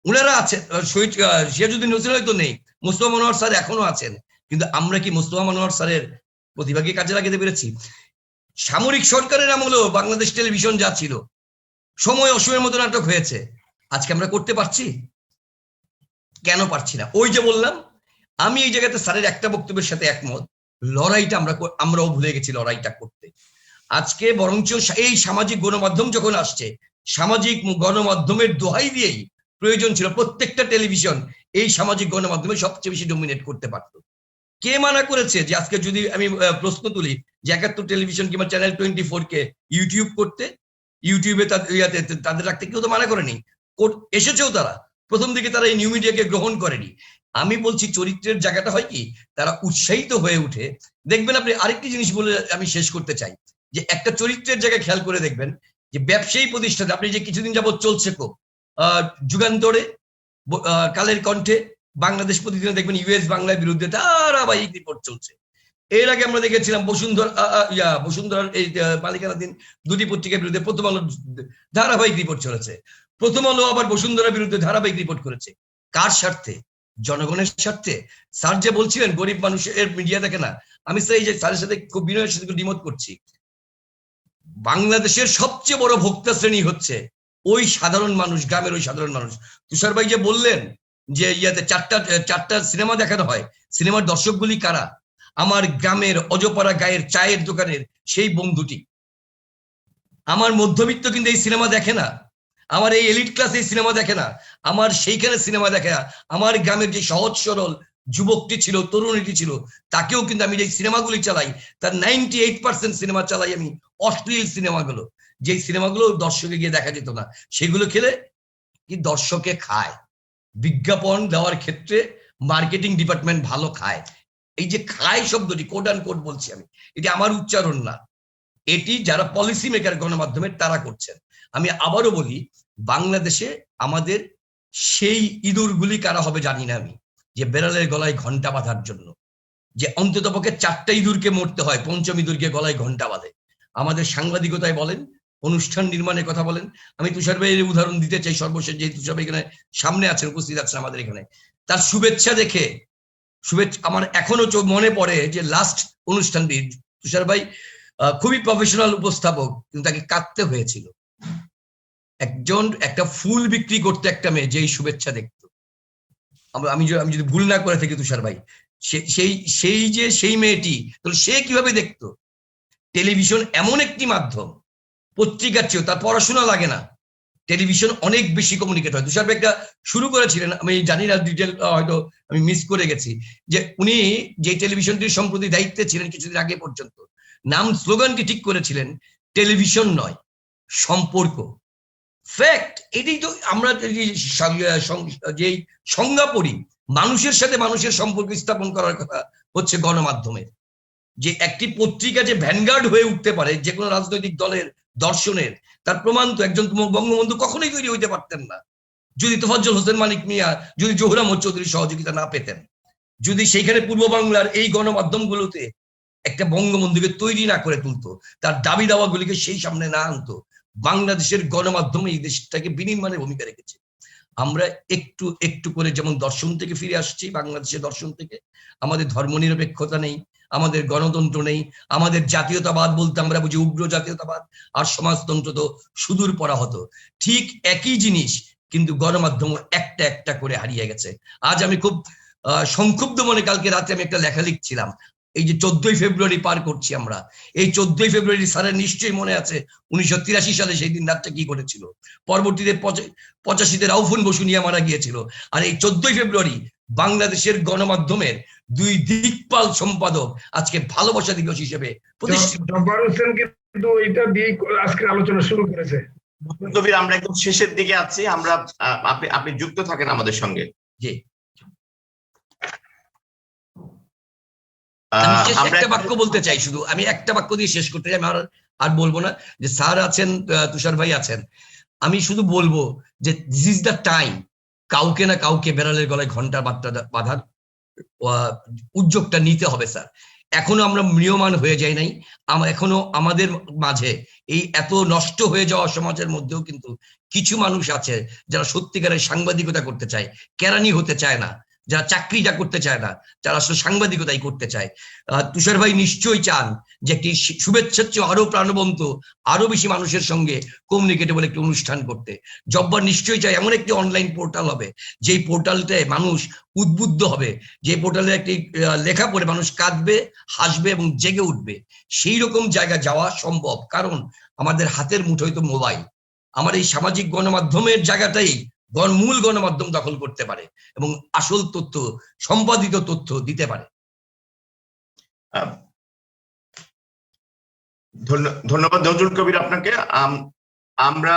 ওনারা আছেন, শহীদ সিরাজউদ্দিন হোসেন হয়তো নেই, মোস্তফা মনোয়ার স্যার এখনো আছেন, কিন্তু আমরা কি মোস্তফা মনোয়ার স্যারের প্রতিভাকে কাজে লাগাতে পেরেছি? সামরিক সরকারের আমলেও বাংলাদেশ টেলিভিশন যা ছিল, সময় অসময়ের মতো নাটক হয়েছে, আজকে আমরা করতে পারছি? কেন পারছি না? ওই যে বললাম, আমি এই জায়গাতে স্যারের একটা বক্তব্যের সাথে একমত, লড়াইটা আমরাও ভুলে গেছি লড়াইটা করতে। আজকে বরঞ্চ এই সামাজিক গণমাধ্যম যখন আসছে, সামাজিক গণমাধ্যমের দোহাই দিয়েই প্রয়োজন ছিল প্রত্যেকটা টেলিভিশন এই সামাজিক গণমাধ্যমে সবচেয়ে বেশি ডমিনেট করতে পারত। কে মানা করেছে যে আজকে যদি আমি প্রশ্ন তুলি যে 71 টেলিভিশন কিংবা চ্যানেল 24 কে ইউটিউব করতে, ইউটিউবে তাদের রাখতে কেউ তো মানা করেনি, এসেছেও তারা। প্রথম দিকে তারা এই নিউ মিডিয়াকে গ্রহণ করেনি। আমি বলছি চরিত্রের জায়গাটা হয় কি, তারা উৎসাহিত হয়ে উঠে। দেখবেন আপনি আরেকটি জিনিস বলে আমি শেষ করতে চাই, যে একটা চরিত্রের জায়গায় খেয়াল করে দেখবেন যে ব্যবসায়ী প্রতিষ্ঠান, আপনি যে কিছুদিন যাবত চলছে যুগান্তরে, কালের কণ্ঠে, বাংলাদেশ প্রতিদিনে দেখবেন ইউএস বাংলার বিরুদ্ধে ধারাবাহিক রিপোর্ট চলছে। এর আগে আমরা দেখেছিলাম বসুন্ধরার এই মালিকানাধীন দুটি পত্রিকার বিরুদ্ধে প্রথম আলো ধারাবাহিক রিপোর্ট চলেছে। প্রথম আলো আবার বসুন্ধরার বিরুদ্ধে ধারাবাহিক রিপোর্ট করেছে। কার স্বার্থে? জনগণের স্বার্থে। স্যার যে বলছিলেন গরিব মানুষের মিডিয়া দেখে না, আমি এই যে স্যারের সাথে খুব বিনয়ের সাথে দ্বিমত করছি। বাংলাদেশের সবচেয়ে বড় ভোক্তা শ্রেণী হচ্ছে ওই সাধারণ মানুষ, গ্রামের ওই সাধারণ মানুষ। তুষার ভাই যে বললেন যে ইয়াতে চারটা সিনেমা দেখানো হয়, সিনেমার দর্শকগুলি কারা? আমার গ্রামের অজপাড়া গায়ের চায়ের দোকানের সেই বন্ধুটি। আমার মধ্যবিত্ত কিন্তু এই সিনেমা দেখে না, আমার এই এলিট ক্লাস এই সিনেমা দেখে না, আমার সেইখানে সিনেমা দেখে না। আমার গ্রামের যে সহজ সরল যুবকটি ছিল, তরুণীটি ছিল, তাকেও কিন্তু আমি যে সিনেমাগুলি চালাই তার 98% সিনেমা চালাই আমি অশ্লীল সিনেমাগুলো, যে সিনেমাগুলো দর্শকে গিয়ে দেখা যেত না। সেগুলো খেলে কি দর্শকে খায়, বিজ্ঞাপন দেওয়ার ক্ষেত্রে মার্কেটিং ডিপার্টমেন্ট ভালো খায়। এই যে খায় শব্দটি কোট অ্যান্ড কোট বলছি আমি, এটি আমার উচ্চারণ না, এটি যারা পলিসি মেকার গণমাধ্যমের তারা করছেন। আমি আবারও বলি, বাংলাদেশে আমাদের সেই ইঁদুরগুলি কারা হবে জানি না আমি, যে বেড়ালের গলায় ঘন্টা বাঁধার জন্য, যে অন্তত পক্ষে 4টা ইঁদুরকে মরতে হয়, 5ম ইঁদুরকে গলায় ঘন্টা বাঁধে। আমাদের সাংবাদিকতায় বলেন, অনুষ্ঠান নির্মাণের কথা বলেন। আমি তুষার ভাইয়ের উদাহরণ দিতে চাই সর্বশেষ, যে তুষার ভাই এখানে সামনে আছেন, উপস্থিত আছেন আমাদের এখানে, তার শুভেচ্ছা দেখে আমার এখনো মনে পড়ে যে লাস্ট অনুষ্ঠানটি তুষার ভাই খুবই প্রফেশনাল উপস্থাপক, কিন্তু তাকে কাঁদতে হয়েছিল। একটা ফুল বিক্রি করতে একটা মেয়ে যেই শুভেচ্ছা দেখতো, আমি যদি ভুল না করে থাকি তুষার ভাই, সেই মেয়েটি তাহলে সে কিভাবে দেখতো? টেলিভিশন এমন একটি মাধ্যম, পত্রিকার চেয়েও তার পড়াশোনা লাগে না, টেলিভিশন অনেক বেশি কমিউনিকেট হয়। তুষার ভাই একটা শুরু করেছিলেন, আমি জানি না ডিটেল, হয়তো আমি মিস করে গেছি, যে উনি যে টেলিভিশনটির সম্প্রতি দায়িত্বে ছিলেন কিছুদিন আগে পর্যন্ত, নাম স্লোগানটি ঠিক করেছিলেন, টেলিভিশন নয় সম্পর্ক। ফ্যাক্ট, এটাই তো আমরা যেই সংজ্ঞা পড়ি, মানুষের সাথে মানুষের সম্পর্ক স্থাপন করার কথা হচ্ছে গণমাধ্যমের। যে একটি পত্রিকা যে ভ্যানগার্ড হয়ে উঠতে পারে যে কোনো রাজনৈতিক দলের দর্শনের, তার প্রমাণ তো একজন বঙ্গবন্ধু কখনোই তৈরি হইতে পারতেন না যদি তোফাজ্জল হোসেন মানিক মিয়া, যদি জহুর আহমদ চৌধুরীর সহযোগিতা না পেতেন, যদি সেইখানে পূর্ব বাংলার এই গণমাধ্যমগুলোতে একটা বঙ্গবন্ধুকে তৈরি না করে তুলতো, তার দাবি দাওয়াগুলিকে সেই সামনে না আনতো। বাংলাদেশের গণমাধ্যমে এই দেশটাকে বিনির্মাণের ভূমিকা রেখেছে। আমরা একটু একটু করে যেমন দর্শন থেকে ফিরে আসছি, বাংলাদেশের দর্শন থেকে, আমাদের ধর্মনিরপেক্ষতা নেই, আমাদের গণতন্ত্র নেই, আমাদের জাতীয়তাবাদ বলতে আমরা বুঝি উগ্র জাতীয়তাবাদ, আর সমাজতন্ত্র তো সুদূর পরাহত। ঠিক একই জিনিস কিন্তু গণমাধ্যম একটা একটা করে হারিয়ে গেছে। আজ আমি খুব সংক্ষুব্ধ মনে কালকে রাতে আমি একটা লেখা লিখছিলাম, এই যে 14ই ফেব্রুয়ারি পার করছি আমরা, এই 14ই ফেব্রুয়ারি স্যারের নিশ্চয়ই মনে আছে 1983 সালে সেই দিন রাতটা কি করেছিল, পরবর্তীতে 85-তে রাউফুন বসুনিয়া মারা গিয়েছিল। আর এই 14ই ফেব্রুয়ারি বাংলাদেশের গণমাধ্যমের দুই দিকপাল সম্পাদক আজকে ভালোবাসা দিবস হিসেবে প্রতিষ্ঠিত। জব্বার হোসেন কিন্তু এটা দিয়ে আজকের আলোচনা শুরু করেছে। কবির, আমরা একদম শেষের দিকে আছি, আমরা আপনি যুক্ত থাকেন আমাদের সঙ্গে। জি, আমি একটা বাক্য বলতে চাই, শুধু আমি একটা বাক্য দিয়ে শেষ করতে চাই, আমি আর বলবো না। যে স্যার আছেন, তুষার ভাই আছেন, আমি শুধু বলবো যে দিস ইজ দ্য টাইম, কাউকে না কাউকে বেড়ালের গলায় ঘন্টা বাঁধার উদ্যোগটা নিতে হবে স্যার। এখনো আমরা ম্রিয়মান হয়ে যাই নাই, এখনো আমাদের মাঝে এই এত নষ্ট হয়ে যাওয়া সমাজের মধ্যেও কিন্তু কিছু মানুষ আছে যারা সত্যিকারের সাংবাদিকতা করতে চায়, কেরানি হতে চায় না, যারা চাকরিটা করতে চায় না, যারা আসলে সাংবাদিকতাই করতে চায়। তুষার ভাই নিশ্চয়ই চান যে একটি শুভেচ্ছার চেয়ে আরো প্রাণবন্ত, আরো বেশি মানুষের সঙ্গে কমিউনিকেটেবল একটি অনুষ্ঠান করতে। জব্বার নিশ্চয়ই চাই এমন একটি অনলাইন পোর্টাল হবে, যেই পোর্টালটায় মানুষ উদ্বুদ্ধ হবে, যে পোর্টালে একটি লেখা পড়ে মানুষ কাঁদবে, হাসবে এবং জেগে উঠবে। সেই রকম জায়গা যাওয়া সম্ভব, কারণ আমাদের হাতের মুঠোয় তো মোবাইল। আমার এই সামাজিক গণমাধ্যমের জায়গাটাই মূল গণমাধ্যম দখল করতে পারে এবং আসল তথ্য, সম্পাদিত তথ্য দিতে পারে। ধন্যবাদ নজরুল কবির আপনাকে। আমরা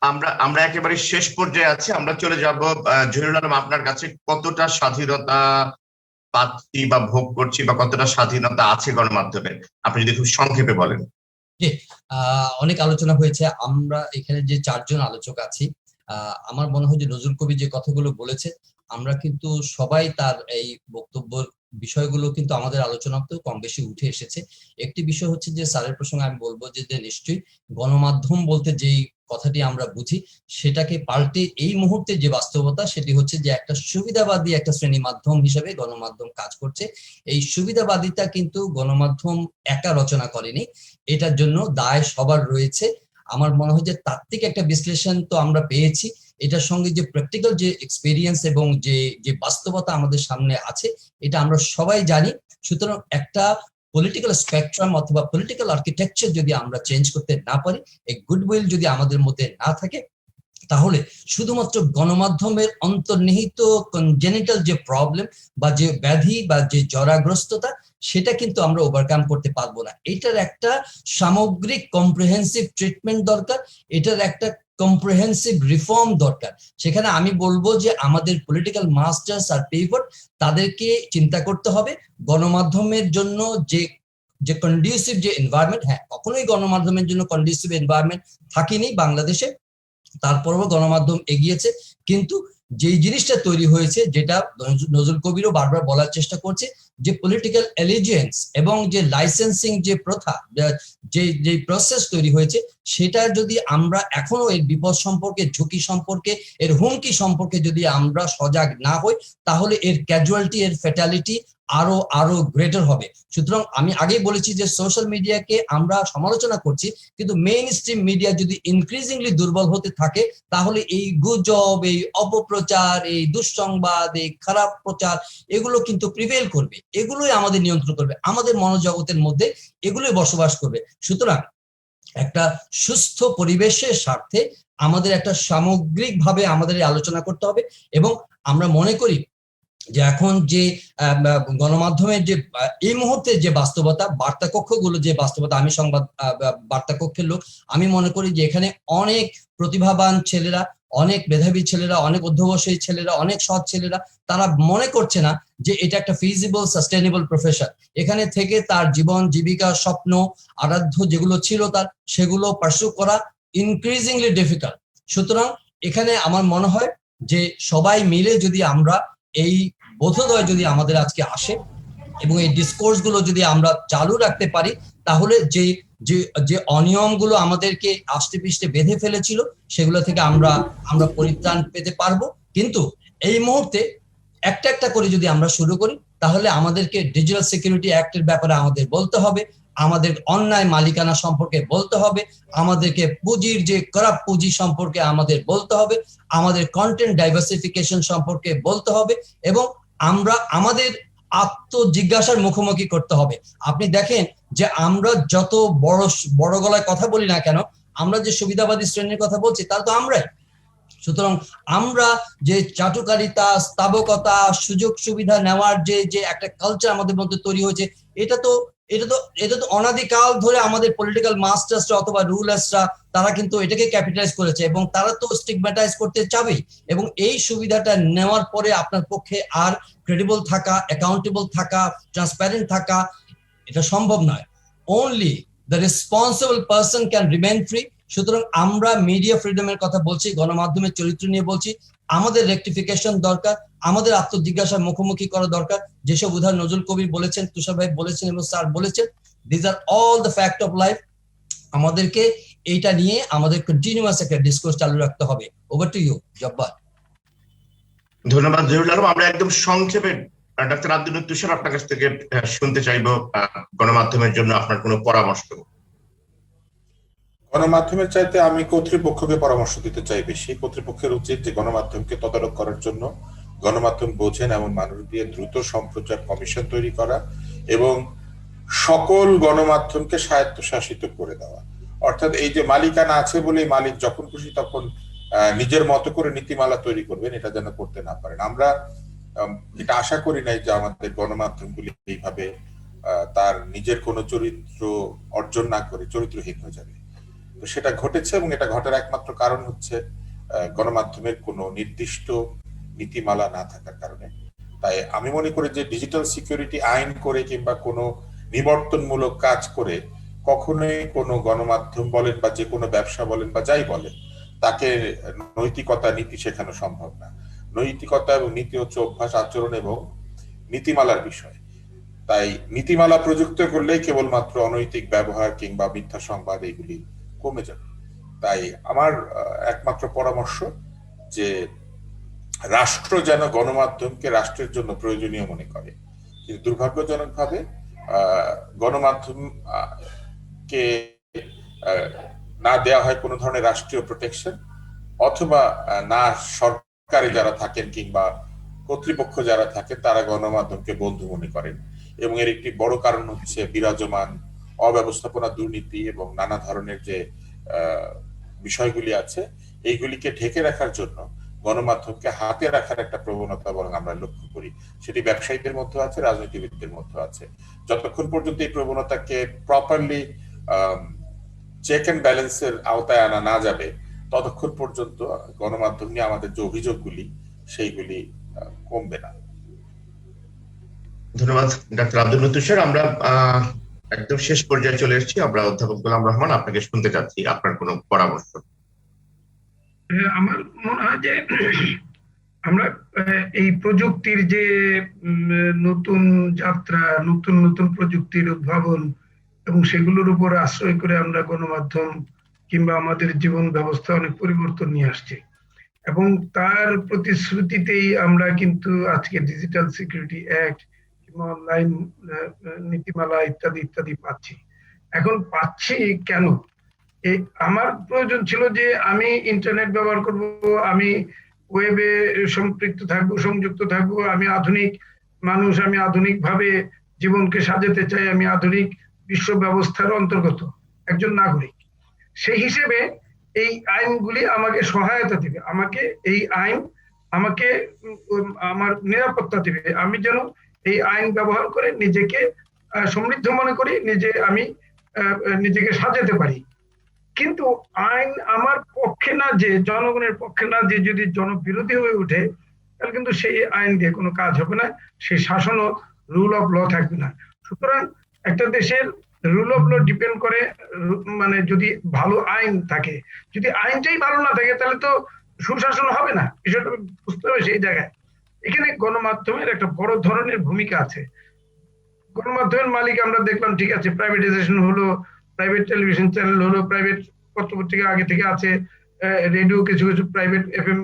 আমরা আমরা একেবারে শেষ পর্যায়ে আছি, আমরা চলে যাব জহিরুল আলম আপনার কাছে। কতটা স্বাধীনতা পাচ্ছি বা ভোগ করছি, বা কতটা স্বাধীনতা আছে গণমাধ্যমে, আপনি যদি খুব সংক্ষেপে বলেন। অনেক আলোচনা হয়েছে, আমরা এখানে যে 4 জন আলোচক আছি, আমার মনে হয় যে নজরুল কবির যে কথাগুলো বলেছে, আমরা কিন্তু সবাই তার এই বক্তব্যের বিষয়গুলো কিন্তু আমাদের আলোচনাতেও কম বেশি উঠে এসেছে। একটি বিষয় হচ্ছে যে স্যারের প্রসঙ্গে আমি বলবো যে নিশ্চয়ই গণমাধ্যম বলতে যেই কথাটি আমরা বুঝি, সেটাকে পাল্টে এই মুহূর্তে যে বাস্তবতা, সেটি হচ্ছে যে একটা সুবিধাবাদী একটা শ্রেণী মাধ্যম হিসেবে গণমাধ্যম কাজ করছে। এই সুবিধাবাদিতা কিন্তু গণমাধ্যম একা রচনা করেনি, এটার জন্য দায় সবার রয়েছে। আমার মনে হয় যে তাত্ত্বিক একটা বিশ্লেষণ তো আমরা পেয়েছি, এটার সঙ্গে যে প্র্যাকটিক্যাল যে এক্সপেরিয়েন্স এবং যে বাস্তবতা আমাদের সামনে আছে, এটা আমরা সবাই জানি। সুতরাং একটা পলিটিক্যাল স্পেকট্রাম অথবা পলিটিক্যাল আর্কিটেকচার যদি আমরা চেঞ্জ করতে না পারি, এই গুডউইল যদি আমাদের মধ্যে না থাকে, তাহলে শুধুমাত্র গণমাধ্যমের অন্তর্নিহিত কনজেনিটাল যে প্রবলেম বা যে ব্যাধি বা যে জরাগ্রস্ততা, সেটা কিন্তু আমরা ওভারকাম করতে পারবো না। এটার একটা সামগ্রিক কম্প্রিহেন্সিভ ট্রিটমেন্ট দরকার, এটার একটা কম্প্রিহেন্সিভ রিফর্ম দরকার। সেখানে আমি বলবো যে আমাদের পলিটিক্যাল মাস্টার্স আর পিভট, তাদেরকে চিন্তা করতে হবে গণমাধ্যমের জন্য যে কন্ডিউসিভ যে এনভায়রনমেন্ট, হ্যাঁ কখনোই গণমাধ্যমের জন্য কন্ডিউসিভ এনভায়রনমেন্ট থাকেনি বাংলাদেশে, তারপরেও গণমাধ্যম এগিয়েছে। কিন্তু যেই জিনিসটা তৈরি হয়েছে, যেটা নজরুল কবিরও বারবার বলার চেষ্টা করছে, যে পলিটিক্যাল এলিজিয়েন্স এবং যে লাইসেন্সিং যে প্রথা, যে প্রসেস তৈরি হয়েছে, সেটা যদি আমরা এখনো এর বিপদ সম্পর্কে, ঝুঁকি সম্পর্কে, এর হুমকি সম্পর্কে যদি আমরা সজাগ না হই, তাহলে এর ক্যাজুয়ালিটি, এর ফ্যাটালিটি আরো গ্রেটার হবে। সুতরাং আমি আগেই বলেছি যে সোশ্যাল মিডিয়াকে আমরা সমালোচনা করছি, কিন্তু মেইন স্ট্রিম মিডিয়া যদি ইনক্রিজিংলি দুর্বল হতে থাকে, তাহলে এই গুজব, এই অপপ্রচার, এই দুঃসংবাদ, এই খারাপ প্রচার, এগুলো কিন্তু প্রিভেল করবে, এগুলোই আমাদের নিয়ন্ত্রণ করবে, আমাদের মনোজগতের মধ্যে এগুলোই বসবাস করবে। সুতরাং একটা সুস্থ পরিবেশের স্বার্থে আমাদের একটা সামগ্রিকভাবে আমাদের আলোচনা করতে হবে। এবং আমরা মনে করি যে এখন যে গণমাধ্যমের যে এই মুহূর্তে যে বাস্তবতা, বার্তা কক্ষগুলো যে বাস্তবতা, আমি সংবাদ বার্তা কক্ষের লোক, আমি মনে করি যে এখানে অনেক প্রতিভাবান ছেলেরা, অনেক মেধাবী ছেলেরা, অনেক অধ্যবসায়ী ছেলেরা, অনেক সৎ ছেলেরা, তারা মনে করছে না যে এটা একটা ফিজিবল সাস্টেনেবল প্রফেশন। এখানে থেকে তার জীবন জীবিকা, স্বপ্ন, আরাধ্য যেগুলো ছিল তার, সেগুলো পার্সু করা ইনক্রিজিংলি ডিফিকাল্ট। সুতরাং এখানে আমার মনে হয় যে সবাই মিলে যদি আমরা এই বোধোদয় যদি আমাদের আজকে আসে এবং এই ডিসকোর্স গুলো যদি আমরা চালু রাখতে পারি, তাহলে যে অনিয়মগুলো আমাদেরকে আষ্টে পৃষ্ঠে বেঁধে ফেলেছিল, সেগুলো থেকে আমরা পরিত্রাণ পেতে পারবো। কিন্তু এই মুহূর্তে একটা একটা করে যদি আমরা শুরু করি, তাহলে আমাদেরকে ডিজিটাল সিকিউরিটি অ্যাক্টের ব্যাপারে আমাদের বলতে হবে, আমাদের অন্যায় মালিকানা সম্পর্কে বলতে হবে, আমাদেরকে পুঁজির যে করাপ্ট পুঁজি সম্পর্কে আমাদের বলতে হবে, আমাদের কন্টেন্ট ডাইভার্সিফিকেশন সম্পর্কে বলতে হবে, এবং আমরা আমাদের আত্মজিজ্ঞাসার মুখোমুখি করতে হবে। আপনি দেখেন যে আমরা যত বড় বড় গলায় কথা বলি না কেন, আমরা যে সুবিধাবাদী শ্রেণীর কথা বলছি তারা তো আমরাই। সুতরাং আমরা যে চাটুকারিতা, স্থাবকতা, সুযোগ সুবিধা নেওয়ার যে একটা কালচার আমাদের মধ্যে তৈরি হয়েছে, এটা তো অনাদিকাল ধরে আমাদের পলিটিক্যাল মাস্টার্সরা অথবা রুলার্সরা তারা কিন্তু এটাকে ক্যাপিটালাইজ করেছে, এবং তারা তো স্টিগম্যাটাইজ করতে চাবেই। এবং এই সুবিধাটা নেওয়ার পরে আপনার পক্ষে আর ক্রেডিবল থাকা, অ্যাকাউন্টেবল থাকা, ট্রান্সপারেন্ট থাকা এটা সম্ভব নয়। Only the responsible person can remain free. সুতরাং আমরা মিডিয়া ফ্রিডমের কথা বলছি, গণমাধ্যমের চরিত্র নিয়ে বলছি, আমাদের রেকটিফিকেশন দরকার, আমাদের আত্মজিজ্ঞাসার মুখোমুখি করা দরকার। যেসব উদাহরণ নজরুল কবির বলেছেন, তুষার ভাই বলেছেন এবং স্যার বলেছেন, this are all the fact of life. আমাদেরকে এইটা নিয়ে আমাদের কন্টিনিউয়াস একটা ডিসকোর্স চালু রাখতে হবে। Over to you Jabbar. ধন্যবাদ জহিরুল আলম। আমরা একদম সংক্ষেপে ডাক্তার আব্দুল তুষার আপনার কাছ থেকে শুনতে চাইবো গণমাধ্যমের জন্য আপনার কোনো পরামর্শ। গণমাধ্যমের চাইতে আমি কর্তৃপক্ষকে পরামর্শ দিতে চাই বেশি। কর্তৃপক্ষের উচিত যে গণমাধ্যমকে তদারক করার জন্য গণমাধ্যম বোঝেন এমন মানুষ দিয়ে দ্রুত সম্প্রচার কমিশন তৈরি করা এবং সকল গণমাধ্যমকে স্বায়ত্তশাসিত করে দেওয়া। অর্থাৎ এই যে মালিকানা আছে বলে মালিক যখন খুশি তখন নিজের মতো করে নীতিমালা তৈরি করবেন, এটা যেন করতে না পারেন। আমরা এটা আশা করি নাই যে আমাদের গণমাধ্যমগুলি এইভাবে তার নিজের কোনো চরিত্র অর্জন না করে চরিত্রহীন হয়ে যাবে। তো সেটা ঘটেছে এবং এটা ঘটার একমাত্র কারণ হচ্ছে গণমাধ্যমের কোনো নির্দিষ্ট নীতিমালা না থাকার কারণে। তাই আমি মনে করি যে ডিজিটাল সিকিউরিটি আইন করে কিংবা কোনো নিবর্তনমূলক কাজ করে কখনোই কোনো গণমাধ্যম বলেন বা যে কোনো ব্যবসা বলেন বা যাই বলেন তাকে নৈতিকতা নীতি শেখানো সম্ভব না। নৈতিকতা এবং নীতি হচ্ছে অভ্যাস, আচরণ এবং নীতিমালার বিষয়। তাই নীতিমালা প্রযুক্ত করলেই কেবলমাত্র অনৈতিক ব্যবহার কিংবা মিথ্যা সংবাদ এগুলি কমে যাবে। তাই আমার একমাত্র পরামর্শ যে রাষ্ট্র যেন গণমাধ্যমকে রাষ্ট্রের জন্য প্রয়োজনীয় মনে করে, কিন্তু দুর্ভাগ্যজনকভাবে গণমাধ্যমকে না দেওয়া হয় কোনো ধরনের রাষ্ট্রীয় প্রোটেকশন, অথবা না সরকারে যারা থাকেন কিংবা কর্তৃপক্ষ যারা থাকেন তারা গণমাধ্যমকে বন্ধু মনে করেন। এবং এর একটি বড় কারণ হচ্ছে বিরাজমান অব্যবস্থাপনা, দুর্নীতি এবং নানা ধরনের যে বিষয়গুলি আছে এইগুলিকে ঢেকে রাখার জন্য গণমাধ্যমকে হাতে রাখার একটা প্রবণতা বরং আমরা লক্ষ্য করি। সেটি ব্যবসায়ীদের মধ্যে আছে, রাজনীতিবিদদের মধ্যে আছে। যতক্ষণ পর্যন্ত এই প্রবণতাকে প্রপারলি চেক এন্ড ব্যালেন্সের আওতায় আনা না যাবে ততক্ষণ পর্যন্ত গণমাধ্যম নিয়ে আমাদের যে অভিযোগগুলি সেইগুলি কমবে না। ধন্যবাদ ডাক্তার আব্দুল তুষার। আমরা একদম শেষ পর্যায়ে চলে এসেছি। আমরা অধ্যাপক গোলাম রহমান আপনাকে শুনতে চাচ্ছি আপনার কোনো পরামর্শ। আমার মনে হয় যে আমরা এই প্রযুক্তির যে নতুন যাত্রা, নতুন নতুন প্রযুক্তির উদ্ভাবন এবং সেগুলোর উপর আশ্রয় করে আমরা গণমাধ্যম কিংবা আমাদের জীবন ব্যবস্থা অনেক পরিবর্তন নিয়ে আসছি, এবং তার প্রতিশ্রুতিতেই আমরা কিন্তু আজকে ডিজিটাল সিকিউরিটি অ্যাক্ট কিংবা অনলাইন নীতিমালা ইত্যাদি ইত্যাদি পাচ্ছি। এখন পাচ্ছি কেন? আমার প্রয়োজন ছিল যে আমি ইন্টারনেট ব্যবহার করব, আমি ওয়েবে সম্পৃক্ত থাকবো, সংযুক্ত থাকবো, আমি আধুনিক মানুষ, আমি আধুনিক ভাবে জীবনকে সাজাতে চাই, আমি আধুনিক বিশ্ব ব্যবস্থার অন্তর্গত একজন নাগরিক। সেই হিসেবে এই আইনগুলি আমাকে সহায়তা দিবে, আমাকে এই আইন আমাকে আমার নিরাপত্তা দিবে, আমি যেন এই আইন ব্যবহার করে নিজেকে সমৃদ্ধ মনে করি, আমি নিজেকে সাজাতে পারি। কিন্তু আইন আমার পক্ষে না যে, জনগণের পক্ষে না যে যদি জনবিরোধী হয়ে ওঠে তাহলে কিন্তু সেই আইন দিয়ে কোনো কাজ হবে না, সেই শাসনও রুল অফ ল থাকবে না। সুতরাং একটা দেশের রুল অফ ল ডিপেন্ড করে মানে যদি ভালো আইন থাকে, যদি আইনটাই ভালো না থাকে তাহলে তো সুশাসন হবে না। বিষয়টা বুঝতে হবে সেই জায়গায়। এখানে গণমাধ্যমের একটা বড় ধরনের ভূমিকা আছে। গণমাধ্যমের মালিক আমরা দেখলাম, ঠিক আছে, প্রাইভেটাইজেশন হলো, প্রাইভেট টেলিভিশন চ্যানেল হলো, প্রাইভেট পত্রপত্রিকা আগে থেকে আছে, রেডিও কিছু কিছু প্রাইভেট FM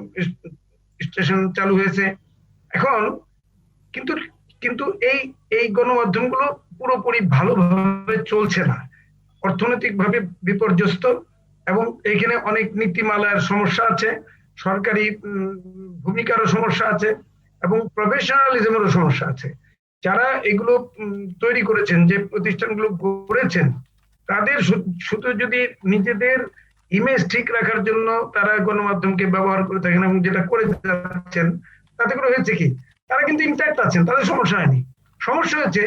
স্টেশন চালু হয়েছে এখন। কিন্তু কিন্তু এই গণমাধ্যমগুলো পুরোপুরি ভালোভাবে চলছে না, অর্থনৈতিকভাবে বিপর্যস্ত, এবং এখানে অনেক নীতিমালার সমস্যা আছে, সরকারি ভূমিকারও সমস্যা আছে, এবং প্রফেশনালিজমেরও সমস্যা আছে। যারা এগুলো তৈরি করেছেন, যে প্রতিষ্ঠানগুলো গড়েছেন, তাদের শুধু যদি নিজেদের ইমেজ ঠিক রাখার জন্য তারা গণমাধ্যমকে ব্যবহার করে থাকেন এবং যেটা করে যাচ্ছেন, তাতে করে হয়েছে কি, তারা কিন্তু ইনট্যাক্ট আছেন, তাদের সমস্যা হয়নি। সমস্যা হচ্ছে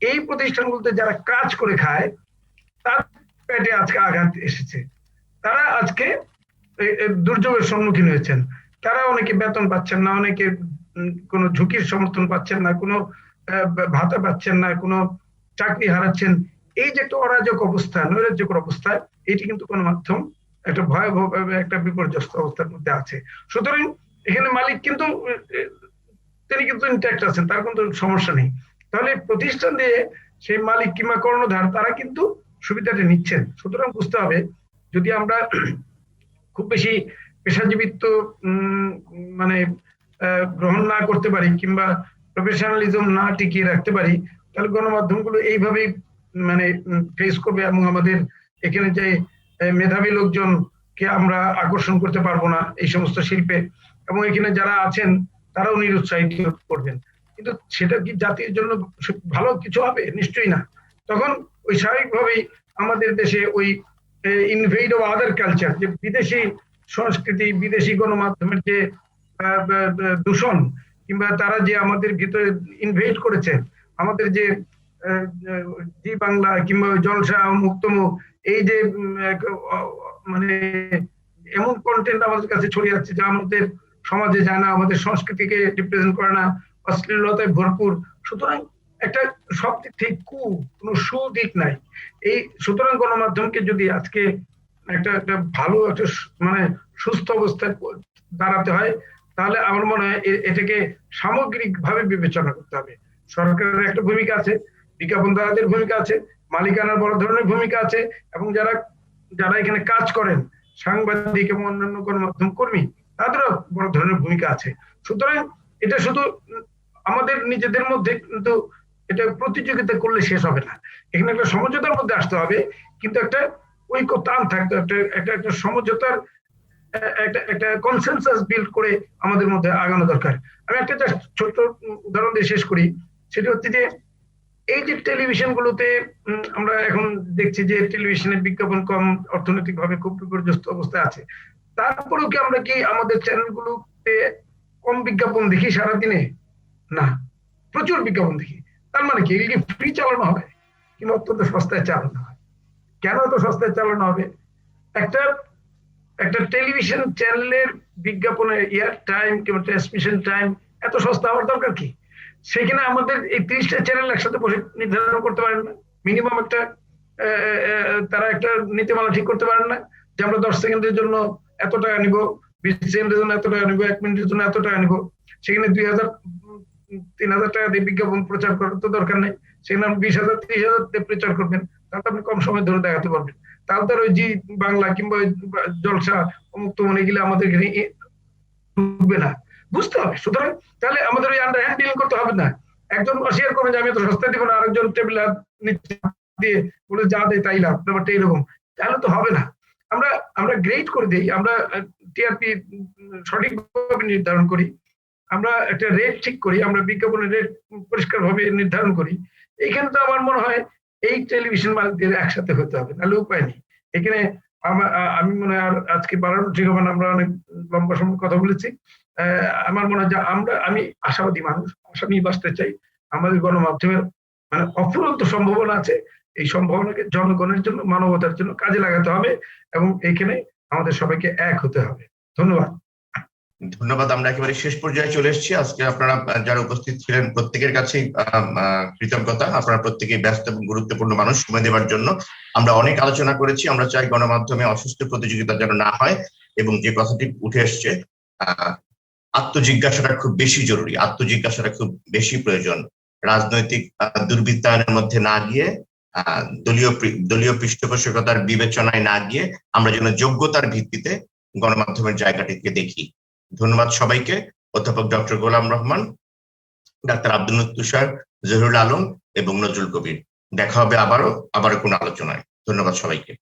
এই প্রতিষ্ঠানগুলোতে যারা কাজ করে খায়, তার পেটে আজকে আঘাত এসেছে, তারা আজকে দুর্যোগের সম্মুখীন হয়েছেন। তারা অনেকে বেতন পাচ্ছেন না, অনেকে কোনো ঝুঁকির সমর্থন পাচ্ছেন না, কোনো ভাতা পাচ্ছেন না, কোনো চাকরি হারাচ্ছেন। এই যে একটা অরাজক অবস্থা, নৈরাজ্যকর অবস্থা, এটি কিন্তু গণমাধ্যম একটা ভয়াবহ একটা বিপর্যস্ত অবস্থার মধ্যে আছে। সুতরাং এখানে মালিক কিন্তু তিনি কিন্তু ইনট্যাক্ট আছেন, তার কিন্তু সমস্যা নেই। তাহলে প্রতিষ্ঠান দিয়ে সেই মালিক কিংবা কর্ণধার তারা কিন্তু সুবিধাটা নিচ্ছেন। সুতরাং বুঝতে হবে, যদি আমরা খুব বেশি পেশাজীবিত্ব মানে গ্রহণ না করতে পারি কিংবা প্রফেশনালিজম না টিকিয়ে রাখতে পারি, তাহলে গণমাধ্যমগুলো এইভাবেই মানে ফেস করবে, এবং আমাদের এখানে যে মেধাবী লোকজনকে আমরা আকর্ষণ করতে পারবো না এই সমস্ত শিল্পে, এবং এখানে যারা আছেন তারাও নিরুৎসাহিত করবেন। কিন্তু সেটা কি জাতির জন্য ভালো কিছু হবে? নিশ্চয়ই না। তখন ওই স্বাভাবিকভাবেই আমাদের দেশে ওই ইনভেড অফ আদার কালচার, যে বিদেশি সংস্কৃতি, বিদেশি গণমাধ্যমের যে দূষণ, কিংবা তারা যে আমাদের ভিতরে ইনভেড করেছে, আমাদের যে জি বাংলা কিংবা জলসা মুক্তমুখ, এই যে মানে এমন কন্টেন্ট আমাদের কাছে ছড়িয়ে যাচ্ছে যা আমাদের সমাজে যায় না, আমাদের সংস্কৃতিকে রিপ্রেজেন্ট করে না, অশ্লীলতায় ভরপুর। সুতরাং একটা সব দিক থেকে কোনো সুদিক নাই এই। সুতরাং গণমাধ্যমকে যদি আজকে একটা ভালো একটা মানে সুস্থ অবস্থায় দাঁড়াতে হয়, তাহলে আমার মনে হয় এটাকে সামগ্রিকভাবে বিবেচনা করতে হবে। সরকারের একটা ভূমিকা আছে, বিজ্ঞাপনদাতাদের ভূমিকা আছে, মালিকানার বড় ধরনের ভূমিকা আছে, এবং যারা এখানে কাজ করেন, সাংবাদিক এবং অন্যান্য গণমাধ্যম কর্মী, তাদেরও বড় ধরনের ভূমিকা আছে। সুতরাং এটা শুধু আমাদের নিজেদের মধ্যে কিন্তু এটা প্রতিযোগিতা করলে শেষ হবে না, এখানে একটা সমঝোতার মধ্যে আসতে হবে, কিন্তু একটা ঐক্যতান থাকতে, একটা সমঝোতার একটা কনসেনসাস বিল্ড করে আমাদের মধ্যে আগানো দরকার। আমি একটা জাস্ট ছোট্ট উদাহরণ দিয়ে শেষ করি, সেটা হচ্ছে যে এই যে টেলিভিশন গুলোতে আমরা এখন দেখছি যে টেলিভিশনের বিজ্ঞাপন কম, অর্থনৈতিক ভাবে খুব বিপর্যস্ত অবস্থায় আছে, তারপরেও কি আমরা কি আমাদের চ্যানেলগুলোতে কম বিজ্ঞাপন দেখি সারাদিনে? না, প্রচুর বিজ্ঞাপন দেখি। তার মানে কি এগুলি ফ্রি চালানো হয় কিংবা অত্যন্ত সস্তায় চালানো হয়? কেন এত সস্তায় চালানো হবে? একটা টেলিভিশন চ্যানেলের বিজ্ঞাপনের ইয়ার টাইম কিংবা ট্রান্সমিশন টাইম এত সস্তা হওয়ার দরকার কি? সেখানে আমাদের এই 30টা চ্যানেল একসাথে বসে নির্ধারণ করতে পারেন না? মিনিমাম একটা তারা একটা নীতিমালা ঠিক করতে পারেন না যে আমরা 10 সেকেন্ডের জন্য এত টাকা নিব, 20 সেকেন্ডের জন্য এত টাকা নিব, 1 মিনিটের জন্য এত টাকা নিব? সেখানে 2000-3000 টাকা দিয়ে বিজ্ঞাপন প্রচার করার তো দরকার নেই। সেখানে আপনি 20,000-30,000 দিয়ে প্রচার করবেন, তাহলে আপনি কম সময় ধরে দেখাতে পারবেন। তাহলে তো ওই জি বাংলা কিংবা জলসা মুক্ত মনে গেলে আমাদের এখানে ঢুকবে না, বুঝতে হবে। সুতরাং তাহলে আমাদের ওই আন্ডার হ্যান্ড ডিলিং করতে হবে না। একজন অস্বীকার করবেন যে আমি তো সস্তা দিব না, আরেকজন টেবিল দিয়ে বলে যা দেয় তাই লাভ, ব্যাপারটা এরকম, তাহলে তো হবে না। আমরা গ্রেড করে দিই, আমরা টিআরপি সঠিকভাবে নির্ধারণ করি, আমরা একটা রেট ঠিক করি, আমরা বিজ্ঞাপনের রেট পরিষ্কারভাবে নির্ধারণ করি। এইখানে তো আমার মনে হয় এই টেলিভিশন মালিকদের একসাথে হতে হবে, নাহলে উপায় নেই। এখানে আমি মনে হয় আর আজকে বাড়ানো ঠিক হবে না, আমরা অনেক লম্বা সময় কথা বলেছি। আমার মনে হয় যে আমি আশাবাদী মানুষ, আশা নিয়ে বাঁচতে চাই। আমাদের গণমাধ্যমের মানে অফুরন্ত সম্ভাবনা আছে, এই সম্ভাবনাকে জনগণের জন্য, মানবতার জন্য কাজে লাগাতে হবে, এবং এখানে আমাদের সবাইকে এক হতে হবে। ধন্যবাদ। আমরা একেবারে শেষ পর্যায়ে চলে এসেছি। আজকে আপনারা যারা উপস্থিত ছিলেন প্রত্যেকের কাছেই কৃতজ্ঞতা। আপনারা প্রত্যেকেই ব্যস্ত এবং গুরুত্বপূর্ণ মানুষ, সময় দেওয়ার জন্য। আমরা অনেক আলোচনা করেছি। আমরা চাই গণমাধ্যমে অসুস্থ প্রতিযোগিতা যেন না হয়, এবং যে কথাটি উঠে এসছে আত্মজিজ্ঞাসাটা খুব বেশি জরুরি, আত্মজিজ্ঞাসাটা খুব বেশি প্রয়োজন। রাজনৈতিক দুর্বৃত্তায়নের মধ্যে না গিয়ে, দলীয় পৃষ্ঠপোষকতার বিবেচনায় না গিয়ে আমরা যেন যোগ্যতার ভিত্তিতে গণমাধ্যমের জায়গাটিকে দেখি। ধন্যবাদ সবাইকে। অধ্যাপক ডক্টর গোলাম রহমান, ডাক্তার আব্দুল তুষার, জহিরুল আলম এবং নজরুল কবির। দেখা হবে আবারও কোনো আলোচনায়। ধন্যবাদ সবাইকে।